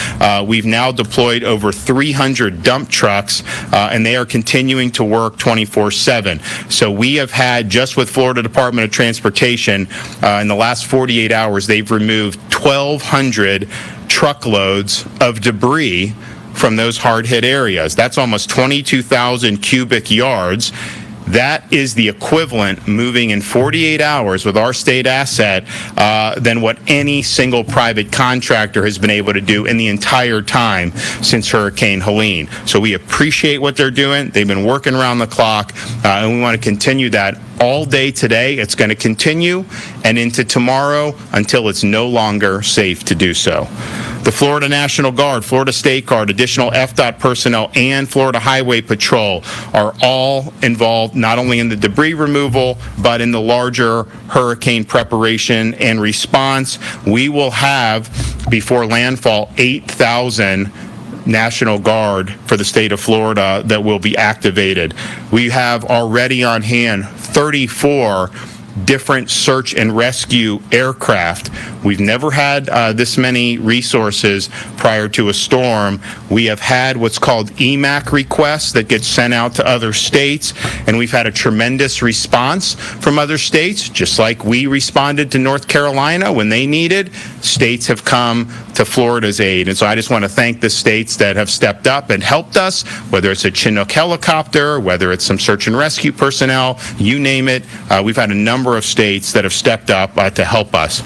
Speaker 7: We've now deployed over 300 dump trucks, and they are continuing to work 24/7. So we have had, just with Florida Department of Transportation, in the last 48 hours, they've removed 1,200 truckloads of debris from those hard-hit areas. That's almost 22,000 cubic yards. That is the equivalent, moving in 48 hours with our state asset, than what any single private contractor has been able to do in the entire time since Hurricane Helene. So we appreciate what they're doing. They've been working around the clock, and we want to continue that all day today. It's going to continue and into tomorrow until it's no longer safe to do so. The Florida National Guard, Florida State Guard, additional FDOT personnel, and Florida Highway Patrol are all involved not only in the debris removal, but in the larger hurricane preparation and response. We will have, before landfall, 8,000 National Guard for the state of Florida that will be activated. We have already on hand 34 different search and rescue aircraft. We've never had this many resources prior to a storm. We have had what's called EMAC requests that get sent out to other states, and we've had a tremendous response from other states. Just like we responded to North Carolina when they needed, states have come to Florida's aid. And so I just want to thank the states that have stepped up and helped us, whether it's a Chinook helicopter, whether it's some search and rescue personnel, you name it. We've had a number of states that have stepped up to help us.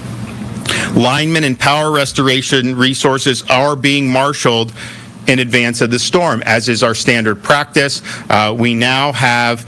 Speaker 7: Linemen and power restoration resources are being marshaled in advance of the storm, as is our standard practice. We now have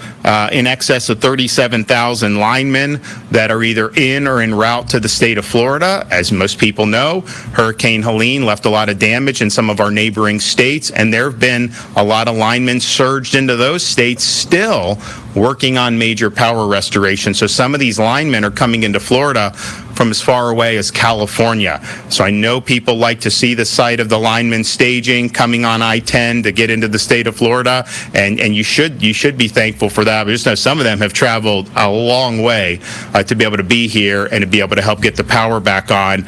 Speaker 7: in excess of 37,000 linemen that are either in or en route to the state of Florida. As most people know, Hurricane Helene left a lot of damage in some of our neighboring states, and there have been a lot of linemen surged into those states still working on major power restoration. So some of these linemen are coming into Florida from as far away as California. So I know people like to see the site of the linemen staging coming on I-10 to get into the state of Florida, and you should be thankful for that. But just know some of them have traveled a long way to be able to be here and to be able to help get the power back on.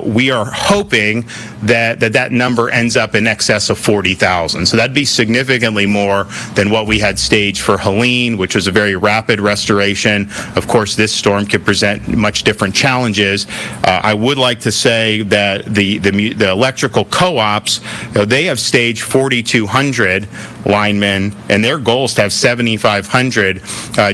Speaker 7: We are hoping that number ends up in excess of 40,000. So that'd be significantly more than what we had staged for Helene, which was a very rapid restoration. Of course, this storm could present much different challenges. I would like to say that the electrical co-ops, they have staged 4,200 linemen, and their goal is to have 7,500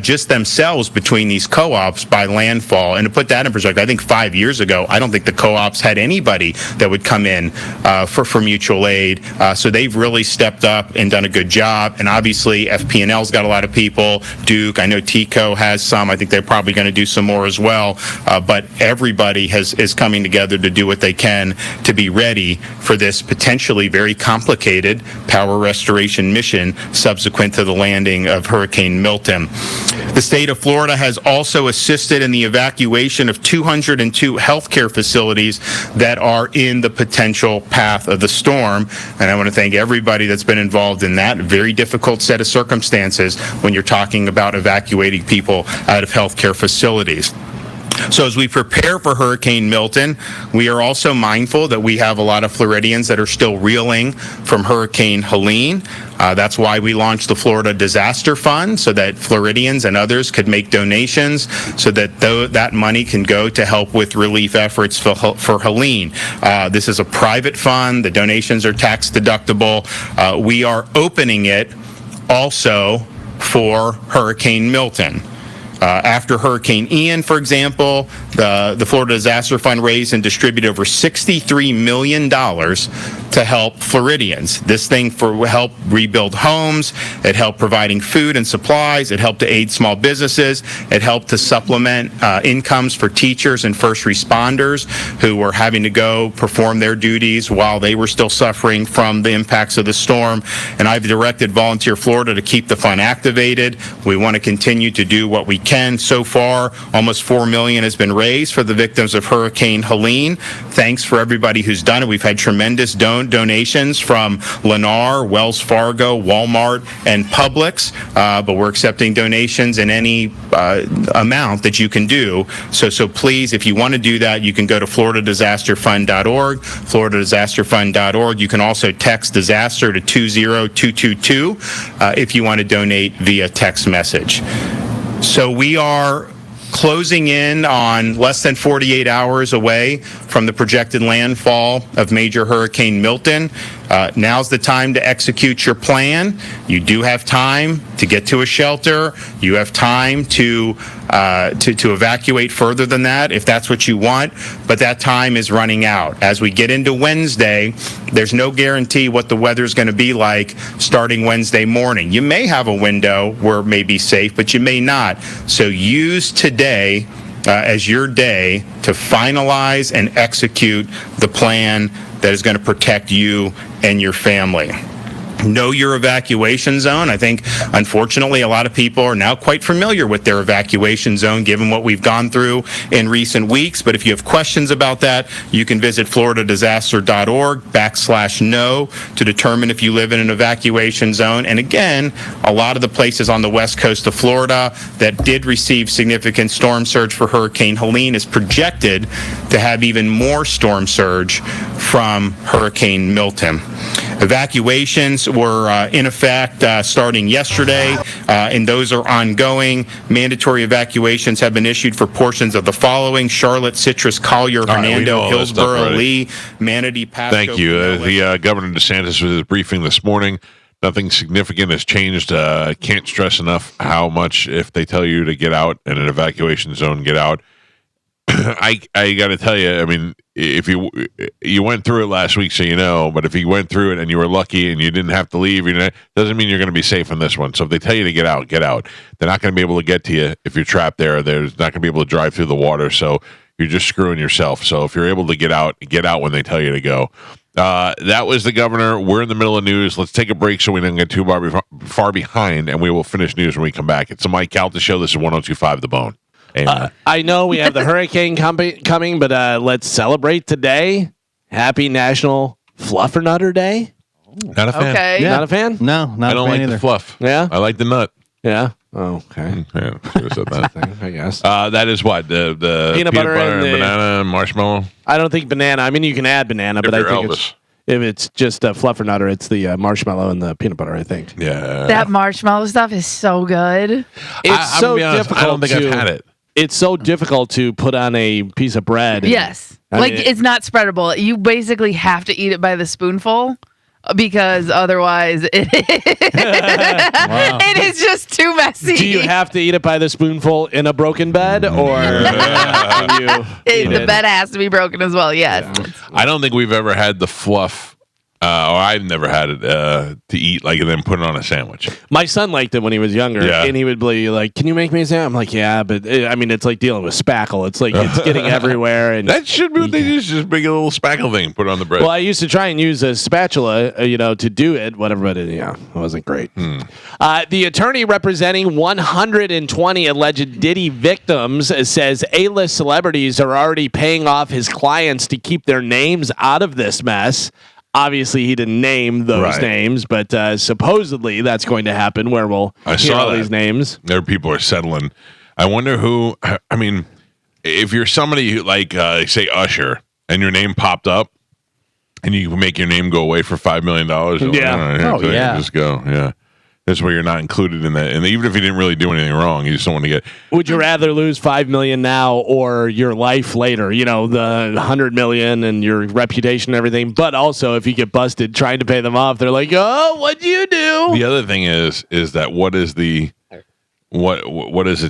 Speaker 7: just themselves between these co-ops by landfall. And to put that in perspective, I think 5 years ago, I don't think the co-ops had anybody that would come in for mutual aid. So they've really stepped up and done a good job. And obviously, FP&L's got a lot of people. Duke, I know TCO has some. I think they're probably going to do some more as well. But everybody is coming together to do what they can to be ready for this potentially very complicated power restoration mission subsequent to the landing of Hurricane Milton. The state of Florida has also assisted in the evacuation of 202 healthcare facilities that are in the potential path of the storm. And I want to thank everybody that's been involved in that very difficult set of circumstances when you're talking about evacuating people out of healthcare facilities. So as we prepare for Hurricane Milton, we are also mindful that we have a lot of Floridians that are still reeling from Hurricane Helene. That's why we launched the Florida Disaster Fund, so that Floridians and others could make donations so that that money can go to help with relief efforts for Helene. This is a private fund. The donations are tax deductible. We are opening it also for Hurricane Milton. After Hurricane Ian, for example, the Florida Disaster Fund raised and distributed over $63 million to help Floridians. This thing helped rebuild homes. It helped providing food and supplies. It helped to aid small businesses. It helped to supplement incomes for teachers and first responders who were having to go perform their duties while they were still suffering from the impacts of the storm. And I've directed Volunteer Florida to keep the fund activated. We want to continue to do what we Ken, so far, almost $4 million has been raised for the victims of Hurricane Helene. Thanks for everybody who's done it. We've had tremendous donations from Lennar, Wells Fargo, Walmart, and Publix, but we're accepting donations in any amount that you can do. So please, if you want to do that, you can go to floridadisasterfund.org, floridadisasterfund.org. You can also text disaster to 20222 if you want to donate via text message. So we are closing in on less than 48 hours away from the projected landfall of Major Hurricane Milton. Now's the time to execute your plan. You do have time to get to a shelter. You have time to evacuate further than that if that's what you want, but that time is running out. As we get into Wednesday, there's no guarantee what the weather's going to be like starting Wednesday morning. You may have a window where it may be safe, but you may not. So use today as your day to finalize and execute the plan that is going to protect you and your family. Know your evacuation zone. I think, unfortunately, a lot of people are now quite familiar with their evacuation zone, given what we've gone through in recent weeks. But if you have questions about that, you can visit floridadisaster.org/know to determine if you live in an evacuation zone. And again, a lot of the places on the west coast of Florida that did receive significant storm surge for Hurricane Helene is projected to have even more storm surge from Hurricane Milton. Evacuations were in effect starting yesterday, and those are ongoing. Mandatory evacuations have been issued for portions of the following: Charlotte, Citrus, Collier, Hernando, Hillsborough, Lee, Manatee, Pasco.
Speaker 1: Thank you. The Governor DeSantis was briefing this morning. Nothing significant has changed. Can't stress enough how much, if they tell you to get out in an evacuation zone, get out. I got to tell you, I mean, if you went through it last week, so you know, but if you went through it and you were lucky and you didn't have to leave, doesn't mean you're going to be safe in this one. So if they tell you to get out, get out. They're not going to be able to get to you if you're trapped there. There's not going to be able to drive through the water. So you're just screwing yourself. So if you're able to get out when they tell you to go. That was the governor. We're in the middle of news. Let's take a break so we don't get too far behind, and we will finish news when we come back. It's the Mike Calta Show. This is 102.5 The Bone.
Speaker 2: I know we have the hurricane coming, but let's celebrate today. Happy National Fluffernutter Day.
Speaker 1: Not a fan.
Speaker 4: Okay.
Speaker 5: Yeah.
Speaker 2: Not a fan?
Speaker 5: No, not
Speaker 1: I don't like
Speaker 5: either.
Speaker 1: the fluff.
Speaker 2: Yeah?
Speaker 1: I like the nut.
Speaker 2: Yeah. Oh, okay.
Speaker 1: Yeah, should have said that.
Speaker 2: I guess.
Speaker 1: That is what the
Speaker 2: Peanut butter and the-
Speaker 1: banana and marshmallow.
Speaker 2: I don't think banana. I mean, you can add banana, but I think if it's just a Fluffernutter, it's the marshmallow and the peanut butter, I think.
Speaker 1: Yeah.
Speaker 4: That marshmallow stuff is so good.
Speaker 2: It's so
Speaker 1: honest,
Speaker 2: difficult.
Speaker 1: I don't think I've had it.
Speaker 2: It's so difficult to put on a piece of bread.
Speaker 4: Yes. It's not spreadable. You basically have to eat it by the spoonful because otherwise it is just too messy.
Speaker 2: Do you have to eat it by the spoonful in a broken bed, or
Speaker 4: the bed has to be broken as well? Yes.
Speaker 2: Yeah.
Speaker 1: I don't think we've ever had the fluff, or I've never had it to eat and then put it on a sandwich.
Speaker 2: My son liked it when he was younger, and he would be like, "Can you make me a sandwich?" I'm like, "Yeah," but it's like dealing with spackle. It's like it's getting everywhere, and
Speaker 1: that should be what they do. Just bring a little spackle thing, put it on the bread.
Speaker 2: Well, I used to try and use a spatula, to do it, whatever, but it wasn't great. The attorney representing 120 alleged Diddy victims says A-list celebrities are already paying off his clients to keep their names out of this mess. Obviously, he didn't name those names, but supposedly that's going to happen where we'll hear all these names.
Speaker 1: There, people are settling. I wonder who. I mean, if you're somebody who, say Usher, and your name popped up, and you can make your name go away for $5 million. Just go. Yeah. That's where you're not included in that. And even if you didn't really do anything wrong, you just don't want to get.
Speaker 2: Would you rather lose $5 million now or your life later? The $100 million and your reputation and everything. But also, if you get busted trying to pay them off, they're like, "Oh, what'd you do?"
Speaker 1: The other thing is that what is the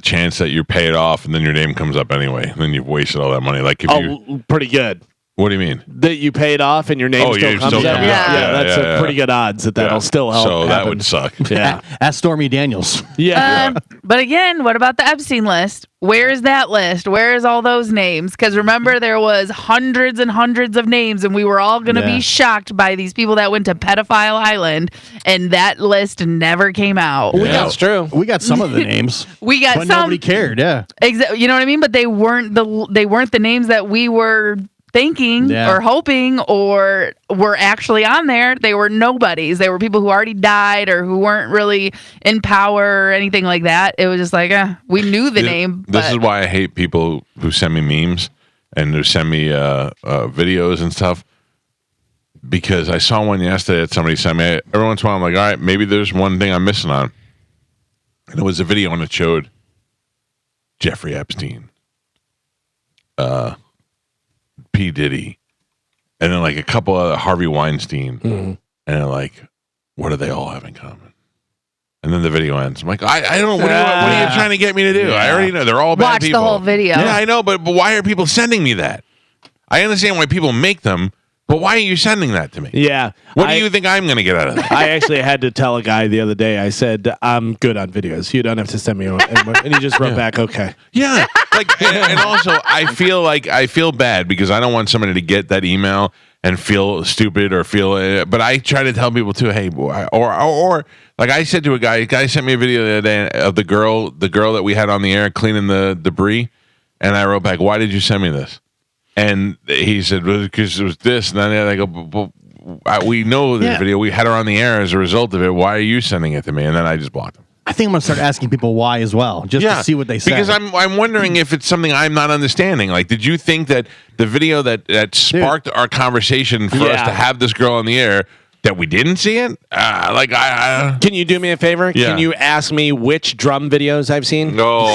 Speaker 1: chance that you pay it off and then your name comes up anyway? And then you've wasted all that money. Like if
Speaker 2: pretty good.
Speaker 1: What do you mean?
Speaker 2: That you paid off and your name still comes up? That's a pretty good odds that'll still help.
Speaker 1: So that would suck.
Speaker 2: Yeah.
Speaker 5: Ask Stormy Daniels.
Speaker 2: Yeah.
Speaker 4: But again, what about the Epstein list? Where is that list? Where is all those names? Because remember, there was hundreds and hundreds of names, and we were all going to be shocked by these people that went to Pedophile Island, and that list never came out.
Speaker 2: That's true.
Speaker 5: We got some of the names.
Speaker 4: We got
Speaker 5: but
Speaker 4: some.
Speaker 5: Nobody cared. Yeah.
Speaker 4: You know what I mean? But they weren't the names that we were thinking or hoping or were actually on there. They were nobodies. They were people who already died or who weren't really in power or anything like that. It was just like, we knew the name.
Speaker 1: This is why I hate people who send me memes and who send me videos and stuff. Because I saw one yesterday that somebody sent me. Every once in a while, I'm like, all right, maybe there's one thing I'm missing on. And it was a video and it showed Jeffrey Epstein, P. Diddy, and then like a couple of Harvey Weinstein, and they're like, what do they all have in common? And then the video ends. I'm like, I don't know. What are you trying to get me to do? I already know they're all bad people.
Speaker 4: Watch the whole video.
Speaker 1: Yeah, I know, but why are people sending me that? I understand why people make them, but why are you sending that to me?
Speaker 2: Yeah.
Speaker 1: What do you think I'm going to get out of that?
Speaker 2: I actually had to tell a guy the other day, I said, I'm good on videos. You don't have to send me anymore. And he just wrote back, okay.
Speaker 1: Yeah. Like, and also, I feel bad because I don't want somebody to get that email and feel stupid or feel, but I try to tell people too, hey, or like I said to a guy sent me a video the other day of the girl that we had on the air cleaning the debris. And I wrote back, why did you send me this? And he said, well, because it was this. And then I go, we know the video. We had her on the air as a result of it. Why are you sending it to me? And then I just blocked him.
Speaker 5: I think I'm going to start asking people why as well, just to see what they say.
Speaker 1: Because I'm wondering if it's something I'm not understanding. Like, did you think that the video that sparked our conversation for us to have this girl on the air, that we didn't see it?
Speaker 2: Can you do me a favor?
Speaker 1: Yeah.
Speaker 2: Can you ask me which drum videos I've seen?
Speaker 1: No,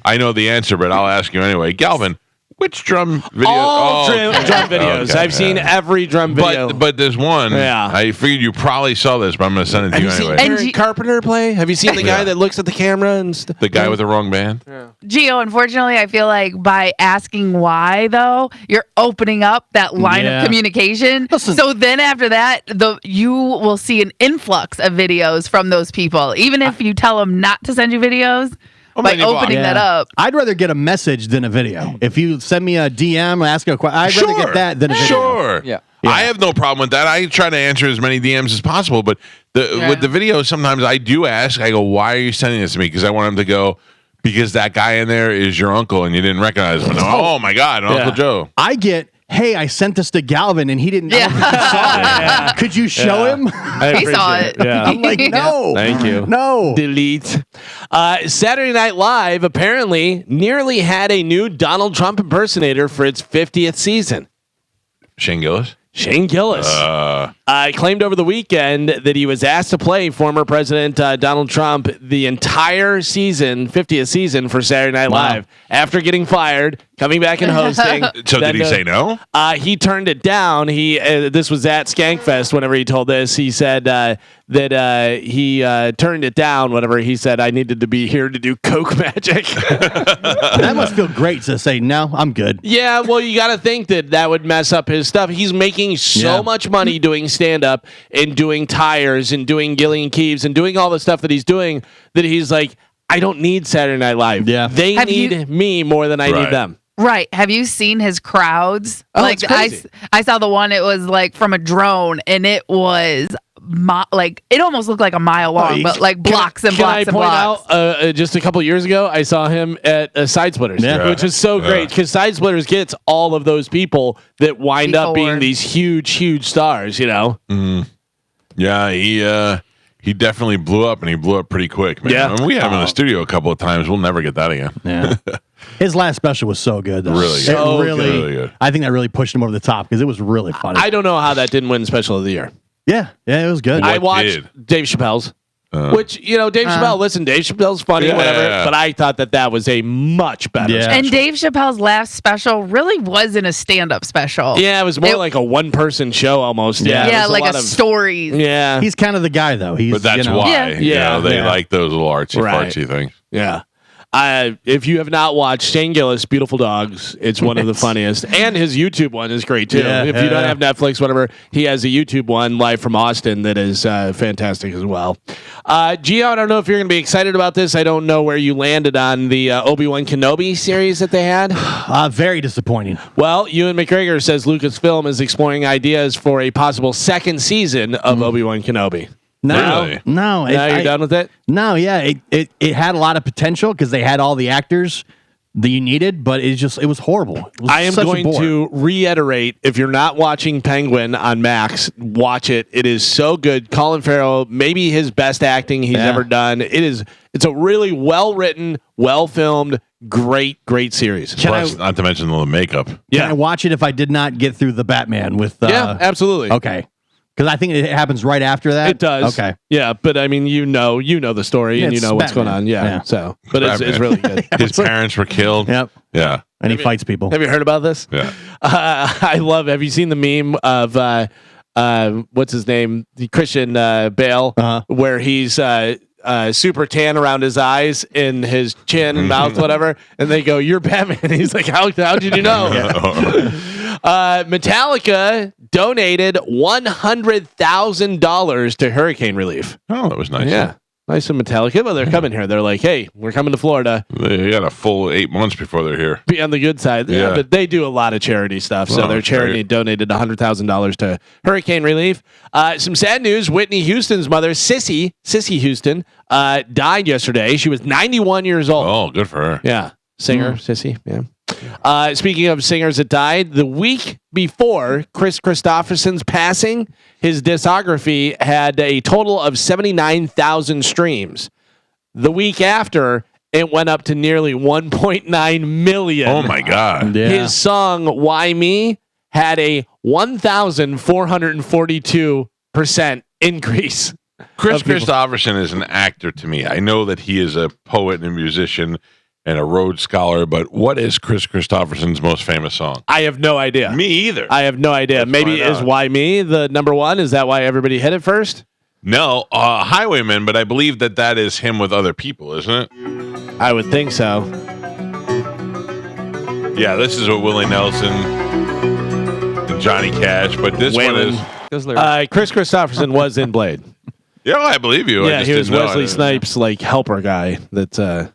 Speaker 1: I know the answer, but I'll ask you anyway. Galvin, which drum video?
Speaker 2: All drum videos.
Speaker 1: Okay.
Speaker 2: I've seen every drum video.
Speaker 1: But there's one.
Speaker 2: Yeah.
Speaker 1: I figured you probably saw this, but I'm going to send it to you anyway.
Speaker 2: Have you seen Carpenter play? Have you seen the guy that looks at the camera and stuff?
Speaker 1: The guy with the wrong band?
Speaker 2: Yeah.
Speaker 4: Gio, unfortunately, I feel like by asking why, though, you're opening up that line of communication.
Speaker 5: Listen.
Speaker 4: So then after that, you will see an influx of videos from those people. Even if you tell them not to send you videos, by opening that up.
Speaker 5: I'd rather get a message than a video. If you send me a DM, ask a question, I'd rather get that than a video.
Speaker 1: Sure. Yeah. I have no problem with that. I try to answer as many DMs as possible, but with the video, sometimes I do ask. I go, why are you sending this to me? Because I want him to go, because that guy in there is your uncle and you didn't recognize him. Oh my God, Uncle Joe.
Speaker 5: I get, hey, I sent this to Galvin and he didn't know if he saw it. Could you show him?
Speaker 4: He saw it.
Speaker 2: Yeah.
Speaker 5: I'm like, no.
Speaker 2: Thank you.
Speaker 5: No.
Speaker 2: Delete. Saturday Night Live apparently nearly had a new Donald Trump impersonator for its 50th season.
Speaker 1: Shane Gillis?
Speaker 2: Shane Gillis claimed over the weekend that he was asked to play former President Donald Trump the entire season, 50th season for Saturday Night Live after getting fired, coming back and hosting.
Speaker 1: So did he say no?
Speaker 2: He turned it down. He this was at Skankfest. Whenever he told this, he said that he turned it down. Whenever he said, I needed to be here to do coke magic.
Speaker 5: That must feel great to say, no, I'm good.
Speaker 2: Yeah, well, you got to think that would mess up his stuff. He's making so much money doing stand-up and doing tires and doing Gillian Keeves and doing all the stuff that he's doing that he's like, I don't need Saturday Night Live. Yeah. They need me more than I need them.
Speaker 4: Right. Have you seen his crowds?
Speaker 2: Oh,
Speaker 4: like
Speaker 2: it's crazy.
Speaker 4: I saw the one, it was like from a drone and it was like it almost looked like a mile long, but like blocks and blocks and blocks.
Speaker 2: Can I point out, just a couple years ago, I saw him at Side Splitters, which is so great because Side Splitters gets all of those people that wind up being these huge, huge stars, you know?
Speaker 1: Mm. Yeah, he definitely blew up, and he blew up pretty quick, man.
Speaker 2: Yeah.
Speaker 1: I mean, we had him in the studio a couple of times. We'll never get that again.
Speaker 5: Yeah. His last special was so good, though.
Speaker 1: Really good. Really good.
Speaker 5: I think that really pushed him over the top because it was really funny.
Speaker 2: I don't know how that didn't win Special of the Year.
Speaker 5: Yeah, it was good.
Speaker 2: I watched Dave Chappelle's, which, Dave Chappelle, listen, Dave Chappelle's funny, whatever, but I thought that was a much better special.
Speaker 4: And Dave Chappelle's last special really wasn't a stand-up special.
Speaker 2: Yeah, it was more like a one-person show almost.
Speaker 4: Yeah, like a stories.
Speaker 2: Yeah.
Speaker 5: He's kind of the guy, though.
Speaker 1: But that's why. They like those little artsy-fartsy things.
Speaker 2: Yeah. If you have not watched Shane Gillis, Beautiful Dogs, it's one of the funniest. And his YouTube one is great, too. If you don't have Netflix, whatever, he has a YouTube one live from Austin that is fantastic as well. Gio, I don't know if you're going to be excited about this. I don't know where you landed on the Obi-Wan Kenobi series that they had.
Speaker 5: Very disappointing.
Speaker 2: Well, Ewan McGregor says Lucasfilm is exploring ideas for a possible second season of Obi-Wan Kenobi.
Speaker 5: No,
Speaker 1: Really?
Speaker 5: no.
Speaker 2: Now you're done with it?
Speaker 5: No, yeah. It had a lot of potential because they had all the actors that you needed, but it was horrible. It was
Speaker 2: I am
Speaker 5: such a
Speaker 2: going
Speaker 5: bore.
Speaker 2: to reiterate, if you're not watching Penguin on Max, watch it. It is so good. Colin Farrell, maybe his best acting he's ever done. It's a really well-written, well-filmed, great series.
Speaker 1: Plus, not to mention the makeup.
Speaker 5: Can I watch it if I did not get through the Batman with
Speaker 2: yeah, absolutely.
Speaker 5: Okay. Because I think it happens right after that.
Speaker 2: It does.
Speaker 5: Okay.
Speaker 2: Yeah, but I mean, you know the story and you know what's going on. Yeah. So, but it's really good.
Speaker 1: His parents were killed.
Speaker 5: Yep.
Speaker 1: Yeah.
Speaker 5: And he fights people.
Speaker 2: Have you heard about this?
Speaker 1: Yeah.
Speaker 2: Have you seen the meme of what's his name, the Christian Bale, where he's super tan around his eyes and his chin and mouth, whatever, and they go, "You're Batman." He's like, "How did you know?" Metallica donated $100,000 to hurricane relief.
Speaker 1: Oh, that was nice.
Speaker 2: Yeah. Nice of Metallica, but they're coming here. They're like, "Hey, we're coming to Florida."
Speaker 1: They got a full 8 months before they're here.
Speaker 2: Be on the good side. Yeah, but they do a lot of charity stuff. So their charity donated $100,000 to hurricane relief. Some sad news. Whitney Houston's mother, Sissy Houston, died yesterday. She was 91 years old.
Speaker 1: Oh, good for her.
Speaker 2: Yeah. Singer, Sissy. Yeah. Speaking of singers that died, the week before Chris Christopherson's passing, his discography had a total of 79,000 streams. The week after, it went up to nearly 1.9 million.
Speaker 1: Oh my God.
Speaker 5: Yeah.
Speaker 2: His song "Why Me" had a 1,442% increase.
Speaker 1: Chris Christopherson is an actor to me. I know that he is a poet and a musician and a Rhodes Scholar, but what is Chris Christopherson's most famous song?
Speaker 2: I have no idea.
Speaker 1: Me either.
Speaker 2: I have no idea. Maybe is "Why Me" the number one? Is that why everybody hit it first?
Speaker 1: No, Highwayman, but I believe that is him with other people, isn't it?
Speaker 2: I would think so.
Speaker 1: Yeah, this is what Willie Nelson and Johnny Cash, but this
Speaker 2: Waylon.
Speaker 1: one is...
Speaker 2: Chris Christopherson was in Blade.
Speaker 1: Yeah, I believe you.
Speaker 2: Yeah, he was Wesley Snipes' helper guy that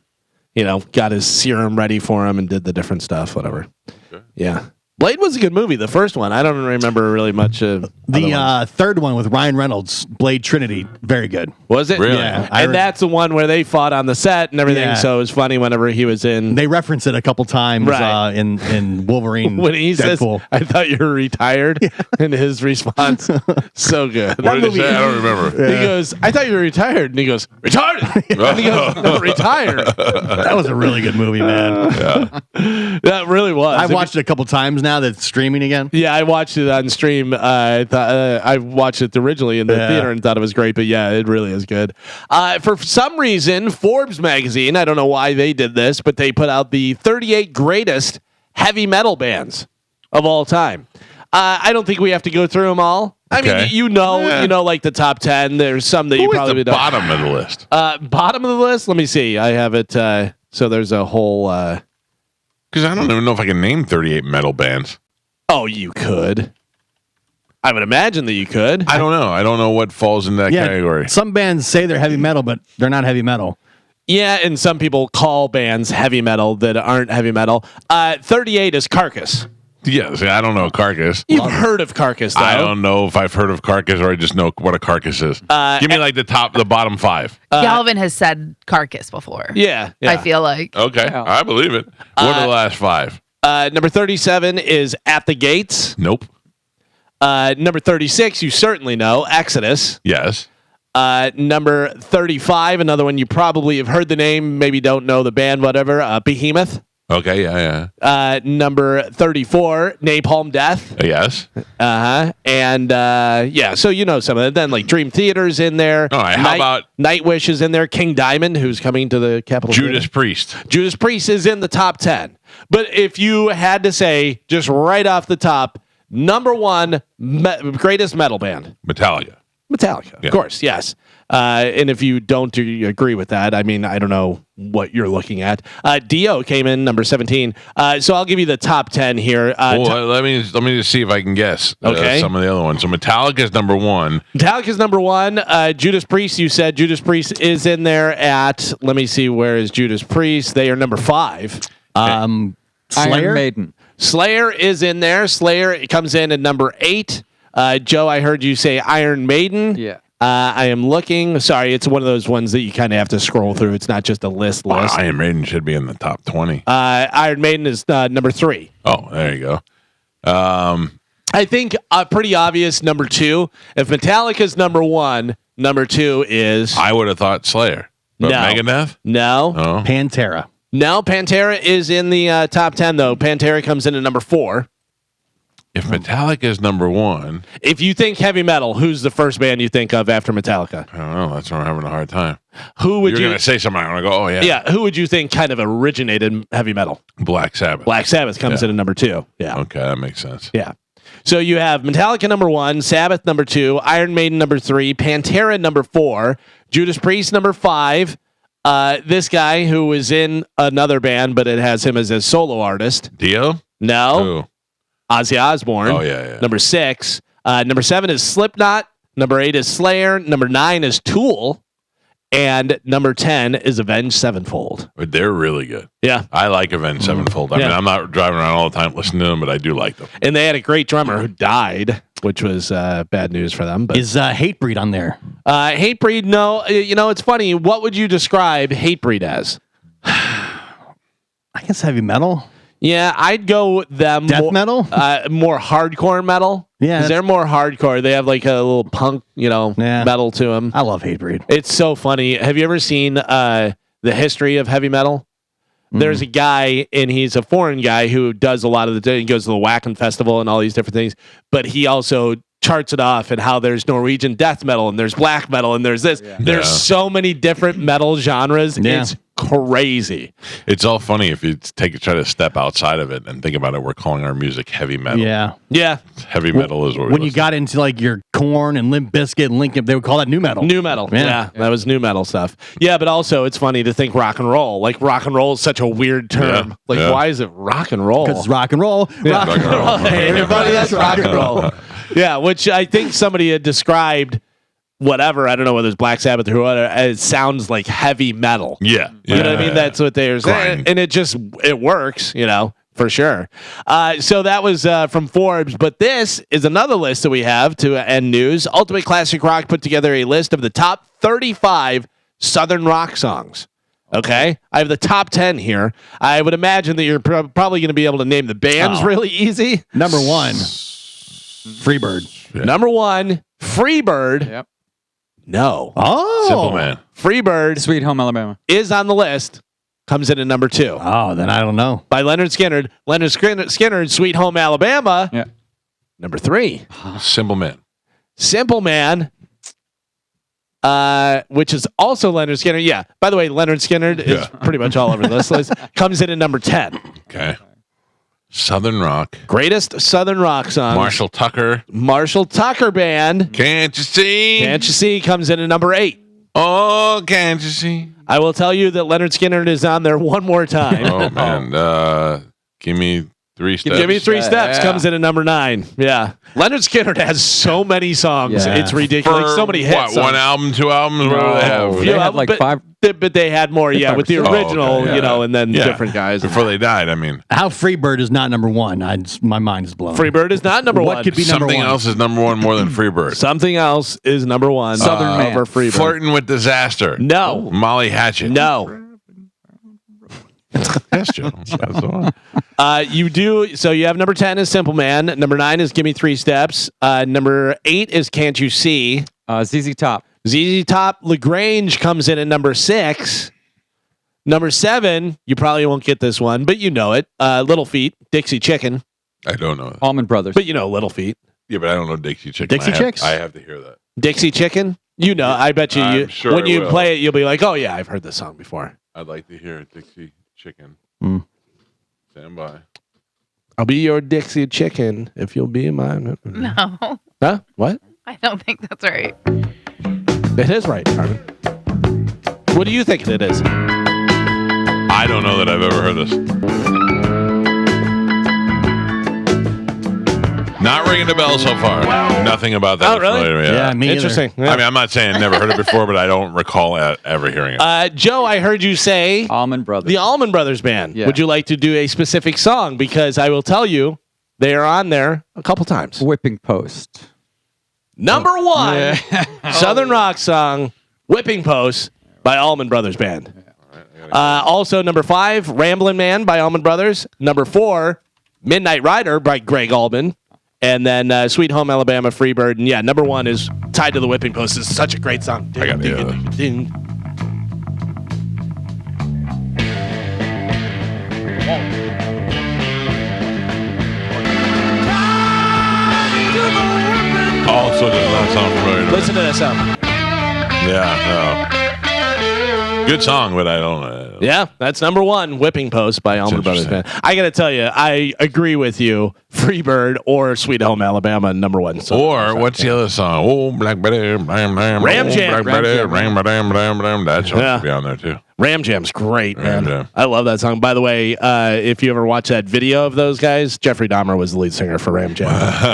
Speaker 2: got his serum ready for him and did the different stuff, whatever. Okay. Yeah. Blade was a good movie, the first one. I don't remember really much of
Speaker 5: the third one with Ryan Reynolds, Blade Trinity, very good.
Speaker 2: Was it?
Speaker 1: Really?
Speaker 5: Yeah.
Speaker 2: And that's the one where they fought on the set and everything, so it was funny whenever he was in.
Speaker 5: They reference it a couple times in Wolverine.
Speaker 2: When he
Speaker 5: Deadpool.
Speaker 2: says, "I thought you were retired," and his response, so good.
Speaker 1: What did he say? I don't remember.
Speaker 2: He goes, "I thought you were retired," and he goes, "Retarded." And he goes, "No, retired."
Speaker 5: That was a really good movie, man.
Speaker 2: That really was.
Speaker 5: I watched it a couple times now that it's streaming again.
Speaker 2: Yeah, I watched it on stream. I thought I watched it originally in the theater and thought it was great, but yeah, it really is good. For some reason, Forbes magazine, I don't know why they did this, but they put out the 38 greatest heavy metal bands of all time. I don't think we have to go through them all. I mean, like the top 10. There's some that you probably don't.
Speaker 1: Bottom of the list.
Speaker 2: Bottom of the list. Let me see. I have it. So there's a whole.
Speaker 1: Because I don't even know if I can name 38 metal bands.
Speaker 2: Oh, you could. I would imagine that you could.
Speaker 1: I don't know. I don't know what falls in that category.
Speaker 5: Some bands say they're heavy metal, but they're not heavy metal.
Speaker 2: Yeah, and some people call bands heavy metal that aren't heavy metal. 38 is Carcass.
Speaker 1: Yeah, see, I don't know Carcass.
Speaker 2: You've heard of Carcass, though.
Speaker 1: I don't know if I've heard of Carcass or I just know what a Carcass is. Give me the bottom 5.
Speaker 4: Galvin has said Carcass before.
Speaker 2: Yeah.
Speaker 4: I feel like.
Speaker 1: Okay, I believe it. What are the last 5?
Speaker 2: Number 37 is At the Gates.
Speaker 1: Nope.
Speaker 2: Number 36, you certainly know, Exodus.
Speaker 1: Yes.
Speaker 2: Number 35, another one you probably have heard the name, maybe don't know the band, whatever, Behemoth.
Speaker 1: Okay, yeah.
Speaker 2: Number 34, Napalm Death.
Speaker 1: Yes.
Speaker 2: And so you know some of it. Then Dream Theater's in there.
Speaker 1: All right, how about
Speaker 2: Nightwish is in there. King Diamond, who's coming to the Capitol.
Speaker 1: Judas Priest.
Speaker 2: Judas Priest is in the top 10. But if you had to say, just right off the top, number one greatest metal band.
Speaker 1: Metallica.
Speaker 2: Metallica, of course, yes. And if you don't agree with that, I mean, I don't know what you're looking at. Dio came in number 17. So I'll give you the top 10 here.
Speaker 1: Let me just see if I can guess some of the other ones. So Metallica's number 1.
Speaker 2: Metallica's number 1. Judas Priest, you said Judas Priest is in there at, let me see, where is Judas Priest? They are number 5.
Speaker 3: Slayer? Iron Maiden.
Speaker 2: Slayer is in there. Slayer comes in at number 8. Joe, I heard you say Iron Maiden.
Speaker 3: Yeah.
Speaker 2: I am looking. Sorry, it's one of those ones that you kind of have to scroll through. It's not just a list.
Speaker 1: Iron Maiden should be in the top 20.
Speaker 2: Iron Maiden is number 3.
Speaker 1: Oh, there you go.
Speaker 2: I think pretty obvious number 2. If Metallica's number 1, number 2 is...
Speaker 1: I would have thought Slayer. But
Speaker 2: No.
Speaker 1: Megadeth?
Speaker 2: No.
Speaker 1: Oh.
Speaker 5: Pantera.
Speaker 2: No, Pantera is in the top 10, though. Pantera comes in at number 4.
Speaker 1: If Metallica is number 1,
Speaker 2: If you think heavy metal, who's the first band you think of after Metallica?
Speaker 1: I don't know. That's where I'm having a hard time.
Speaker 2: Who would
Speaker 1: You're
Speaker 2: you...
Speaker 1: going to say something. I'm going to go, oh, yeah.
Speaker 2: Yeah, who would you think kind of originated heavy metal?
Speaker 1: Black Sabbath.
Speaker 2: Black Sabbath comes in at number 2. Yeah.
Speaker 1: Okay, that makes sense.
Speaker 2: Yeah. So you have Metallica number 1, Sabbath number 2, Iron Maiden number 3, Pantera number 4, Judas Priest number 5. This guy who was in another band, but it has him as a solo artist.
Speaker 1: Dio?
Speaker 2: No.
Speaker 1: Who?
Speaker 2: Ozzy Osbourne.
Speaker 1: Oh, yeah.
Speaker 2: Number 6. Number 7 is Slipknot. Number 8 is Slayer. Number 9 is Tool. And number 10 is Avenged Sevenfold.
Speaker 1: They're really good.
Speaker 2: Yeah.
Speaker 1: I like Avenged Sevenfold. I mean, I'm not driving around all the time listening to them, but I do like them.
Speaker 2: And they had a great drummer who died, which was bad news for them. But
Speaker 5: Is Hatebreed on there?
Speaker 2: Hatebreed, no. It's funny. What would you describe Hatebreed as?
Speaker 5: I guess heavy metal.
Speaker 2: Yeah, I'd go them
Speaker 5: Death metal?
Speaker 2: more hardcore metal.
Speaker 5: Yeah,
Speaker 2: 'Cause they're more hardcore. They have like a little punk, metal to them.
Speaker 5: I love Hatebreed.
Speaker 2: It's so funny. Have you ever seen the history of heavy metal? There's a guy, and he's a foreign guy who does a lot of he goes to the Wacken Festival and all these different things, but he also charts it off and how there's Norwegian death metal and there's black metal and there's this. Yeah. There's so many different metal genres. Yeah. It's crazy.
Speaker 1: It's all funny if you try to step outside of it and think about it. We're calling our music heavy metal.
Speaker 2: Yeah.
Speaker 1: Heavy metal is what
Speaker 5: when you got into like your Korn and Limp Bizkit and Linkin, they would call that new metal.
Speaker 2: New metal. Yeah, that was new metal stuff. Yeah, but also it's funny to think rock and roll. Like rock and roll is such a weird term. Why is it rock and roll?
Speaker 5: Because it's rock and roll.
Speaker 2: Yeah.
Speaker 5: Rock and roll.
Speaker 2: Hey, everybody, that's rock and roll. Yeah, which I think somebody had described whatever, I don't know whether it's Black Sabbath or whatever, it sounds like heavy metal.
Speaker 1: Yeah.
Speaker 2: You know what I mean? That's what they're saying. And it works, for sure. So that was from Forbes, but this is another list that we have to end news. Ultimate Classic Rock put together a list of the top 35 Southern rock songs. Okay, I have the top 10 here. I would imagine that you're probably going to be able to name the bands really easy.
Speaker 5: Number 1, Freebird.
Speaker 1: Yeah.
Speaker 2: Number 1, Freebird.
Speaker 3: Yep.
Speaker 2: No.
Speaker 5: Oh,
Speaker 1: Simple Man.
Speaker 2: Freebird
Speaker 3: Sweet Home Alabama
Speaker 2: is on the list. Comes in at number 2.
Speaker 5: Oh, then I don't know.
Speaker 2: By Leonard Skinner. Leonard Skinner, Sweet Home Alabama.
Speaker 3: Yeah.
Speaker 2: Number 3.
Speaker 1: Simple Man.
Speaker 2: Simple Man. Which is also Leonard Skinner. Yeah. By the way, Leonard Skinner is pretty much all over this list. Comes in at number 10.
Speaker 1: Okay. Southern rock.
Speaker 2: Greatest Southern rock song.
Speaker 1: Marshall Tucker.
Speaker 2: Marshall Tucker Band.
Speaker 1: Can't you see?
Speaker 2: Can't you see? Comes in at number 8.
Speaker 1: Oh, can't you see?
Speaker 2: I will tell you that Leonard Skinner is on there one more time.
Speaker 1: Oh, man. Give me 3 steps.
Speaker 2: Give me 3 steps. Comes in at number 9. Yeah. Leonard Skinner has so many songs.
Speaker 3: Yeah.
Speaker 2: It's ridiculous. So many hits.
Speaker 1: What, 1 album, 2 albums? What do they have?
Speaker 3: They had like 5.
Speaker 2: But they had more, with the original, and then different guys.
Speaker 1: Before they died, I mean.
Speaker 5: How Freebird is not number 1. My mind is blown.
Speaker 2: Freebird is not number 1.
Speaker 5: What could be number 1?
Speaker 1: Something else is number 1 more than Freebird.
Speaker 2: Something else is number 1.
Speaker 3: Southern Man.
Speaker 2: Over Freebird.
Speaker 1: Flirting with Disaster.
Speaker 2: No.
Speaker 1: Molly Hatchet.
Speaker 2: No.
Speaker 1: Yes, Joe. That's the one.
Speaker 2: You do. So you have number 10 is Simple Man. Number 9 is Give Me 3 Steps. Number 8 is Can't You See?
Speaker 3: ZZ Top.
Speaker 2: ZZ Top. LaGrange comes in at number 6. Number 7, you probably won't get this one, but you know it. Little Feat, Dixie Chicken.
Speaker 1: I don't know that.
Speaker 3: Allman Brothers.
Speaker 2: But you know Little Feat.
Speaker 1: Yeah, but I don't know Dixie Chicken.
Speaker 5: Dixie Chicks?
Speaker 1: I have to hear that.
Speaker 2: Dixie Chicken? I bet you,
Speaker 1: I'm sure
Speaker 2: when
Speaker 1: I
Speaker 2: you
Speaker 1: will.
Speaker 2: play it, you'll be like, oh yeah, I've heard this song before.
Speaker 1: I'd like to hear Dixie Chicken. Stand by.
Speaker 2: I'll be your Dixie Chicken if you'll be mine.
Speaker 4: No.
Speaker 2: Huh? What?
Speaker 4: I don't think that's right.
Speaker 2: It is right, Carmen. What do you think it is?
Speaker 1: I don't know that I've ever heard this. Not ringing the bell so far. Nothing about that.
Speaker 2: Oh, really?
Speaker 1: Familiar.
Speaker 5: Yeah, me either.
Speaker 2: Interesting.
Speaker 1: I mean, I'm not saying I never heard it before, but I don't recall ever hearing it.
Speaker 2: Joe, I heard you say
Speaker 3: Allman Brothers.
Speaker 2: the Allman Brothers Band.
Speaker 3: Yeah.
Speaker 2: Would you like to do a specific song? Because I will tell you, they are on there a couple times.
Speaker 3: Whipping Post.
Speaker 2: Number one, Southern rock song, Whipping Post by Allman Brothers Band. Also, number 5, Ramblin' Man by Allman Brothers. Number 4, Midnight Rider by Greg Allman. And then Sweet Home Alabama, Freebird. And yeah, number 1 is Tied to the Whipping Post. It's such a great song.
Speaker 1: I got the other. Also does not sound familiar to me.
Speaker 2: Listen to this song.
Speaker 1: Yeah, no. Good song, but I don't know.
Speaker 2: Yeah, that's number 1, Whipping Post by Allman Brothers Band. I got to tell you, I agree with you. Freebird or Sweet Home Alabama, number 1.
Speaker 1: Or what's the other song? Oh, Black Betty, Ram
Speaker 2: Jam.
Speaker 1: Black Betty, Ram. That song should be on there too.
Speaker 2: Ram Jam's great, man.
Speaker 1: Ram Jam.
Speaker 2: I love that song. By the way, if you ever watch that video of those guys, Jeffrey Dahmer was the lead singer for Ram Jam.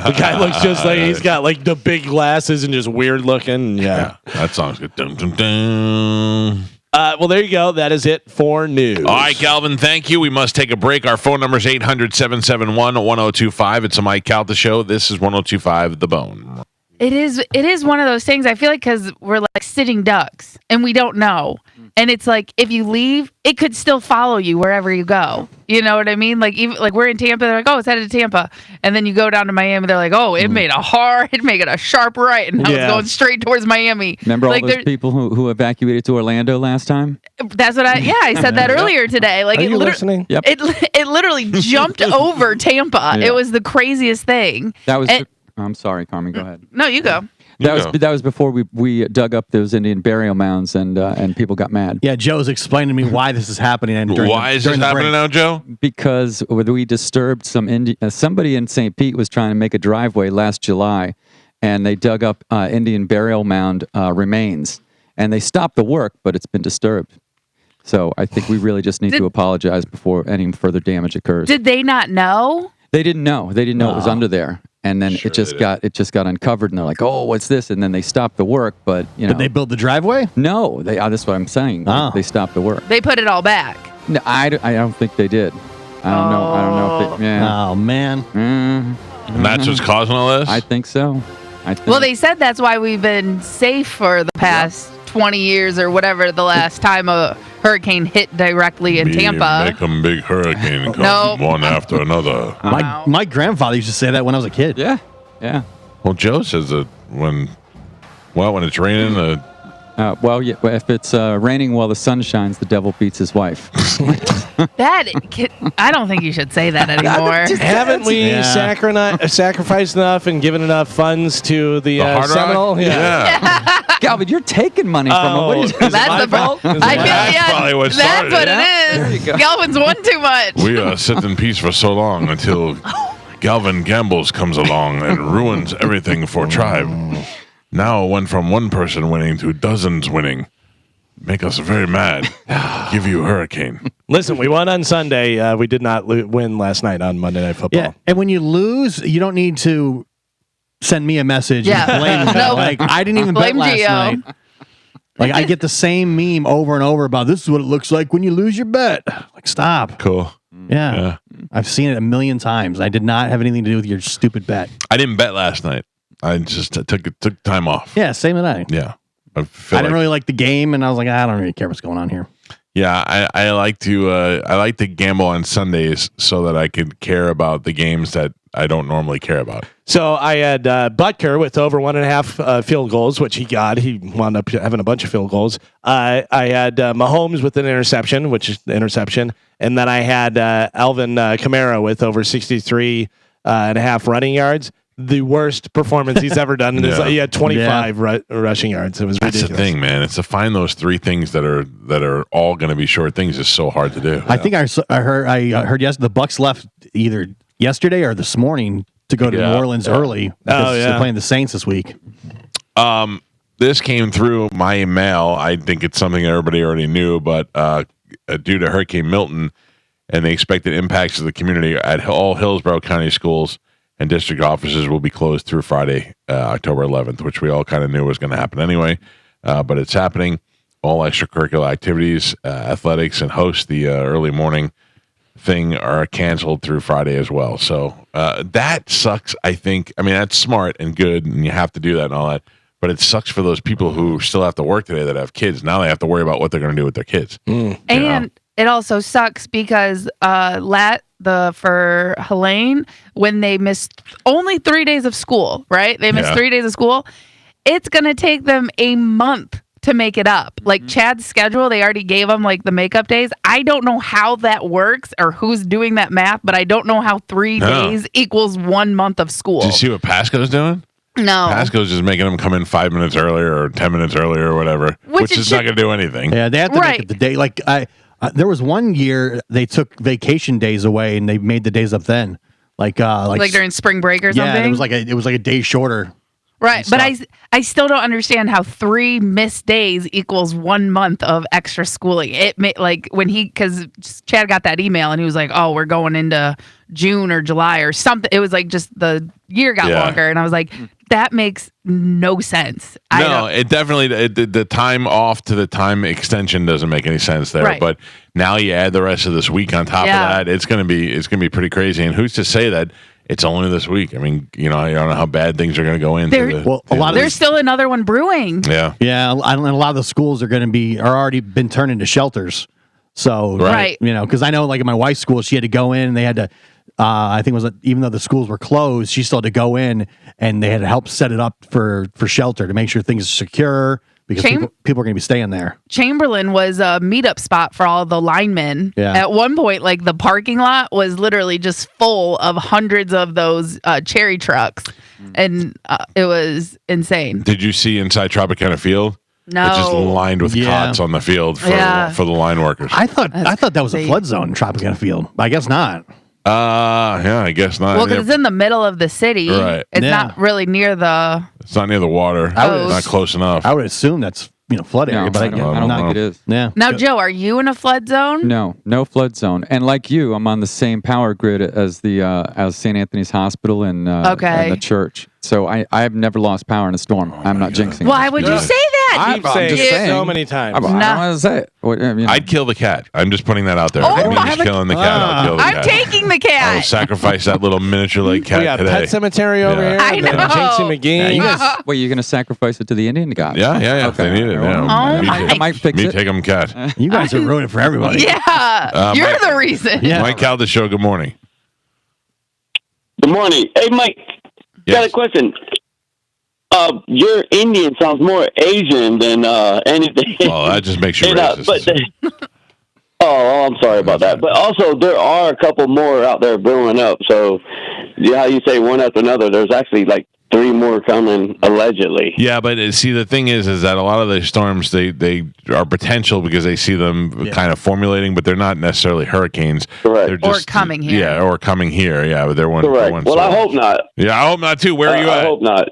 Speaker 2: The guy looks just like he's got like the big glasses and just weird looking. Yeah.
Speaker 1: That song's good. Dun, dun, dun.
Speaker 2: Well, there you go. That is it for news.
Speaker 1: All right, Calvin, thank you. We must take a break. Our phone number is 800-771-1025. It's a Mike Calta Show. This is 1025 The Bone.
Speaker 4: It is one of those things. I feel like because we're like sitting ducks and we don't know. And it's like if you leave, it could still follow you wherever you go. You know what I mean? Like even like we're in Tampa, they're like, oh, it's headed to Tampa. And then you go down to Miami, they're like, oh, it made a sharp right, and I was going straight towards Miami.
Speaker 3: Remember
Speaker 4: like,
Speaker 3: all those people who evacuated to Orlando last time?
Speaker 4: That's what I said that earlier today. Like
Speaker 2: Are you listening?
Speaker 3: Yep.
Speaker 4: it literally jumped over Tampa.
Speaker 3: Yeah.
Speaker 4: It was the craziest thing.
Speaker 3: That was. I'm sorry, Carmen. Go ahead.
Speaker 4: No, you go.
Speaker 3: That was before we dug up those Indian burial mounds and people got mad.
Speaker 5: Yeah, Joe's explaining to me why this is happening. And
Speaker 1: Why is this happening now, Joe?
Speaker 3: Because we disturbed somebody in St. Pete was trying to make a driveway last July, and they dug up Indian burial mound remains, and they stopped the work, but it's been disturbed. So I think we really just need to apologize before any further damage occurs.
Speaker 4: Did they not know?
Speaker 3: They didn't know. They didn't know it was under there. And then it just got uncovered, and they're like, "Oh, what's this?" And then they stopped the work, but
Speaker 5: Did they build the driveway?
Speaker 3: No, that's what I'm saying.
Speaker 5: Oh.
Speaker 3: They stopped the work.
Speaker 4: They put it all back.
Speaker 3: No, I don't think they did. I don't know if they. Yeah.
Speaker 5: Oh man.
Speaker 1: And that's what's causing all this?
Speaker 3: I think so.
Speaker 4: Well, they said that's why we've been safe for the past 20 years or whatever. The last time a hurricane hit directly in Tampa.
Speaker 1: Make them big hurricane come
Speaker 4: Nope.
Speaker 1: one after another.
Speaker 5: My grandfather used to say that when I was a kid.
Speaker 3: Yeah. Yeah.
Speaker 1: Well, Joe says that when it's raining,
Speaker 3: If it's raining while the sun shines, the devil beats his wife.
Speaker 4: I don't think you should say that anymore.
Speaker 2: Haven't we sacrificed enough and given enough funds to the
Speaker 1: Hard Rock?
Speaker 2: Seminole?
Speaker 1: Yeah.
Speaker 3: Galvin, you're taking money from him. What are you doing?
Speaker 4: That's the problem.
Speaker 1: That's probably what
Speaker 4: That's
Speaker 1: started
Speaker 4: what
Speaker 1: it.
Speaker 4: it
Speaker 3: There you
Speaker 4: is.
Speaker 3: go.
Speaker 4: Galvin's won too much.
Speaker 1: We sit in peace for so long until Galvin Gambles comes along and ruins everything for Tribe. Now it went from one person winning to dozens winning. Make us very mad. Give you hurricane.
Speaker 2: Listen, we won on Sunday. We did not win last night on Monday Night Football.
Speaker 5: Yeah, and when you lose, you don't need to send me a message.
Speaker 4: Yeah.
Speaker 5: And blame me.
Speaker 4: No.
Speaker 5: Like I didn't even bet
Speaker 4: Blame
Speaker 5: last
Speaker 4: Gio.
Speaker 5: night. Like I get the same meme over and over about this is what it looks like when you lose your bet. Like stop.
Speaker 1: Cool.
Speaker 5: Yeah. I've seen it a million times. I did not have anything to do with your stupid bet.
Speaker 1: I didn't bet last night. I just took time off.
Speaker 5: Yeah, same with I.
Speaker 1: Yeah. I
Speaker 5: didn't really like the game, and I was like, I don't really care what's going on here.
Speaker 1: Yeah, I like to gamble on Sundays so that I could care about the games that I don't normally care about.
Speaker 2: So I had Butker with over 1.5 field goals, which he got. He wound up having a bunch of field goals. I had Mahomes with an interception, which is the interception. And then I had Alvin Kamara with over 63 and a half running yards. The worst performance he's ever done. He had 25 rushing yards. It was ridiculous.
Speaker 1: That's the thing, man. It's to find those three things that are all going to be short things is so hard to do.
Speaker 5: I think I heard yesterday the Bucks left either yesterday or this morning to go to New Orleans early because they're playing the Saints this week.
Speaker 1: This came through my mail. I think it's something everybody already knew, but due to Hurricane Milton and the expected impacts of the community at all Hillsborough County schools and district offices will be closed through Friday, October 11th, which we all kind of knew was going to happen anyway, but it's happening. All extracurricular activities, athletics, and host the early morning thing are canceled through Friday as well. So that sucks, I think. I mean, that's smart and good, and you have to do that and all that. But it sucks for those people who still have to work today that have kids. Now they have to worry about what they're going to do with their kids.
Speaker 4: And it also sucks because for Helene, when they missed only 3 days of school, right? They missed 3 days of school. It's going to take them a month to make it up. Like Chad's schedule, they already gave them like the makeup days. I don't know how that works or who's doing that math, but I don't know how 3 days equals 1 month of school.
Speaker 1: Did you see what Pasco's doing?
Speaker 4: No.
Speaker 1: Pasco's just making them come in 5 minutes earlier or 10 minutes earlier or whatever, which is not going to do anything.
Speaker 5: Yeah, they have to make it the day. Like there was one year they took vacation days away and they made the days up then. Like
Speaker 4: during spring break or something?
Speaker 5: Yeah, it was like a day shorter.
Speaker 4: Right, but I still don't understand how 3 missed days equals 1 month of extra schooling. It because Chad got that email and he was like, "Oh, we're going into June or July or something." It was like just the year got longer, and I was like, that makes no sense.
Speaker 1: It definitely the time off to the time extension doesn't make any sense there.
Speaker 4: Right.
Speaker 1: But now you add the rest of this week on top of that, it's gonna be pretty crazy. And who's to say that it's only this week? I mean, I don't know how bad things are going to go into.
Speaker 4: There's still another one brewing.
Speaker 1: Yeah.
Speaker 5: And a lot of the schools are already been turned into shelters. So, because I know, like in my wife's school, she had to go in and they had to, I think it was, even though the schools were closed, she still had to go in and they had to help set it up for shelter to make sure things are secure. Because people are going to be staying there.
Speaker 4: Chamberlain was a meetup spot for all the linemen.
Speaker 5: Yeah.
Speaker 4: At one point, like the parking lot was literally just full of hundreds of those cherry trucks. And it was insane.
Speaker 1: Did you see inside Tropicana Field?
Speaker 4: No.
Speaker 1: It's just lined with cots on the field for the line workers.
Speaker 5: I thought that was a flood zone in Tropicana Field. But I guess not.
Speaker 1: I guess not.
Speaker 4: Well, because it's in the middle of the city.
Speaker 1: Right.
Speaker 4: It's not really near the...
Speaker 1: It's not near the water. It's not close enough.
Speaker 5: I would assume that's flood area, but I don't
Speaker 3: think it is.
Speaker 5: Yeah.
Speaker 4: Now, Joe, are you in a flood zone?
Speaker 3: No flood zone. And like you, I'm on the same power grid as the as St. Anthony's Hospital and the church. So I have never lost power in a storm. I'm not jinxing.
Speaker 4: Why would you say that?
Speaker 2: I'm saying it so many times.
Speaker 3: I don't want to say it.
Speaker 1: I'd kill the cat. I'm just putting that out there.
Speaker 4: Oh,
Speaker 1: I'm killing the cat. I'll kill the cat.
Speaker 4: I'm taking the
Speaker 1: I will
Speaker 4: cat.
Speaker 1: sacrifice that little miniature like cat
Speaker 2: We got
Speaker 1: today.
Speaker 2: Pet Cemetery over here.
Speaker 4: I know.
Speaker 2: Jinxie McGee.
Speaker 3: you guys, you're going to sacrifice it to the Indian god?
Speaker 1: Yeah. If they need it. Yeah.
Speaker 3: I might fix
Speaker 1: Me
Speaker 3: it.
Speaker 1: take them cat.
Speaker 5: You guys are ruining for everybody.
Speaker 4: Yeah. You're the reason.
Speaker 5: Yeah.
Speaker 1: Mike Calta Show, good morning.
Speaker 8: Good morning. Hey, Mike. Got a question. Your Indian sounds more Asian than anything.
Speaker 1: Oh, that just makes you racist.
Speaker 8: I'm sorry about that. But also, there are a couple more out there brewing up. So, how you say one after another, there's actually like 3 more coming, allegedly.
Speaker 1: Yeah, but see, the thing is that a lot of the storms, they are potential because they see them kind of formulating, but they're not necessarily hurricanes.
Speaker 8: Correct.
Speaker 1: They're just,
Speaker 4: coming here.
Speaker 1: Yeah, or coming here. Yeah, but they're one.
Speaker 8: Correct. Well, I hope not.
Speaker 1: Yeah, I hope not, too. Where are you at?
Speaker 8: I hope not.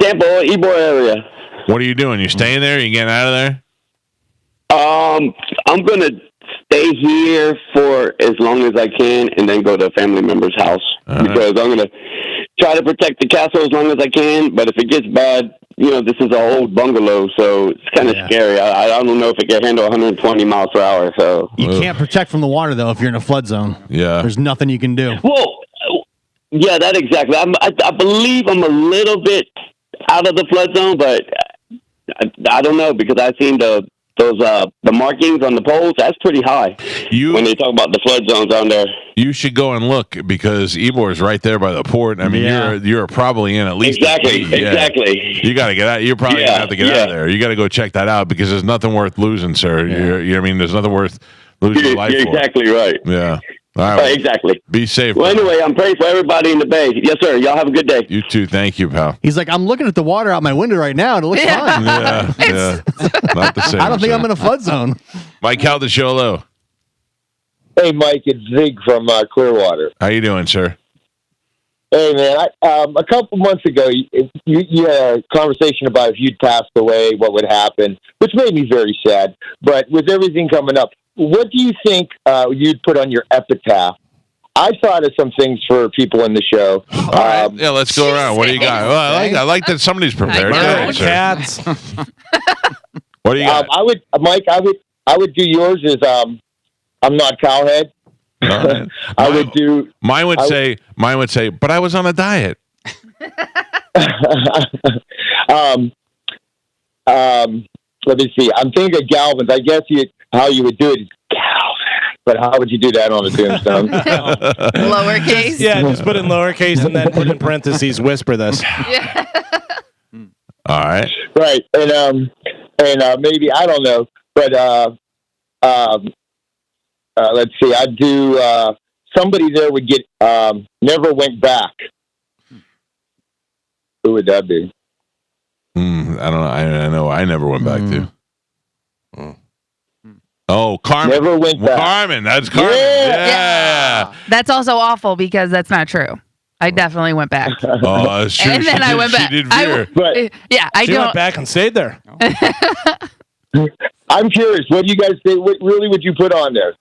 Speaker 8: Tampa, Ybor area.
Speaker 1: What are you doing? You staying there? You getting out of there?
Speaker 8: I'm going to stay here for as long as I can and then go to a family member's house because I'm going to try to protect the castle as long as I can. But if it gets bad, this is an old bungalow, so it's kind of scary. I don't know if it can handle 120 miles per hour. So
Speaker 5: you can't protect from the water, though, if you're in a flood zone.
Speaker 1: Yeah.
Speaker 5: There's nothing you can do.
Speaker 8: Well, yeah, that exactly. I believe I'm a little bit out of the flood zone, but I don't know because I've seen the markings on the poles. That's pretty high. When they talk about the flood zones on there,
Speaker 1: you should go and look because Ybor is right there by the port. I mean, you're probably in at least
Speaker 8: exactly.
Speaker 1: You got to get out. You're probably gonna have to get out of there. You got to go check that out because there's nothing worth losing, sir. I mean, there's nothing worth losing your life
Speaker 8: you're
Speaker 1: for.
Speaker 8: Exactly right.
Speaker 1: Yeah. All right.
Speaker 8: Exactly.
Speaker 1: Be safe.
Speaker 8: Well, anyway, I'm praying for everybody in the Bay. Yes, sir. Y'all have a good day.
Speaker 1: You too. Thank you, pal.
Speaker 5: He's like, I'm looking at the water out my window right now, and it looks fine.
Speaker 1: Yeah. Not the same.
Speaker 5: I don't think I'm in a flood zone.
Speaker 1: Mike Calta Show, hello.
Speaker 9: Hey, Mike, it's Zig from Clearwater.
Speaker 1: How you doing, sir?
Speaker 9: Hey man, a couple months ago, you had a conversation about if you'd passed away, what would happen, which made me very sad. But with everything coming up, what do you think you'd put on your epitaph? I thought of some things for people in the show.
Speaker 1: All right. Yeah, let's go around. What do you got? Well, I like that somebody's prepared. Go ahead, sir.
Speaker 2: Cats.
Speaker 1: What do you got?
Speaker 9: Mike, I would do yours as I'm not cowhead.
Speaker 1: Right.
Speaker 9: I would do.
Speaker 1: Mine would say, but I was on a diet.
Speaker 9: Let me see. I'm thinking of Galvin's. I guess how you would do it is Galvin. But how would you do that on a tombstone?
Speaker 4: Lowercase.
Speaker 2: Yeah, just put in lowercase and then put in parentheses. Whisper this.
Speaker 4: Yeah.
Speaker 1: All right.
Speaker 9: Right, and maybe I don't know, but let's see. I'd do somebody there would get never went back. Who would that be?
Speaker 1: I don't know. I know. I never went back to. Oh, Carmen.
Speaker 9: Never went back.
Speaker 1: Carmen. That's Carmen.
Speaker 4: Yeah. That's also awful because that's not true. I definitely went back.
Speaker 1: Oh, that's true.
Speaker 4: And then I went back.
Speaker 1: She did veer.
Speaker 4: I
Speaker 2: She
Speaker 4: don't.
Speaker 2: went back and stayed there.
Speaker 9: I'm curious. What do you guys think? What really would you put on there?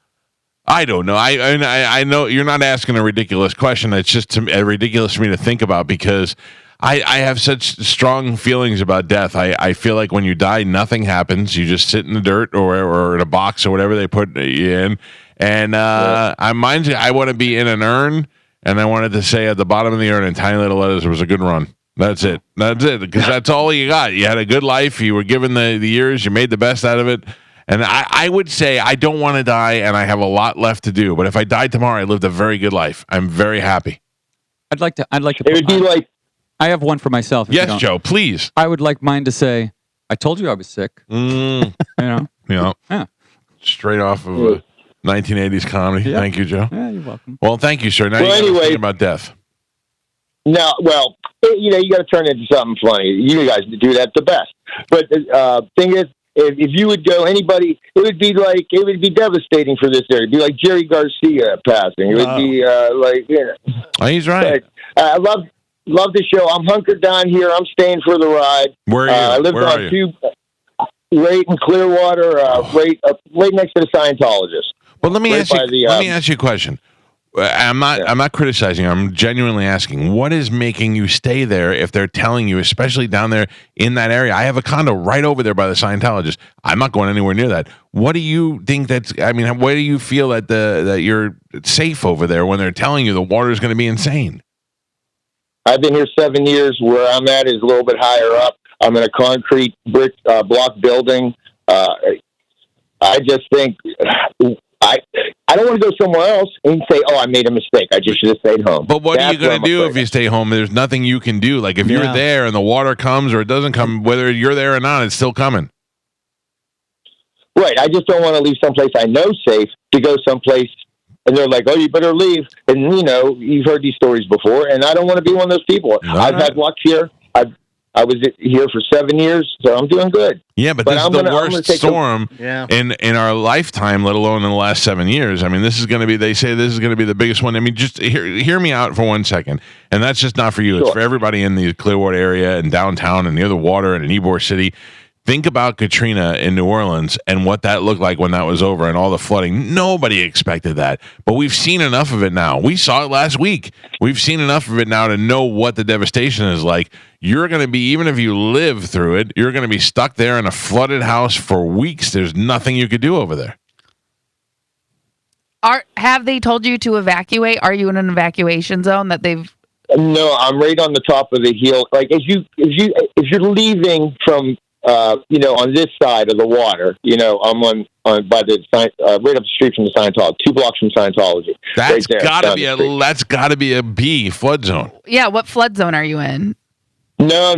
Speaker 1: I don't know. I know you're not asking a ridiculous question. It's just ridiculous for me to think about because I have such strong feelings about death. I feel like when you die, nothing happens. You just sit in the dirt or in a box or whatever they put you in. And I want to be in an urn, and I wanted to say at the bottom of the urn in tiny little letters, it was a good run. That's it. Because that's all you got. You had a good life. You were given the years. You made the best out of it. And I would say I don't want to die, and I have a lot left to do. But if I died tomorrow, I lived a very good life. I'm very happy.
Speaker 3: I'd like to.
Speaker 9: It would be like.
Speaker 3: I have one for myself.
Speaker 1: Yes, Joe, please.
Speaker 3: I would like mine to say, "I told you I was sick." You know.
Speaker 1: Yeah. Straight off of 1980s comedy.
Speaker 3: Yeah.
Speaker 1: Thank you, Joe.
Speaker 3: Yeah, you're welcome.
Speaker 1: Well, thank you, sir. Now
Speaker 9: Well,
Speaker 1: you
Speaker 9: anyway-
Speaker 1: thinking about death.
Speaker 9: No, well, you got to turn it into something funny. You guys do that the best. But thing is, if you would go anybody, it would be devastating for this area. It'd be like Jerry Garcia passing. It would be
Speaker 1: Oh, he's right.
Speaker 9: But, I love the show. I'm hunkered down here. I'm staying for the ride.
Speaker 1: Where are you?
Speaker 9: I live
Speaker 1: Where are
Speaker 9: on
Speaker 1: you?
Speaker 9: right in Clearwater, right next to the Scientologist.
Speaker 1: Well, let me
Speaker 9: Right
Speaker 1: ask you.
Speaker 9: by the,
Speaker 1: Let me ask you a question. I'm not criticizing. I'm genuinely asking. What is making you stay there if they're telling you, especially down there in that area? I have a condo right over there by the Scientologist. I'm not going anywhere near that. What do you think why do you feel that you're safe over there when they're telling you the water is going to be insane?
Speaker 9: I've been here 7 years. Where I'm at is a little bit higher up. I'm in a concrete brick block building. I just think I don't want to go somewhere else and say, "Oh, I made a mistake. I just should have stayed home."
Speaker 1: But what are you
Speaker 9: That's
Speaker 1: going to do if you stay home? There's nothing you can do. Like if you're there and the water comes or it doesn't come, whether you're there or not, it's still coming.
Speaker 9: Right. I just don't want to leave someplace I know safe to go someplace and they're like, "Oh, you better leave." And you've heard these stories before, and I don't want to be one of those people. I've had luck here. I was here for 7 years, so I'm doing good.
Speaker 1: Yeah, but this is the worst storm in our lifetime, let alone in the last 7 years. I mean, this is going to be, they say this is going to be the biggest one. I mean, just hear me out for 1 second. And that's just not for you. Sure. It's for everybody in the Clearwater area and downtown and near the water and in Ybor City. Think about Katrina in New Orleans and what that looked like when that was over and all the flooding. Nobody expected that. But we've seen enough of it now. We saw it last week. We've seen enough of it now to know what the devastation is like. You're going to be, even if you live through it, you're going to be stuck there in a flooded house for weeks. There's nothing you could do over there.
Speaker 4: Have they told you to evacuate? Are you in an evacuation zone that they've?
Speaker 9: No, I'm right on the top of the hill. Like if you're leaving from on this side of the water, I'm on by the right up the street from the Scientology, 2 blocks from Scientology.
Speaker 1: That's got to be a B flood zone.
Speaker 4: Yeah, what flood zone are you in?
Speaker 9: No,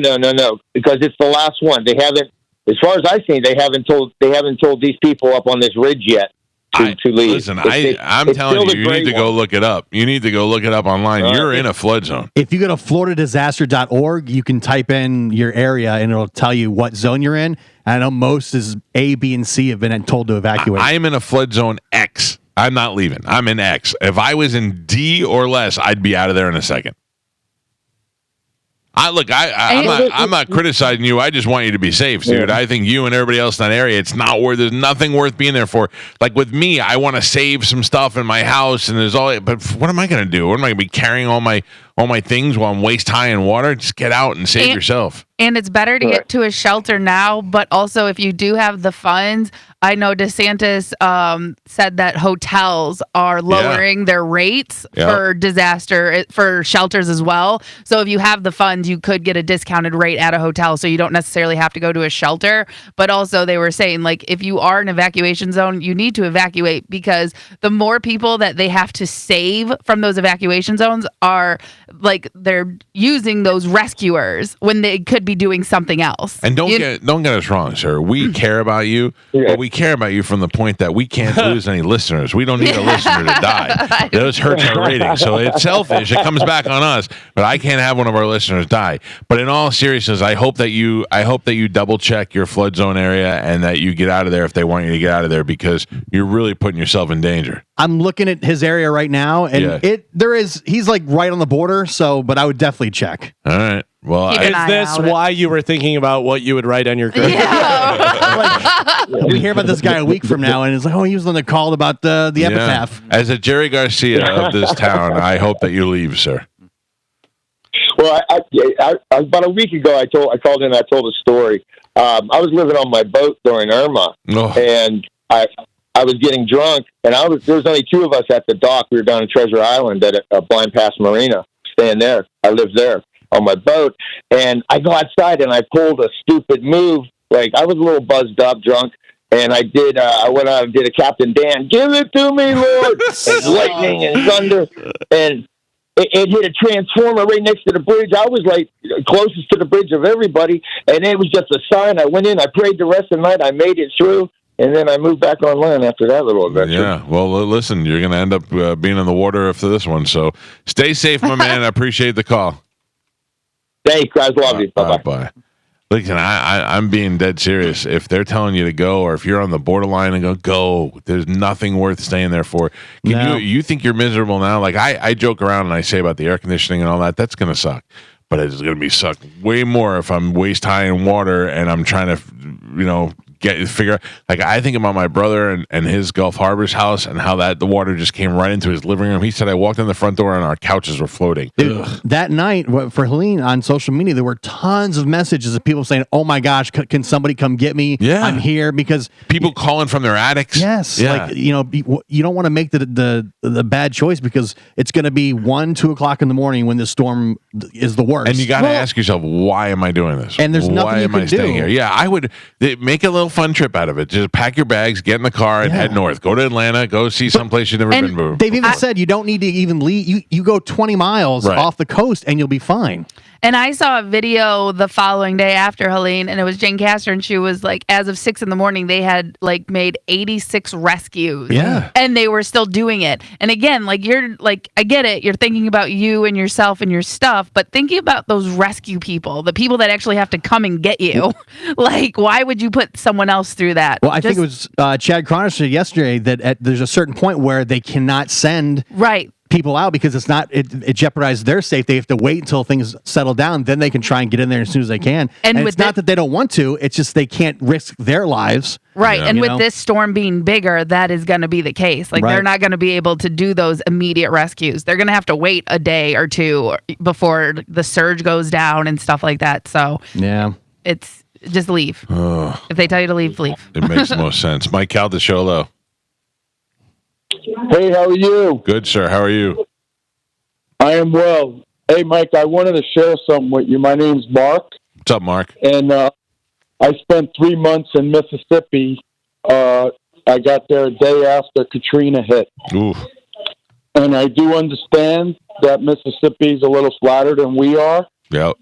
Speaker 9: because it's the last one. They haven't, as far as I've seen, they haven't told these people up on this ridge yet to leave.
Speaker 1: Listen, I'm telling you need to go look it up. You need to go look it up online. You're in a flood zone.
Speaker 5: If you go to floridadisaster.org, you can type in your area and it'll tell you what zone you're in. I know most is A, B, and C have been told to evacuate.
Speaker 1: I am in a flood zone X. I'm not leaving. I'm in X. If I was in D or less, I'd be out of there in a second. I'm not criticizing you. I just want you to be safe, dude. I think you and everybody else in that area, it's not worth. There's nothing worth being there for. Like with me, I want to save some stuff in my house, and there's all. But what am I going to do? What am I going to be carrying all my things while I'm waist high in water? Just get out and save yourself.
Speaker 4: And it's better to get to a shelter now, but also if you do have the funds, I know DeSantis said that hotels are lowering their rates for for shelters as well. So if you have the funds, you could get a discounted rate at a hotel, so you don't necessarily have to go to a shelter. But also they were saying, like, if you are in an evacuation zone, you need to evacuate, because the more people that they have to save from those evacuation zones are, like, they're using those rescuers when they could be doing something else.
Speaker 1: And don't get us wrong, sir. We care about you, but we care about you from the point that we can't lose any listeners. We don't need a listener to die. Those hurts our ratings. So it's selfish. It comes back on us. But I can't have one of our listeners die. But in all seriousness, I hope that you double check your flood zone area and that you get out of there if they want you to get out of there, because you're really putting yourself in danger.
Speaker 5: I'm looking at his area right now, and he's like right on the border. So, but I would definitely check.
Speaker 1: All right. Well,
Speaker 2: is this why you were thinking about what you would write on your card?
Speaker 5: We hear about this guy a week from now, and it's like, oh, he was on the call about the epitaph.
Speaker 1: As a Jerry Garcia of this town, I hope that you leave, sir.
Speaker 9: Well, I about a week ago, I called in. I told a story. I was living on my boat during Irma, and I was getting drunk, and there was only two of us at the dock. We were down in Treasure Island at a Blind Pass Marina, staying there. I lived there on my boat, and I go outside and I pulled a stupid move. Like, I was a little buzzed up, drunk, and I went out and did a Captain Dan, give it to me, Lord, and lightning and thunder, and it hit a transformer right next to the bridge. I was like closest to the bridge of everybody, and it was just a sign. I went in, I prayed the rest of the night, I made it through, and then I moved back on land after that little adventure.
Speaker 1: Yeah, well, listen, you're going to end up being in the water after this one, so stay safe, my man. I appreciate the call.
Speaker 9: Thanks, guys. Love you. Bye-bye.
Speaker 1: Bye. Listen, I'm being dead serious. If they're telling you to go, or if you're on the borderline and go, there's nothing worth staying there for. You think you're miserable now? Like, I joke around and I say about the air conditioning and all that. That's going to suck. But it's going to be suck way more if I'm waist high in water and I'm trying to, figure out. Like, I think about my brother and his Gulf Harbor's house and how the water just came right into his living room. He said, I walked in the front door and our couches were floating.
Speaker 5: Dude, that night for Helene on social media, there were tons of messages of people saying, oh my gosh, can somebody come get me?
Speaker 1: Yeah.
Speaker 5: I'm here, because
Speaker 1: people calling from their attics.
Speaker 5: Yes.
Speaker 1: Yeah.
Speaker 5: Like, you don't want to make the bad choice, because it's going to be 1-2 o'clock in the morning when this storm is the worst.
Speaker 1: And you got to ask yourself, why am I doing this?
Speaker 5: And there's nothing
Speaker 1: why
Speaker 5: you
Speaker 1: am
Speaker 5: can
Speaker 1: I staying
Speaker 5: do.
Speaker 1: here? Yeah, I would make a little fun trip out of it. Just pack your bags, get in the car, and head north. Go to Atlanta. Go see someplace you've never been before.
Speaker 5: They've even said you don't need to even leave. You go 20 miles off the coast and you'll be fine.
Speaker 4: And I saw a video the following day after Helene, and it was Jane Castor, and she was like, as of 6 a.m, they had like made 86 rescues.
Speaker 5: Yeah.
Speaker 4: And they were still doing it. And again, like, you're like, I get it. You're thinking about you and yourself and your stuff, but thinking about those rescue people, the people that actually have to come and get you. Like, why would you put someone else through that?
Speaker 5: Well, I think it was Chad Croner said yesterday that there's a certain point where they cannot send people out, because it jeopardizes their safety. They have to wait until things settle down, then they can try and get in there as soon as they can. And it's not that they don't want to, it's just they can't risk their lives.
Speaker 4: Right. Yeah. And with this storm being bigger, that is going to be the case. Like, they're not going to be able to do those immediate rescues. They're going to have to wait a day or two before the surge goes down and stuff like that. So it's just leave. If they tell you to leave, leave.
Speaker 1: It makes the most sense. Mike Calta Show, hello.
Speaker 10: Hey, how are you?
Speaker 1: Good, sir. How are you?
Speaker 10: I am well. Hey, Mike, I wanted to share something with you. My name's Mark.
Speaker 1: What's up, Mark?
Speaker 10: And I spent 3 months in Mississippi. I got there a day after Katrina hit.
Speaker 1: Oof.
Speaker 10: And I do understand that Mississippi's a little flatter than we are.
Speaker 1: Yep.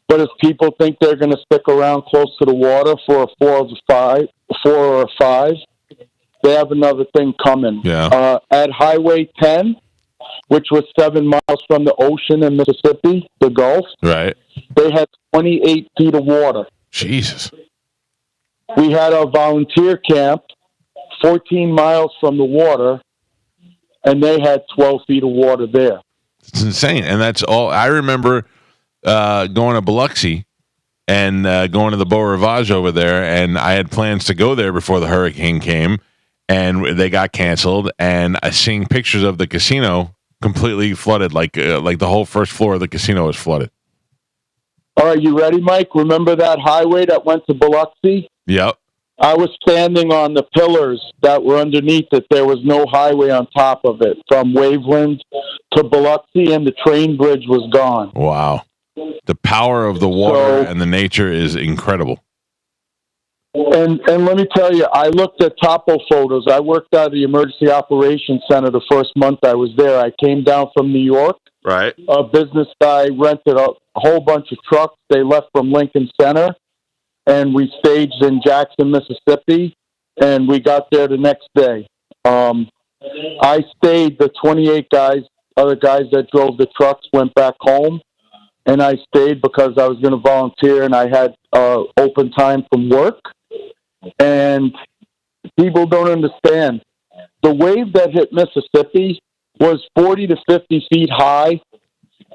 Speaker 10: But if people think they're going to stick around close to the water for a 4 or 5, they have another thing coming.
Speaker 1: Yeah.
Speaker 10: At Highway 10, which was 7 miles from the ocean in Mississippi, the Gulf,
Speaker 1: right,
Speaker 10: they had 28 feet of water.
Speaker 1: Jesus.
Speaker 10: We had a volunteer camp 14 miles from the water, and they had 12 feet of water there.
Speaker 1: It's insane. And that's all. I remember going to Biloxi and going to the Beau Rivage over there, and I had plans to go there before the hurricane came, and they got canceled. And seeing pictures of the casino completely flooded, like the whole first floor of the casino was flooded.
Speaker 10: All right, you ready, Mike? Remember that highway that went to Biloxi?
Speaker 1: Yep.
Speaker 10: I was standing on the pillars that were underneath it. There was no highway on top of it from Waveland to Biloxi, and the train bridge was gone.
Speaker 1: Wow. The power of the water and the nature is incredible.
Speaker 10: And let me tell you, I looked at topo photos. I worked out of the Emergency Operations Center the first month I was there. I came down from New York.
Speaker 1: Right.
Speaker 10: A business guy rented a whole bunch of trucks. They left from Lincoln Center, and we staged in Jackson, Mississippi, and we got there the next day. I stayed. The 28 other guys that drove the trucks went back home, and I stayed because I was going to volunteer, and I had open time from work. And people don't understand. The wave that hit Mississippi was 40 to 50 feet high,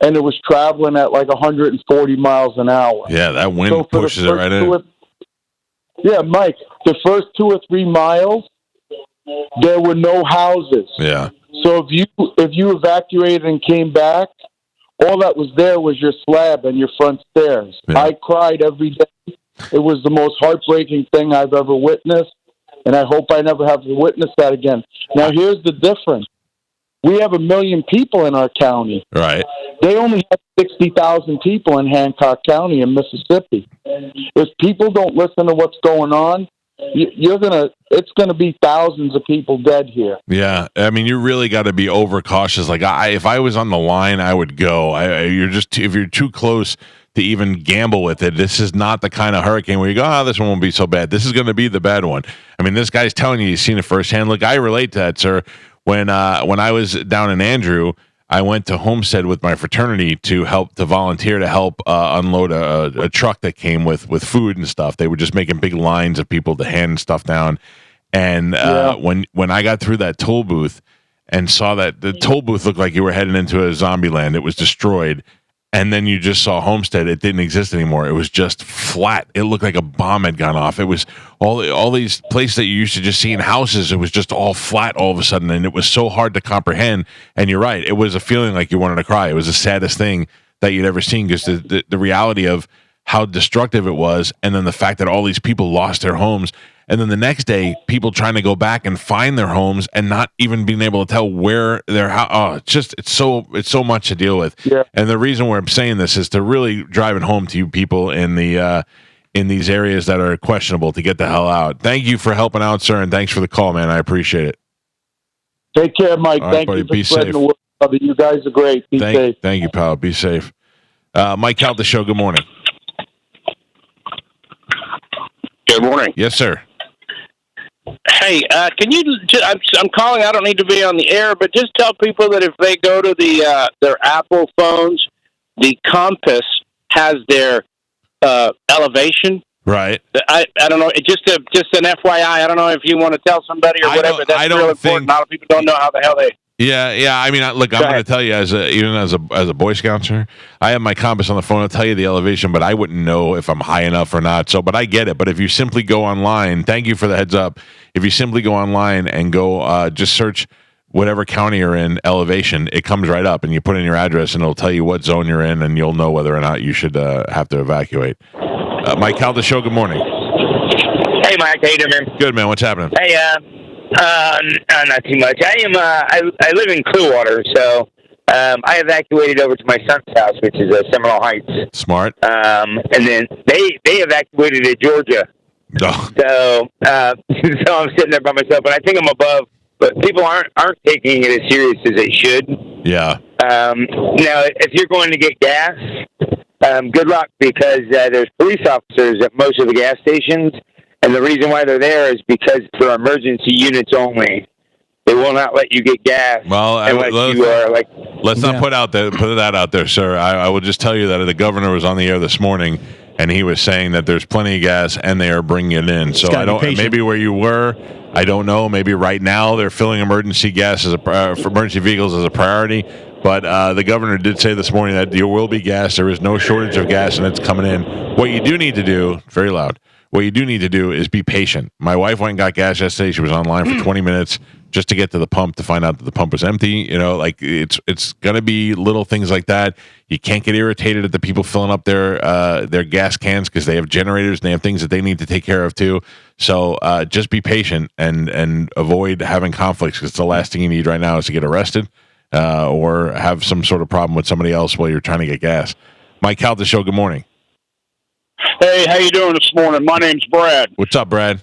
Speaker 10: and it was traveling at like 140 miles an hour.
Speaker 1: Yeah, that wind pushes it right in.
Speaker 10: Yeah, Mike, the first 2 or 3 miles, there were no houses.
Speaker 1: Yeah.
Speaker 10: So if you evacuated and came back, all that was there was your slab and your front stairs.
Speaker 1: Yeah.
Speaker 10: I cried every day. It was the most heartbreaking thing I've ever witnessed, and I hope I never have to witness that again. Now, here's the difference. We have 1 million people in our county.
Speaker 1: Right.
Speaker 10: They only have 60,000 people in Hancock County in Mississippi. If people don't listen to what's going on, it's gonna be thousands of people dead here.
Speaker 1: Yeah, I mean, you really got to be overcautious. Like, if I was on the line, I would go. If you're too close to even gamble with it, this is not the kind of hurricane where you go, this one won't be so bad. This is going to be the bad one. I mean, this guy's telling you, he's seen it firsthand. Look, I relate to that, sir. When I was down in Andrew, I went to Homestead with my fraternity to volunteer to help unload a truck that came with food and stuff. They were just making big lines of people to hand stuff down. And when I got through that toll booth and saw that the toll booth looked like you were heading into a zombie land, it was destroyed. And then you just saw Homestead. It didn't exist anymore. It was just flat. It looked like a bomb had gone off. It was all these places that you used to just see in houses. It was just all flat all of a sudden, and it was so hard to comprehend. And you're right. It was a feeling like you wanted to cry. It was the saddest thing that you'd ever seen, because the reality of how destructive it was, and then the fact that all these people lost their homes. And then the next day, people trying to go back and find their homes and not even being able to tell where their house. Oh, it's so much to deal with.
Speaker 10: Yeah.
Speaker 1: And the reason why I'm saying this is to really drive it home to you people in these areas that are questionable to get the hell out. Thank you for helping out, sir, and thanks for the call, man. I appreciate it.
Speaker 10: Take care, Mike.
Speaker 1: All right,
Speaker 10: Thank
Speaker 1: buddy,
Speaker 10: you for
Speaker 1: be
Speaker 10: spreading
Speaker 1: safe.
Speaker 10: the word, brother. You guys are great. Be safe.
Speaker 1: Thank you, pal. Be safe. Mike Calta Show. Good morning.
Speaker 11: Good morning.
Speaker 1: Yes, sir.
Speaker 11: Hey, can you? I'm calling. I don't need to be on the air, but just tell people that if they go to their Apple phones, the compass has their elevation.
Speaker 1: Right.
Speaker 11: I don't know. Just an FYI. I don't know if you want to tell somebody or whatever. That's real important. A lot of people don't know how the hell they.
Speaker 1: Yeah. I mean, look, I'm going to tell you, even as a Boy Scouter, I have my compass on the phone. I'll tell you the elevation, but I wouldn't know if I'm high enough or not. So, but I get it. But if you simply go online, thank you for the heads up. If you simply go online and go just search whatever county you're in, elevation, it comes right up, and you put in your address, and it'll tell you what zone you're in, and you'll know whether or not you should have to evacuate. Mike Calta Show. Good morning.
Speaker 12: Hey, Mike. How you doing, man?
Speaker 1: Good, man. What's happening?
Speaker 12: Hey, not too much. I live in Clearwater, so I evacuated over to my son's house, which is Seminole Heights.
Speaker 1: Smart.
Speaker 12: And then they evacuated to Georgia.
Speaker 1: Oh.
Speaker 12: So I'm sitting there by myself, but I think I'm above. But people aren't taking it as serious as they should.
Speaker 1: Yeah.
Speaker 12: Now, if you're going to get gas, good luck, because there's police officers at most of the gas stations. And the reason why they're there is because for emergency units only. They will not let you get gas.
Speaker 1: Well, let's not put that out there, sir. I will just tell you that the governor was on the air this morning, and he was saying that there's plenty of gas and they are bringing it in. So I don't. Maybe where you were, I don't know. Maybe right now they're filling emergency gas for emergency vehicles as a priority. But the governor did say this morning that there will be gas. There is no shortage of gas, and it's coming in. What you do need to do, very loud, what you do need to do is be patient. My wife went and got gas yesterday. She was online for 20 minutes just to get to the pump to find out that the pump was empty. Like it's going to be little things like that. You can't get irritated at the people filling up their gas cans because they have generators and they have things that they need to take care of too. So just be patient and avoid having conflicts, because the last thing you need right now is to get arrested or have some sort of problem with somebody else while you're trying to get gas. Mike Calta Show, good morning.
Speaker 11: Hey, how you doing this morning? My name's Brad.
Speaker 1: What's up, Brad?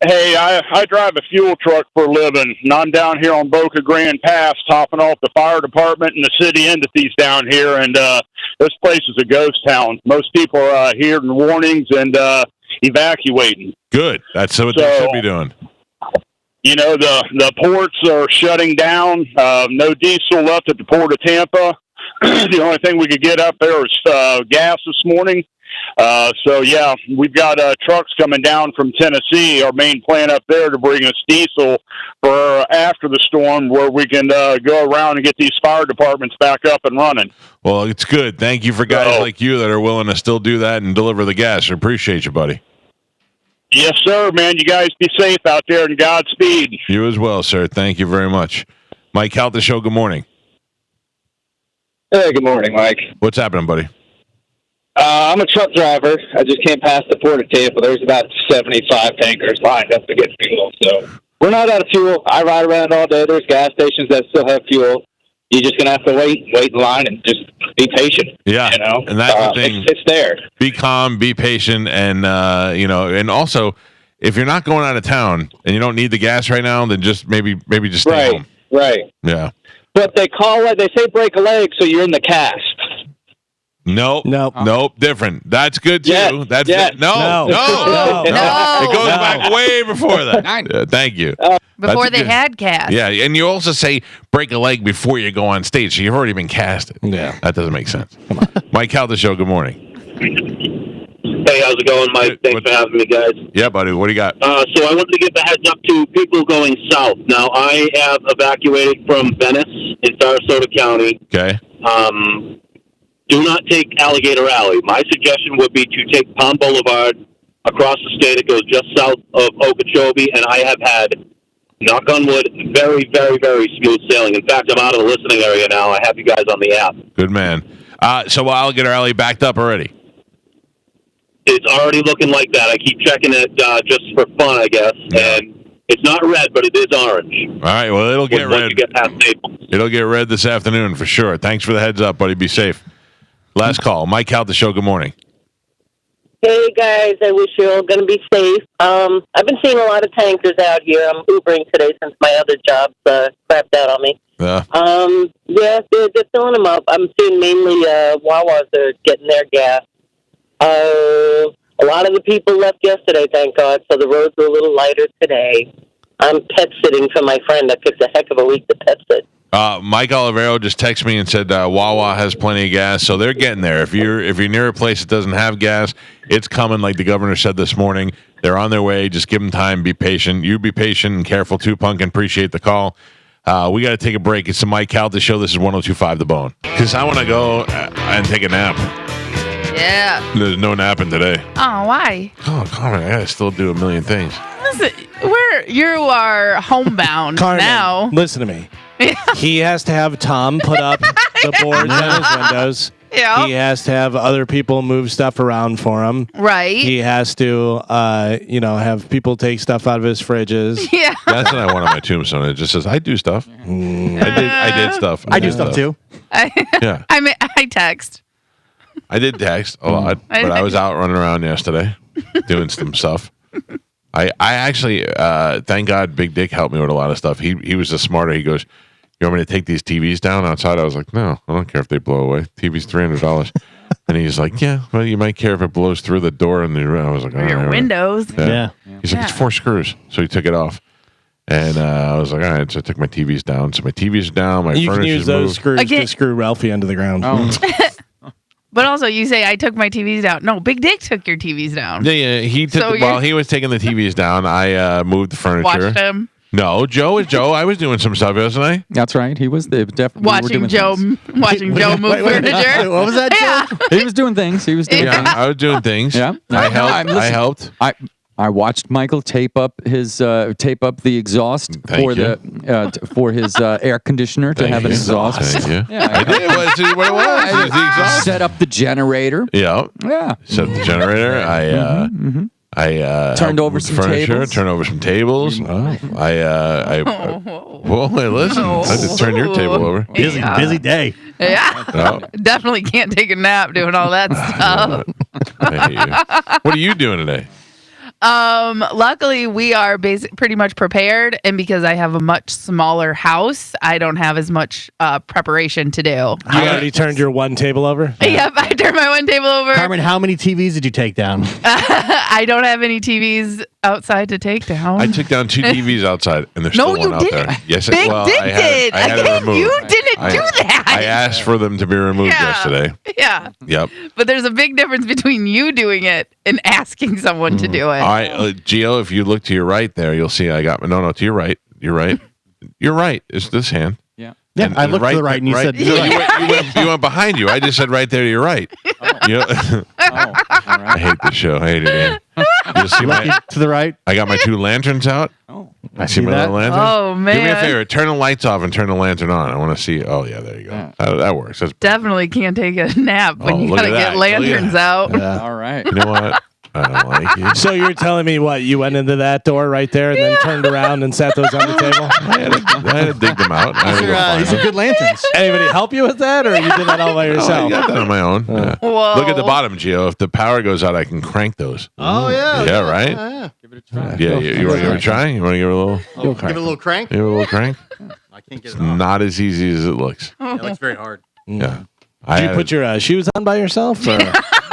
Speaker 11: Hey, I drive a fuel truck for a living, and I'm down here on Boca Grande Pass, topping off the fire department and the city entities down here, and this place is a ghost town. Most people are hearing warnings and evacuating.
Speaker 1: Good. That's what they should be doing.
Speaker 11: The ports are shutting down. No diesel left at the port of Tampa. The only thing we could get up there is gas this morning. We've got trucks coming down from Tennessee, our main plant up there, to bring us diesel for after the storm, where we can go around and get these fire departments back up and running.
Speaker 1: Well, it's good. Thank you for guys like you that are willing to still do that and deliver the gas. I appreciate you, buddy.
Speaker 11: Yes, sir, man. You guys be safe out there, and Godspeed.
Speaker 1: You as well, sir. Thank you very much. Mike Calta Show, good morning.
Speaker 13: Hey, good morning, Mike.
Speaker 1: What's happening, buddy?
Speaker 13: I'm a truck driver. I just came past the port of Tampa. There's about 75 tankers lined up to get fuel. So we're not out of fuel. I ride around all day. There's gas stations that still have fuel. You're just going to have to wait in line and just be patient.
Speaker 1: Yeah, and that's the thing.
Speaker 13: It's there.
Speaker 1: Be calm, be patient, and and also, if you're not going out of town and you don't need the gas right now, then just maybe just stay home.
Speaker 13: Right.
Speaker 1: Yeah.
Speaker 13: But they say break a leg, so you're in the cast.
Speaker 1: Nope, different. That's good too.
Speaker 13: Yes,
Speaker 1: That's
Speaker 13: yes.
Speaker 1: No. It goes back way before that. Thank you.
Speaker 4: Before they had cast.
Speaker 1: Yeah, and you also say break a leg before you go on stage, so you've already been casted.
Speaker 2: Yeah,
Speaker 1: that doesn't make sense. Come on, Mike Calta Show. Good morning.
Speaker 14: Hey, how's it going, Mike? Thanks for having me, guys.
Speaker 1: Yeah, buddy. What do you got?
Speaker 14: So I wanted to give the heads up to people going south. Now, I have evacuated from Venice in Sarasota County.
Speaker 1: Okay.
Speaker 14: Do not take Alligator Alley. My suggestion would be to take Palm Boulevard across the state. It goes just south of Okeechobee, and I have had, knock on wood, very, very, very smooth sailing. In fact, I'm out of the listening area now. I have you guys on the app.
Speaker 1: Good man. So Alligator Alley backed up already?
Speaker 14: It's already looking like that. I keep checking it just for fun, I guess. Yeah. And it's not red, but it is orange.
Speaker 1: All right. Well, it'll get red.
Speaker 14: You get past Naples.
Speaker 1: It'll get red this afternoon for sure. Thanks for the heads up, buddy. Be safe. Last call. Mike Calta Show, good morning.
Speaker 15: Hey, guys. I wish you're all going to be safe. I've been seeing a lot of tankers out here. I'm Ubering today since my other job's crapped out on me.
Speaker 1: Yeah,
Speaker 15: they're filling them up. I'm seeing mainly Wawas are getting their gas. A lot of the people left yesterday, thank God, so the roads were a little lighter today. I'm pet sitting for my friend. That takes a heck of a week to pet sit.
Speaker 1: Mike Olivero just texted me and said Wawa has plenty of gas, so they're getting there. If you're near a place that doesn't have gas, it's coming. Like the governor said this morning, they're on their way. Just give them time. Be patient. You be patient and careful too, Punkin. Appreciate the call. We got to take a break. It's the Mike Calta Show. This is 102.5 The Bone. Because I want to go and take a nap.
Speaker 4: Yeah.
Speaker 1: There's no napping today.
Speaker 4: Oh, why?
Speaker 1: Oh, Carmen, I got to still do a million things.
Speaker 4: Listen, you are homebound
Speaker 2: Carmen,
Speaker 4: now.
Speaker 2: Listen to me. He has to have Tom put up the boards on his windows.
Speaker 4: Yeah.
Speaker 2: He has to have other people move stuff around for him.
Speaker 4: Right.
Speaker 2: He has to, have people take stuff out of his fridges.
Speaker 4: Yeah.
Speaker 1: That's what I want on my tombstone. It just says, I do stuff. I did stuff.
Speaker 5: I do stuff too.
Speaker 1: Yeah.
Speaker 4: I text.
Speaker 1: I did text a lot, but I was out running around yesterday doing some stuff. I actually, thank God, Big Dick helped me with a lot of stuff. He was the smarter. He goes, "You want me to take these TVs down outside?" I was like, "No, I don't care if they blow away. TV's $300." And he's like, "Yeah, well, you might care if it blows through the door in the room." I was like, "Oh,
Speaker 4: your windows."
Speaker 1: Yeah. He's like, "It's 4 screws," so he took it off. And I was like, all right, so I took my TVs down. So my TV's down, my
Speaker 2: you
Speaker 1: furniture's
Speaker 2: can use those
Speaker 1: moved.
Speaker 2: screws to screw Ralphie into the ground.
Speaker 1: Oh.
Speaker 4: But also, you say I took my TVs down. No, Big Dick took your TVs down.
Speaker 1: Yeah. He took while he was taking the TVs down, I moved the furniture.
Speaker 4: Watched him.
Speaker 1: No, Joe is Joe. I was doing some stuff, wasn't I?
Speaker 3: That's right. He was definitely
Speaker 4: Watching Joe move furniture.
Speaker 5: What was that, Joe?
Speaker 3: He was doing things. He was doing
Speaker 1: Yeah,
Speaker 3: things.
Speaker 1: I was doing things.
Speaker 3: Yeah.
Speaker 1: I helped.
Speaker 3: I watched Michael tape up the exhaust for his air conditioner to have an exhaust.
Speaker 1: Thank you.
Speaker 3: Yeah,
Speaker 1: I did. What it was? It was the exhaust.
Speaker 3: Set up the generator.
Speaker 1: Yeah.
Speaker 3: Yeah.
Speaker 1: Set up the generator. I
Speaker 3: Turned over
Speaker 1: moved
Speaker 3: some
Speaker 1: furniture,
Speaker 3: tables.
Speaker 1: Turned over some tables. Well, hey, listen. I just turned your table over.
Speaker 5: Busy day.
Speaker 4: Yeah.
Speaker 1: Oh.
Speaker 4: Definitely can't take a nap doing all that stuff.
Speaker 1: I hate you. What are you doing today?
Speaker 4: Luckily we are pretty much prepared, and because I have a much smaller house, I don't have as much preparation to do.
Speaker 2: You already turned your one table over?
Speaker 4: Yep, I turned my one table over.
Speaker 5: Carmen, how many TVs did you take down?
Speaker 4: I don't have any TVs outside to take down.
Speaker 1: I took down 2 TVs outside, and there's still one out there. Yes,
Speaker 4: Big
Speaker 1: well,
Speaker 4: Dick
Speaker 1: I had it removed.
Speaker 4: You didn't do that.
Speaker 1: I asked for them to be removed yesterday.
Speaker 4: Yeah.
Speaker 1: Yep.
Speaker 4: But there's a big difference between you doing it and asking someone to do it.
Speaker 1: All right, Gio, if you look to your right there, you'll see I got no, to your right. You're right. You're right. It's this hand.
Speaker 3: Yeah.
Speaker 5: Yeah, I looked to the right, and you said.
Speaker 1: You went behind you. I just said right there to your right. I hate this show. I hate it. Ian. You see
Speaker 5: to the right.
Speaker 1: I got my 2 lanterns out.
Speaker 5: Oh,
Speaker 1: I see my
Speaker 5: that.
Speaker 1: little lantern.
Speaker 4: Oh, man.
Speaker 1: Do me a favor. Turn the lights off and turn the lantern on. I want to see. Oh yeah, there you go. That works. That's
Speaker 4: Definitely can't take a nap when you
Speaker 1: look
Speaker 4: gotta
Speaker 1: at
Speaker 4: get
Speaker 1: that.
Speaker 4: lanterns out.
Speaker 5: Yeah.
Speaker 3: All right.
Speaker 1: You know what? I don't like you.
Speaker 2: So you're telling me what? You went into that door right there and then turned around and sat those on the table?
Speaker 1: I had to dig them out.
Speaker 5: These are good lanterns.
Speaker 2: Anybody help you with that, or you did that all by
Speaker 1: I
Speaker 2: yourself?
Speaker 1: got that on my own. Yeah.
Speaker 4: Whoa.
Speaker 1: Look at the bottom, Gio. If the power goes out, I can crank those.
Speaker 5: Oh yeah.
Speaker 1: Yeah, right?
Speaker 5: Yeah.
Speaker 3: Give it a try.
Speaker 1: Yeah, you want to give it a try? You want to give it a little?
Speaker 5: Give it a little crank.
Speaker 1: Give it a little crank?
Speaker 5: I can't get
Speaker 1: It's
Speaker 5: it off.
Speaker 1: not as easy as it looks.
Speaker 5: It looks very hard.
Speaker 1: Yeah.
Speaker 2: Did you put your shoes on by yourself? Or?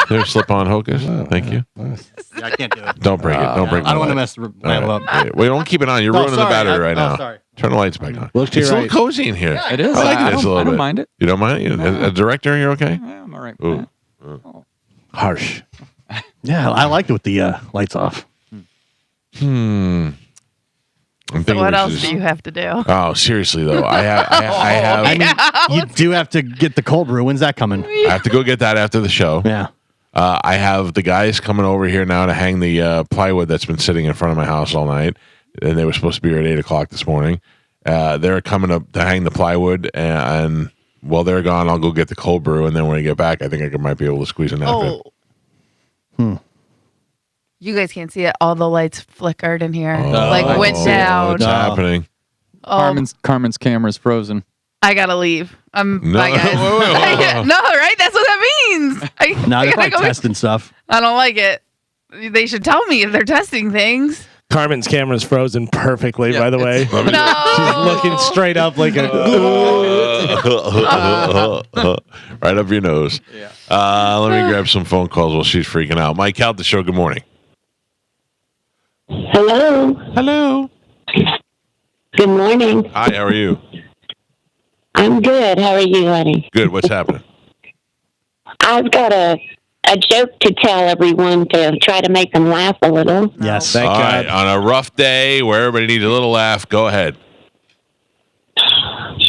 Speaker 1: There's slip-on hocus. Thank you.
Speaker 5: Yeah, I can't do it.
Speaker 1: Don't break it. Don't break
Speaker 5: I don't want to
Speaker 1: my
Speaker 5: mess the
Speaker 1: light.
Speaker 5: panel
Speaker 1: All
Speaker 5: up.
Speaker 1: right. Well, don't keep it on. You're ruining the battery right now.
Speaker 5: Sorry.
Speaker 1: Turn the lights back on.
Speaker 2: Look to
Speaker 1: It's
Speaker 2: your
Speaker 1: a
Speaker 2: right.
Speaker 1: little cozy in here.
Speaker 3: It is.
Speaker 1: I like this a little
Speaker 3: I don't
Speaker 1: bit.
Speaker 3: mind it.
Speaker 1: You don't mind it? As a director, you're okay?
Speaker 3: Yeah, I'm all right.
Speaker 1: Ooh.
Speaker 2: Harsh.
Speaker 5: Yeah, I liked it with the lights off.
Speaker 1: I'm
Speaker 4: So
Speaker 1: thinking
Speaker 4: what
Speaker 1: we
Speaker 4: else
Speaker 1: should
Speaker 4: do you have to do?
Speaker 1: Oh, seriously though, I have.
Speaker 5: I mean, you do have to get the cold brew. When's that coming?
Speaker 1: I have to go get that after the show.
Speaker 5: Yeah.
Speaker 1: I have the guys coming over here now to hang the plywood that's been sitting in front of my house all night, and they were supposed to be here at 8:00 this morning. They're coming up to hang the plywood, and while they're gone, I'll go get the cold brew, and then when I get back, I think I might be able to squeeze a nap in.
Speaker 4: You guys can't see it. All the lights flickered in here.
Speaker 1: Oh,
Speaker 4: Went down.
Speaker 1: What's happening?
Speaker 3: Carmen's camera's frozen.
Speaker 4: I gotta leave. Bye, guys.
Speaker 1: wait,
Speaker 4: No, right? That's what that means.
Speaker 5: No, they're
Speaker 4: I
Speaker 5: probably
Speaker 4: gotta go-
Speaker 5: testing stuff.
Speaker 4: I don't like it. They should tell me if they're testing things.
Speaker 2: Carmen's camera's frozen perfectly, by the way.
Speaker 4: No.
Speaker 2: She's looking straight up like a.
Speaker 1: Right up your nose. Yeah. Let me grab some phone calls while she's freaking out. Mike Calta Show, good morning.
Speaker 15: Hello.
Speaker 1: Hello.
Speaker 15: Good morning.
Speaker 1: Hi, how are you?
Speaker 15: I'm good. How are you, honey?
Speaker 1: Good. What's happening?
Speaker 15: I've got a joke to tell everyone to try to make them laugh a little.
Speaker 5: Yes.
Speaker 2: Thank
Speaker 1: All
Speaker 2: God.
Speaker 1: right. On a rough day where everybody needs a little laugh, go ahead.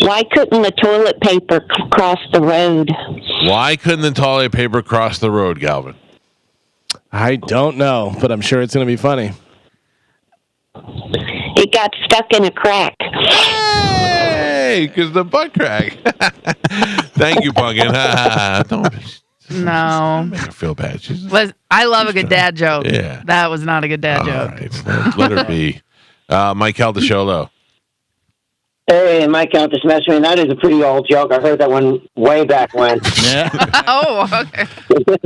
Speaker 15: Why couldn't the toilet paper cross the road?
Speaker 1: Why couldn't the toilet paper cross the road, Galvin?
Speaker 2: I don't know, but I'm sure it's going to be funny.
Speaker 15: It got stuck in a crack.
Speaker 1: Hey, because the butt crack. Thank you, Pumpkin. Don't
Speaker 4: No.
Speaker 1: make her feel bad. She's
Speaker 4: I love a good dad joke.
Speaker 1: Yeah.
Speaker 4: That was not a good dad
Speaker 1: all
Speaker 4: joke.
Speaker 1: right. Let her be. Mike Calta Show, though.
Speaker 12: Hey, Mike Calta Show. That is a pretty old joke. I heard that one way back when.
Speaker 5: Yeah.
Speaker 4: Oh, okay.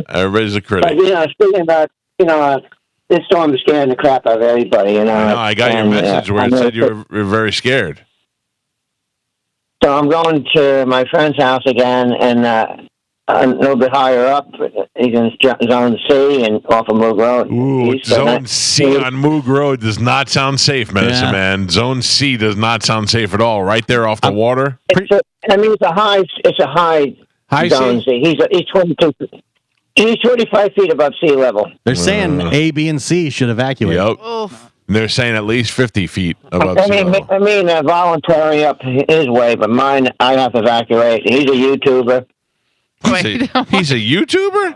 Speaker 1: Everybody's a
Speaker 12: But,
Speaker 1: critic.
Speaker 12: speaking about, this storm is scaring the crap out of everybody.
Speaker 1: I know. I got your message where it said you were very scared.
Speaker 12: So I'm going to my friend's house again, and a little bit higher up. He's in Zone C and off of Moog Road.
Speaker 1: Ooh, Zone C on Moog Road does not sound safe, Medicine Man. Zone C does not sound safe at all. Right there off the water.
Speaker 12: It's a high Zone C. He's 22. He's 25 feet above sea level.
Speaker 5: They're saying A, B, and C should evacuate.
Speaker 1: Yep.
Speaker 4: Oof.
Speaker 1: And they're saying at least 50 feet above sea level.
Speaker 12: I mean, voluntary up his way, but mine, I have to evacuate. He's a YouTuber.
Speaker 1: He's a YouTuber?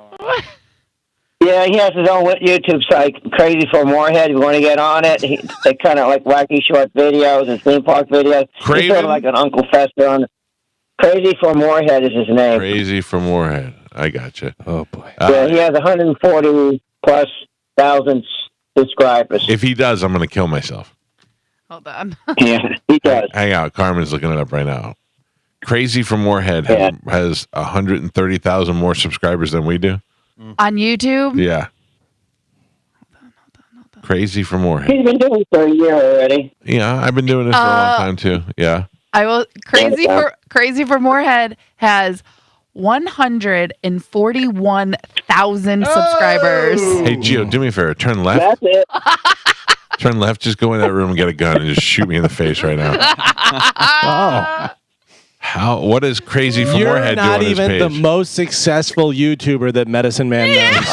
Speaker 12: Yeah, he has his own YouTube site, Crazy for Morehead. If you want to get on it, they kind of like wacky short videos and theme park videos. He's sort of like an Uncle Fester on Crazy for Morehead is his name.
Speaker 1: Crazy for Morehead. I gotcha.
Speaker 2: Oh, boy.
Speaker 12: Yeah, he has 140+ thousand subscribers.
Speaker 1: If he does, I'm going to kill myself.
Speaker 4: Hold on.
Speaker 12: Yeah, he does.
Speaker 1: Hang out. Carmen's looking it up right now. Crazy for Morehead has 130,000 more subscribers than we do.
Speaker 4: On YouTube?
Speaker 1: Yeah. Crazy for Morehead.
Speaker 12: He's been doing it for a year already.
Speaker 1: Yeah, I've been doing this for a long time too. Yeah.
Speaker 4: I will. Crazy for Morehead has 141,000 subscribers.
Speaker 1: Hey, Gio, do me a favor. Turn left.
Speaker 12: That's it.
Speaker 1: Turn left. Just go in that room and get a gun and just shoot me in the face right now. What is Crazy for Morehead doing on his page?
Speaker 2: You're not even the most successful YouTuber that Medicine Man knows.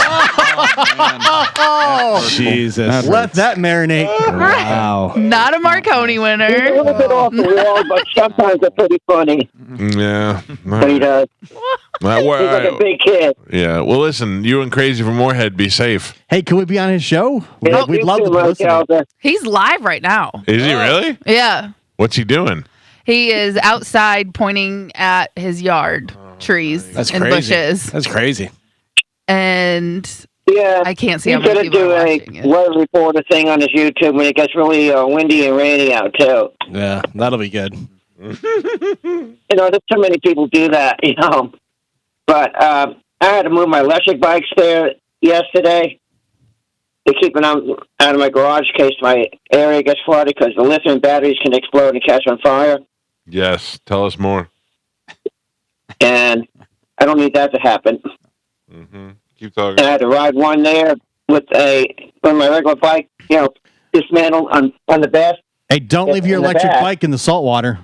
Speaker 2: Jesus.
Speaker 5: Let that marinate.
Speaker 2: Wow.
Speaker 4: Not a Marconi winner.
Speaker 12: He's a little bit off the wall, but sometimes they're pretty funny.
Speaker 1: Yeah.
Speaker 12: But he does. He's like a big kid.
Speaker 1: Yeah. Well, listen, you and Crazy for Morehead, be safe.
Speaker 5: Hey, can we be on his show?
Speaker 12: Yeah,
Speaker 5: We'd love to listen.
Speaker 4: He's live right now.
Speaker 1: Is he really?
Speaker 4: Yeah.
Speaker 1: What's he doing?
Speaker 4: He is outside pointing at his yard, trees and bushes.
Speaker 2: That's crazy.
Speaker 4: And
Speaker 12: yeah,
Speaker 4: I can't see
Speaker 12: he's
Speaker 4: how many
Speaker 12: going to
Speaker 4: people
Speaker 12: do
Speaker 4: are
Speaker 12: a
Speaker 4: watching it.
Speaker 12: weather reporter thing on his YouTube when it gets really windy and rainy out, too.
Speaker 2: Yeah, that'll be good.
Speaker 12: There's too many people do that, But I had to move my electric bikes there yesterday to keep them out of my garage in case my area gets flooded because the lithium batteries can explode and catch on fire.
Speaker 1: Yes. Tell us more.
Speaker 12: And I don't need that to happen.
Speaker 1: Mm-hmm. Keep talking.
Speaker 12: And I had to ride one there with my regular bike, dismantled on the bed.
Speaker 5: Hey, don't leave your electric bike in the salt water.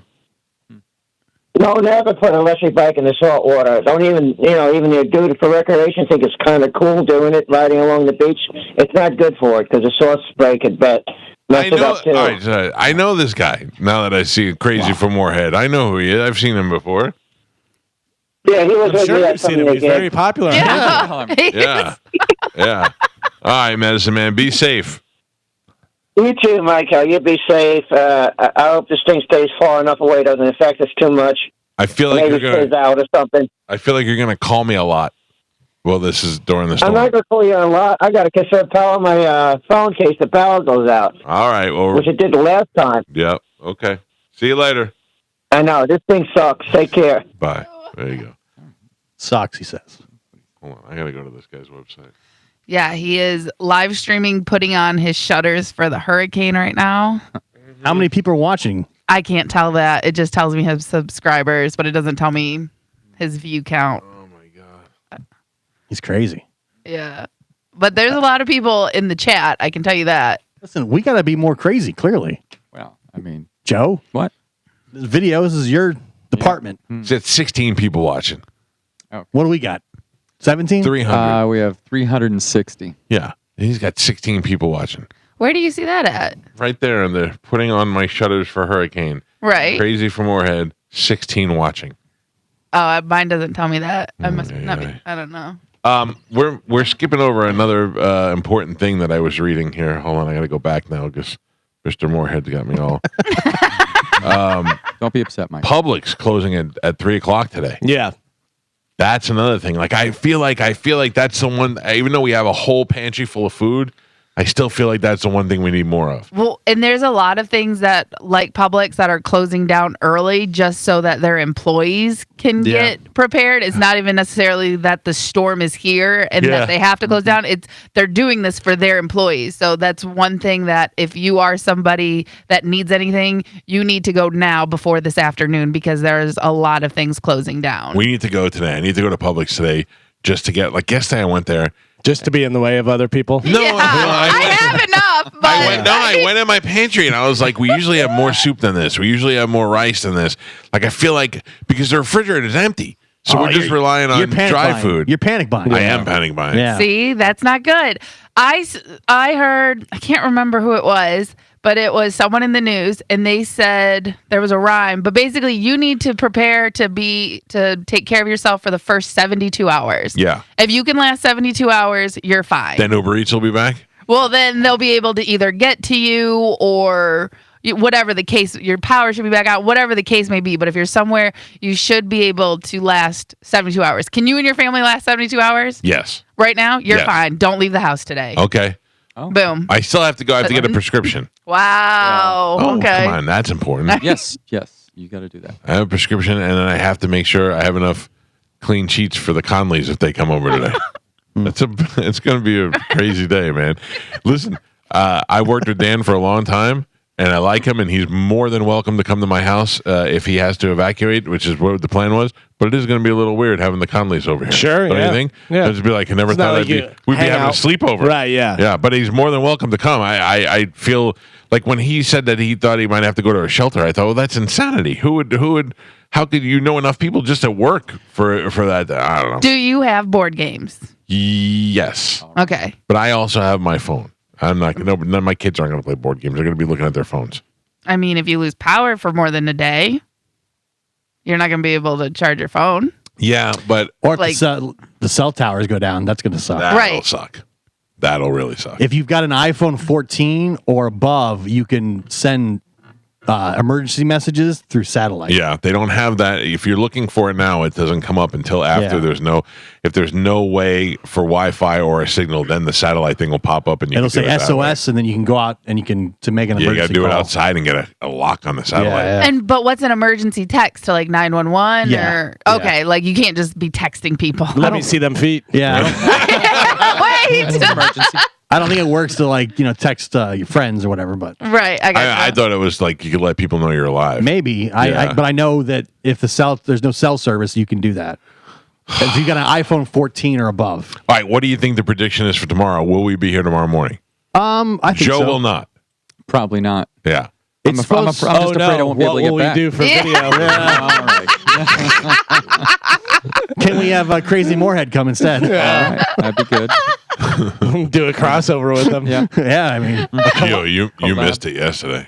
Speaker 12: No, never put an electric bike in the salt water. Don't even, even you do it for recreation. Think it's kind of cool doing it, riding along the beach. It's not good for it because the salt spray could mess it up too.
Speaker 1: All right, I know this guy now that I see Crazy for Morehead. I know who he is. I've seen him before.
Speaker 12: Yeah, he was.
Speaker 2: I'm sure you've seen him. He's very popular.
Speaker 4: Yeah.
Speaker 1: Yeah. Yeah. All right, Medicine Man. Be safe.
Speaker 12: You too, Michael. You be safe. I hope this thing stays far enough away, doesn't affect us too much.
Speaker 1: I feel like
Speaker 12: maybe
Speaker 1: you're gonna
Speaker 12: out or something.
Speaker 1: I feel like you're gonna call me a lot. Well, this is during the storm.
Speaker 12: I'm not gonna call you a lot. I gotta conserve power on my phone in case the power goes out.
Speaker 1: All right. Well,
Speaker 12: which it did the last time.
Speaker 1: Yep. Okay. See you later.
Speaker 12: I know this thing sucks. Take care.
Speaker 1: Bye. There you go.
Speaker 5: Sucks, he says.
Speaker 1: Hold on. I gotta go to this guy's website.
Speaker 4: Yeah, he is live streaming, putting on his shutters for the hurricane right now.
Speaker 5: How many people are watching?
Speaker 4: I can't tell that. It just tells me his subscribers, but it doesn't tell me his view count.
Speaker 1: Oh my god.
Speaker 5: He's crazy.
Speaker 4: Yeah. But there's a lot of people in the chat, I can tell you that.
Speaker 5: Listen, we got to be more crazy, clearly.
Speaker 3: Well, I mean,
Speaker 5: Joe?
Speaker 3: What?
Speaker 5: This videos is your department.
Speaker 1: It's at 16 people watching.
Speaker 5: What do we got? 17?
Speaker 1: 300.
Speaker 3: We have 360.
Speaker 1: Yeah. He's got 16 people watching.
Speaker 4: Where do you see that at?
Speaker 1: Right there, and they're putting on my shutters for Hurricane.
Speaker 4: Right.
Speaker 1: Crazy for Morehead, 16 watching.
Speaker 4: Oh, mine doesn't tell me that. I must not be. I don't know.
Speaker 1: We're skipping over another important thing that I was reading here. Hold on, I got to go back now because Mr. Morehead's got me all.
Speaker 3: Don't be upset, Mike.
Speaker 1: Publix closing at 3:00 today.
Speaker 2: Yeah.
Speaker 1: That's another thing. Like I feel like that's the one. Even though we have a whole pantry full of food, I still feel like that's the one thing we need more of.
Speaker 4: Well, and there's a lot of things that, like Publix, that are closing down early just so that their employees can get prepared. It's not even necessarily that the storm is here and that they have to close down. They're doing this for their employees. So that's one thing that if you are somebody that needs anything, you need to go now before this afternoon because there's a lot of things closing down.
Speaker 1: We need to go today. I need to go to Publix today just to get, like yesterday I went there.
Speaker 2: Just to be in the way of other people?
Speaker 1: No,
Speaker 4: I have enough. But
Speaker 1: I went in my pantry and I was like, we usually have more soup than this. We usually have more rice than this. Like, I feel like, because the refrigerator is empty. So we're just relying on dry food.
Speaker 5: You're panic buying.
Speaker 1: I am panic buying.
Speaker 5: Yeah.
Speaker 4: See, that's not good. I heard, I can't remember who it was, but it was someone in the news, and they said there was a rhyme. But basically, you need to prepare to take care of yourself for the first 72 hours.
Speaker 1: Yeah.
Speaker 4: If you can last 72 hours, you're fine.
Speaker 1: Then Uber Eats will be back?
Speaker 4: Well, then they'll be able to either get to you or whatever the case, your power should be back out, whatever the case may be. But if you're somewhere, you should be able to last 72 hours. Can you and your family last 72 hours?
Speaker 1: Yes.
Speaker 4: Right now? You're
Speaker 1: Yes.
Speaker 4: fine. Don't leave the house today.
Speaker 1: Okay.
Speaker 3: Oh.
Speaker 4: Boom.
Speaker 1: I still have to go. I have to get a prescription.
Speaker 4: Wow.
Speaker 1: Oh,
Speaker 4: Okay.
Speaker 1: come on. That's important.
Speaker 3: Yes. You got to do that.
Speaker 1: I have a prescription, and then I have to make sure I have enough clean sheets for the Conleys if they come over today. It's going to be a crazy day, man. Listen, I worked with Dan for a long time, and I like him, and he's more than welcome to come to my house if he has to evacuate, which is what the plan was. But it is going to be a little weird having the Conleys over here.
Speaker 2: Sure,
Speaker 1: Don't
Speaker 2: yeah.
Speaker 1: you think?
Speaker 2: Yeah.
Speaker 1: It'd just be like, I never
Speaker 2: It's not
Speaker 1: thought
Speaker 2: like you
Speaker 1: we'd be
Speaker 2: hang
Speaker 1: having
Speaker 2: out.
Speaker 1: a sleepover.
Speaker 2: Right, yeah.
Speaker 1: Yeah, but he's more than welcome to come. I feel like when he said that he thought he might have to go to a shelter, I thought, well, that's insanity. Who would, how could you know enough people just at work for that? I don't know.
Speaker 4: Do you have board games?
Speaker 1: Yes.
Speaker 4: Okay.
Speaker 1: But I also have my phone. I'm not. No, none of my kids aren't going to play board games. They're going to be looking at their phones.
Speaker 4: I mean, if you lose power for more than a day, you're not going to be able to charge your phone.
Speaker 1: Yeah, but
Speaker 5: or if the cell towers go down, that's going to suck.
Speaker 1: That'll suck. That'll really suck.
Speaker 5: If you've got an iPhone 14 or above, you can send emergency messages through satellite.
Speaker 1: Yeah, they don't have that. If you're looking for it now, it doesn't come up until after.
Speaker 5: Yeah.
Speaker 1: If there's no way for Wi-Fi or a signal, then the satellite thing will pop up and you
Speaker 5: It'll
Speaker 1: can
Speaker 5: say
Speaker 1: do it that way.
Speaker 5: SOS, and then you can go out and you can make an
Speaker 1: Yeah, you
Speaker 5: emergency
Speaker 1: got to do it
Speaker 5: call.
Speaker 1: outside and get a lock on the satellite.
Speaker 4: And but what's an emergency text to like 911
Speaker 5: Yeah.
Speaker 4: or okay, like you can't just be texting people.
Speaker 2: Let me see them feet.
Speaker 5: Yeah.
Speaker 4: Wait.
Speaker 5: I don't think it works to text your friends or whatever, but
Speaker 4: Right.
Speaker 1: I thought it was like you could let people know you're alive.
Speaker 5: maybe.
Speaker 1: Yeah.
Speaker 5: But I know that if there's no cell service, you can do that. If you got an iPhone 14 or above.
Speaker 1: All right, what do you think the prediction is for tomorrow? Will we be here tomorrow morning?
Speaker 5: I think
Speaker 1: Joe
Speaker 5: so.
Speaker 1: will not.
Speaker 3: Probably not.
Speaker 1: Yeah.
Speaker 3: I'm just afraid I won't be able to get
Speaker 2: What will
Speaker 3: back.
Speaker 2: we do for video?
Speaker 3: All right.
Speaker 5: Can we have Crazy Moorhead come instead?
Speaker 3: All right. That'd be good.
Speaker 2: Do a crossover with them.
Speaker 3: Yeah.
Speaker 5: Yeah, I mean.
Speaker 1: Gio, you missed it yesterday.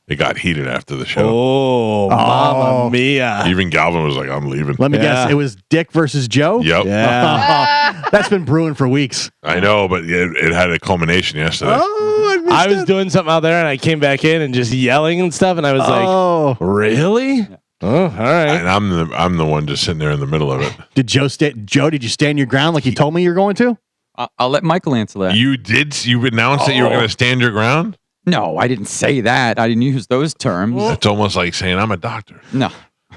Speaker 1: It got heated after the show.
Speaker 2: Oh, Mamma Mia.
Speaker 1: Even Galvin was like, I'm leaving.
Speaker 5: Let me guess. It was Dick versus Joe?
Speaker 1: Yep.
Speaker 2: Yeah.
Speaker 5: That's been brewing for weeks.
Speaker 1: I know, but it had a culmination yesterday.
Speaker 5: Oh,
Speaker 2: I was doing something out there and I came back in and just yelling and stuff, and I was like, really? Oh, all right.
Speaker 1: And I'm the one just sitting there in the middle of it.
Speaker 5: Did Joe did you stand your ground like you told me you were going to?
Speaker 3: I'll let Michael answer that.
Speaker 1: You announced that you were going to stand your ground?
Speaker 3: No, I didn't say that. I didn't use those terms.
Speaker 1: It's almost like saying I'm a doctor.
Speaker 3: No.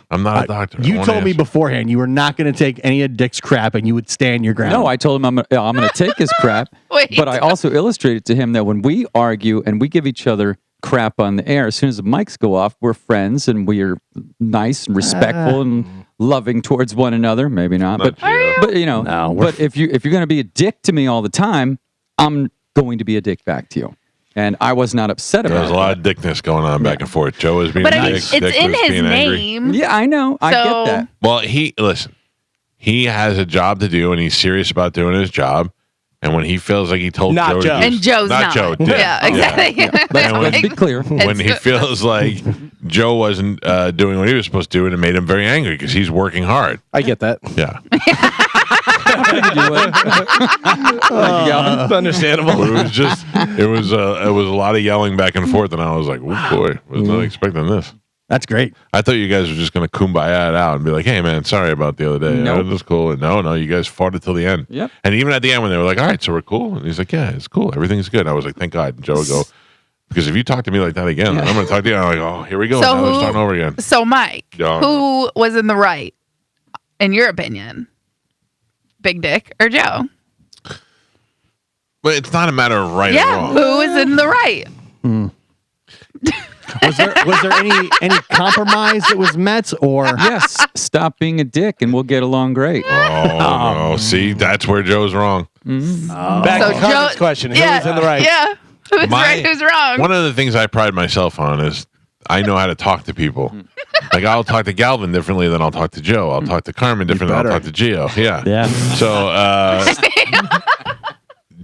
Speaker 1: I'm not a doctor. I
Speaker 5: You
Speaker 1: wanna
Speaker 5: told me
Speaker 1: answer.
Speaker 5: beforehand you were not going to take any of Dick's crap and you would stand your ground.
Speaker 3: No, I told him I'm going to take his crap.
Speaker 4: Wait.
Speaker 3: But I also illustrated to him that when we argue and we give each other crap on the air, as soon as the mics go off, we're friends and we're nice and respectful and loving towards one another. Maybe not, but
Speaker 5: No,
Speaker 3: but if you're going to be a dick to me all the time, I'm going to be a dick back to you. And I was not upset about it.
Speaker 1: There's a lot of dickness going on back and forth. Joe is being
Speaker 4: But I mean,
Speaker 1: nice.
Speaker 4: it's
Speaker 1: Dick
Speaker 4: in
Speaker 1: was
Speaker 4: his
Speaker 1: being angry.
Speaker 4: name.
Speaker 3: Yeah, I know. I
Speaker 4: So-
Speaker 3: get that.
Speaker 1: Well, he has a job to do, and he's serious about doing his job. And when he feels like he told
Speaker 2: Not
Speaker 1: Joe, to
Speaker 2: Joe.
Speaker 1: do-
Speaker 4: And Joe's not.
Speaker 1: Joe, Dick.
Speaker 4: Yeah, exactly.
Speaker 1: And
Speaker 3: Let's be clear.
Speaker 1: when he feels like Joe wasn't doing what he was supposed to do, and it made him very angry because he's working hard.
Speaker 2: I get that.
Speaker 1: Yeah.
Speaker 2: It's understandable.
Speaker 1: It was a lot of yelling back and forth, and I was like, oh boy, was not expecting this.
Speaker 5: That's great.
Speaker 1: I thought you guys were just going to kumbaya it out and be like, hey, man, sorry about the other day.
Speaker 3: Nope.
Speaker 1: It was cool. And no, you guys fought it till the end.
Speaker 3: Yep.
Speaker 1: And even at the end when they were like, all right, so we're cool. And he's like, yeah, it's cool. Everything's good. I was like, thank God. And Joe would go, because if you talk to me like that again, I'm going to talk to you. I'm like, oh, here we go.
Speaker 4: So
Speaker 1: now we're
Speaker 4: who-
Speaker 1: starting over again.
Speaker 4: So Mike,
Speaker 1: Yeah.
Speaker 4: who was in the right, in your opinion? Big Dick or Joe?
Speaker 1: But it's not a matter of right or
Speaker 4: Yeah,
Speaker 1: wrong.
Speaker 4: who is in the right?
Speaker 5: Was there any compromise that was met or
Speaker 3: Yes, stop being a dick and we'll get along great.
Speaker 1: Oh, no. See, that's where Joe's wrong.
Speaker 2: Back
Speaker 4: So
Speaker 2: to Connor's
Speaker 4: Joe-
Speaker 2: question. Who
Speaker 4: yeah,
Speaker 2: is in the right?
Speaker 4: Yeah. Who's
Speaker 1: My-
Speaker 4: right? Who's wrong?
Speaker 1: One of the things I pride myself on is I know how to talk to people. Like I'll talk to Galvin differently than I'll talk to Joe. I'll talk to Carmen differently than I'll talk to Gio. Yeah.
Speaker 5: Yeah.
Speaker 1: So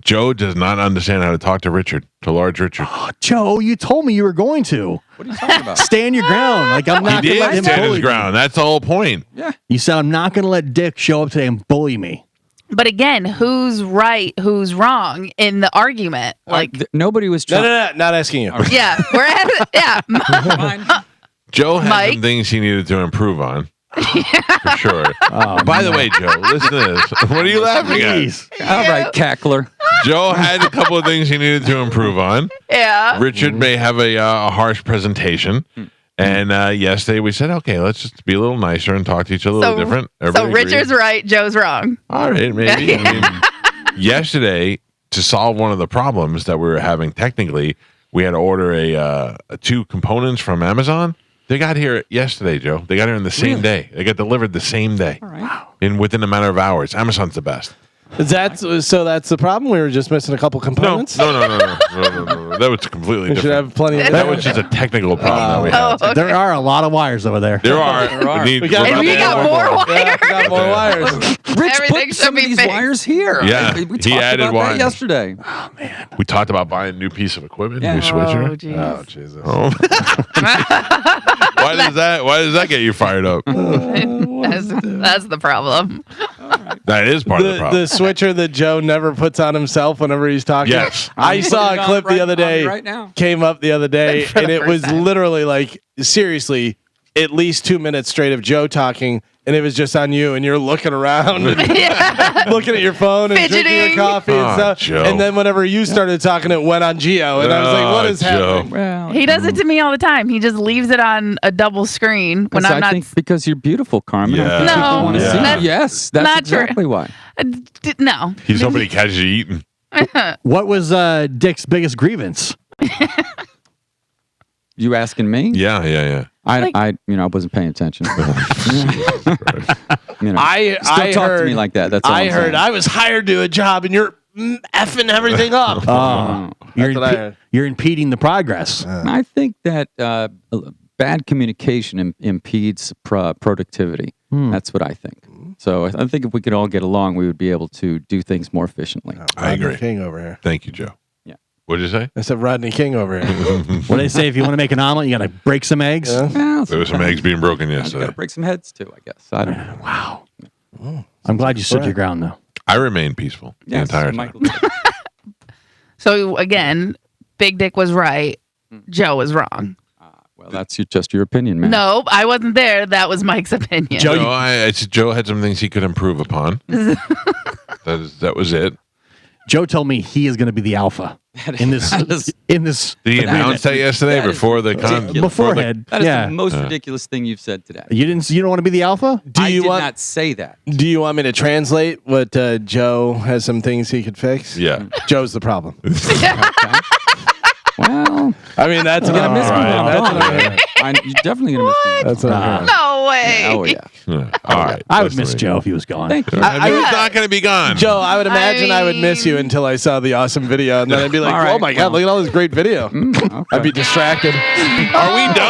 Speaker 1: Joe does not understand how to talk to Richard, to large Richard.
Speaker 5: Oh, Joe, you told me you were going to.
Speaker 3: What are you talking about?
Speaker 5: Stand your ground. Like I'm not
Speaker 1: He
Speaker 5: going to let
Speaker 1: did
Speaker 5: him
Speaker 1: stand
Speaker 5: bully
Speaker 1: his ground. That's the whole point.
Speaker 3: Yeah.
Speaker 5: You said I'm not going to let Dick show up today and bully me.
Speaker 4: But again, who's right, who's wrong in the argument? Like,
Speaker 3: nobody was
Speaker 2: No,
Speaker 3: trying.
Speaker 2: no, no, not asking you.
Speaker 4: yeah, we're at yeah.
Speaker 1: Joe had
Speaker 4: Mike?
Speaker 1: some things he needed to improve on. For sure. By the way, Joe, listen to this. What are you laughing at?
Speaker 3: All right, cackler.
Speaker 1: Joe had a couple of things he needed to improve on.
Speaker 4: Yeah.
Speaker 1: Richard may have a harsh presentation. And yesterday we said, okay, let's just be a little nicer and talk to each other a little different.
Speaker 4: So
Speaker 1: Everybody
Speaker 4: Richard's
Speaker 1: agrees.
Speaker 4: right, Joe's wrong.
Speaker 1: All right, maybe. I mean, yesterday, to solve one of the problems that we were having technically, we had to order a 2 components from Amazon. They got here yesterday, Joe. They got here in the same day. They got delivered the same day.
Speaker 3: All right.
Speaker 1: Within a matter of hours. Amazon's the best.
Speaker 2: Is that so? That's the problem. We were just missing a couple components.
Speaker 1: No. That was completely
Speaker 2: We should
Speaker 1: different.
Speaker 2: have plenty of
Speaker 1: That was just a technical problem that we had.
Speaker 4: Okay.
Speaker 5: There are a lot of wires over there.
Speaker 1: There are.
Speaker 2: We
Speaker 1: We're
Speaker 2: got
Speaker 1: gonna
Speaker 4: we
Speaker 1: be
Speaker 4: got
Speaker 1: able-
Speaker 4: more wires.
Speaker 2: Yeah, we got more wires.
Speaker 3: Rich
Speaker 4: Everything
Speaker 3: put
Speaker 4: should
Speaker 3: some of
Speaker 4: be
Speaker 3: these
Speaker 4: fixed.
Speaker 3: wires here.
Speaker 1: Yeah,
Speaker 3: we
Speaker 1: he
Speaker 3: talked
Speaker 1: added
Speaker 3: about
Speaker 1: wires.
Speaker 3: that yesterday.
Speaker 1: We talked about buying a new piece of equipment,
Speaker 3: Yeah.
Speaker 1: new switcher.
Speaker 4: Oh, geez.
Speaker 2: Oh Jesus!
Speaker 1: Oh. Why does that get you fired up?
Speaker 4: That's the problem.
Speaker 1: That is part of the problem.
Speaker 2: The switcher that Joe never puts on himself whenever he's talking.
Speaker 1: Yes.
Speaker 2: I saw
Speaker 3: putting it
Speaker 2: a
Speaker 3: on
Speaker 2: clip
Speaker 3: right-
Speaker 2: the other day.
Speaker 3: on right now.
Speaker 2: Came up the other day,
Speaker 4: For the
Speaker 2: and it
Speaker 4: first
Speaker 2: was
Speaker 4: time.
Speaker 2: literally like seriously at least 2 minutes straight of Joe talking, and it was just on you, and you're looking around, and looking at your phone and drinking your
Speaker 4: Fidgeting.
Speaker 2: coffee and
Speaker 1: Oh,
Speaker 2: stuff.
Speaker 1: Joe.
Speaker 2: And then whenever you started talking, it went on Geo, and I was like, "What is
Speaker 1: Joe.
Speaker 2: happening?"
Speaker 3: Well,
Speaker 4: He does it to me all the time. He just leaves it on a double screen when
Speaker 3: because
Speaker 4: I'm
Speaker 3: I
Speaker 4: not.
Speaker 3: think because you're beautiful, Carmen.
Speaker 1: Yeah.
Speaker 3: I think people
Speaker 4: No,
Speaker 3: wanna see
Speaker 4: that's
Speaker 3: you. Yes, that's
Speaker 4: not true.
Speaker 3: exactly why.
Speaker 4: No.
Speaker 1: He's nobody catches you eating.
Speaker 5: What was Dick's biggest grievance?
Speaker 3: You asking me?
Speaker 1: Yeah.
Speaker 3: I wasn't paying attention.
Speaker 2: I
Speaker 3: Still talk
Speaker 2: heard
Speaker 3: to me like that. That's all
Speaker 2: I
Speaker 3: I'm
Speaker 2: heard
Speaker 3: saying.
Speaker 2: I was hired to do a job, and you're effing everything up.
Speaker 5: You're,
Speaker 2: what I heard.
Speaker 5: you're impeding the progress.
Speaker 3: I think that bad communication impedes productivity. That's what I think. So I think if we could all get along, we would be able to do things more efficiently.
Speaker 1: I agree.
Speaker 2: Rodney King over here.
Speaker 1: Thank you, Joe.
Speaker 3: Yeah.
Speaker 1: What did you say?
Speaker 2: I said Rodney King over here.
Speaker 5: What do they say? If you want to make an omelet, you got to break some eggs.
Speaker 2: Yeah.
Speaker 3: Well,
Speaker 1: There was some eggs being broken
Speaker 3: You
Speaker 1: yesterday.
Speaker 3: got to break some heads too, I guess. I don't know.
Speaker 5: Wow. I'm glad you stood your ground, though.
Speaker 1: I remained peaceful the entire time.
Speaker 3: Michael.
Speaker 4: So again, Big Dick was right. Joe was wrong.
Speaker 3: Well, that's just your opinion, man.
Speaker 4: No, I wasn't there. That was Mike's opinion.
Speaker 5: Joe,
Speaker 1: Joe had some things he could improve upon. that was it.
Speaker 5: Joe told me he is going to be the alpha in this. In this,
Speaker 1: Did he announce that yesterday
Speaker 3: that is
Speaker 1: before the
Speaker 5: beforehand.
Speaker 3: That is
Speaker 5: Yeah.
Speaker 3: the most ridiculous thing you've said today.
Speaker 5: You don't want to be the alpha?
Speaker 3: I did not say that.
Speaker 2: Do you want me to translate what Joe has some things he could fix?
Speaker 1: Yeah.
Speaker 2: Joe's the problem.
Speaker 3: Well,
Speaker 2: I mean, that's
Speaker 3: you're gonna miss me when I'm
Speaker 2: That's
Speaker 3: gone.
Speaker 2: what I'm hearing.
Speaker 3: You're definitely gonna miss me.
Speaker 2: That's what I'm hearing.
Speaker 4: No way.
Speaker 3: Oh yeah.
Speaker 1: All right.
Speaker 5: I would
Speaker 1: listen
Speaker 5: miss
Speaker 1: to me.
Speaker 5: Joe if he was gone.
Speaker 3: Thank you.
Speaker 1: I mean, he's not going to be gone.
Speaker 2: Joe, I would imagine I would miss you
Speaker 4: mean-
Speaker 2: until I saw the awesome video, and then I'd be like,
Speaker 3: All right,
Speaker 2: "Oh my god, look at all this great video!"
Speaker 3: Okay.
Speaker 2: I'd be distracted.
Speaker 1: Are we done?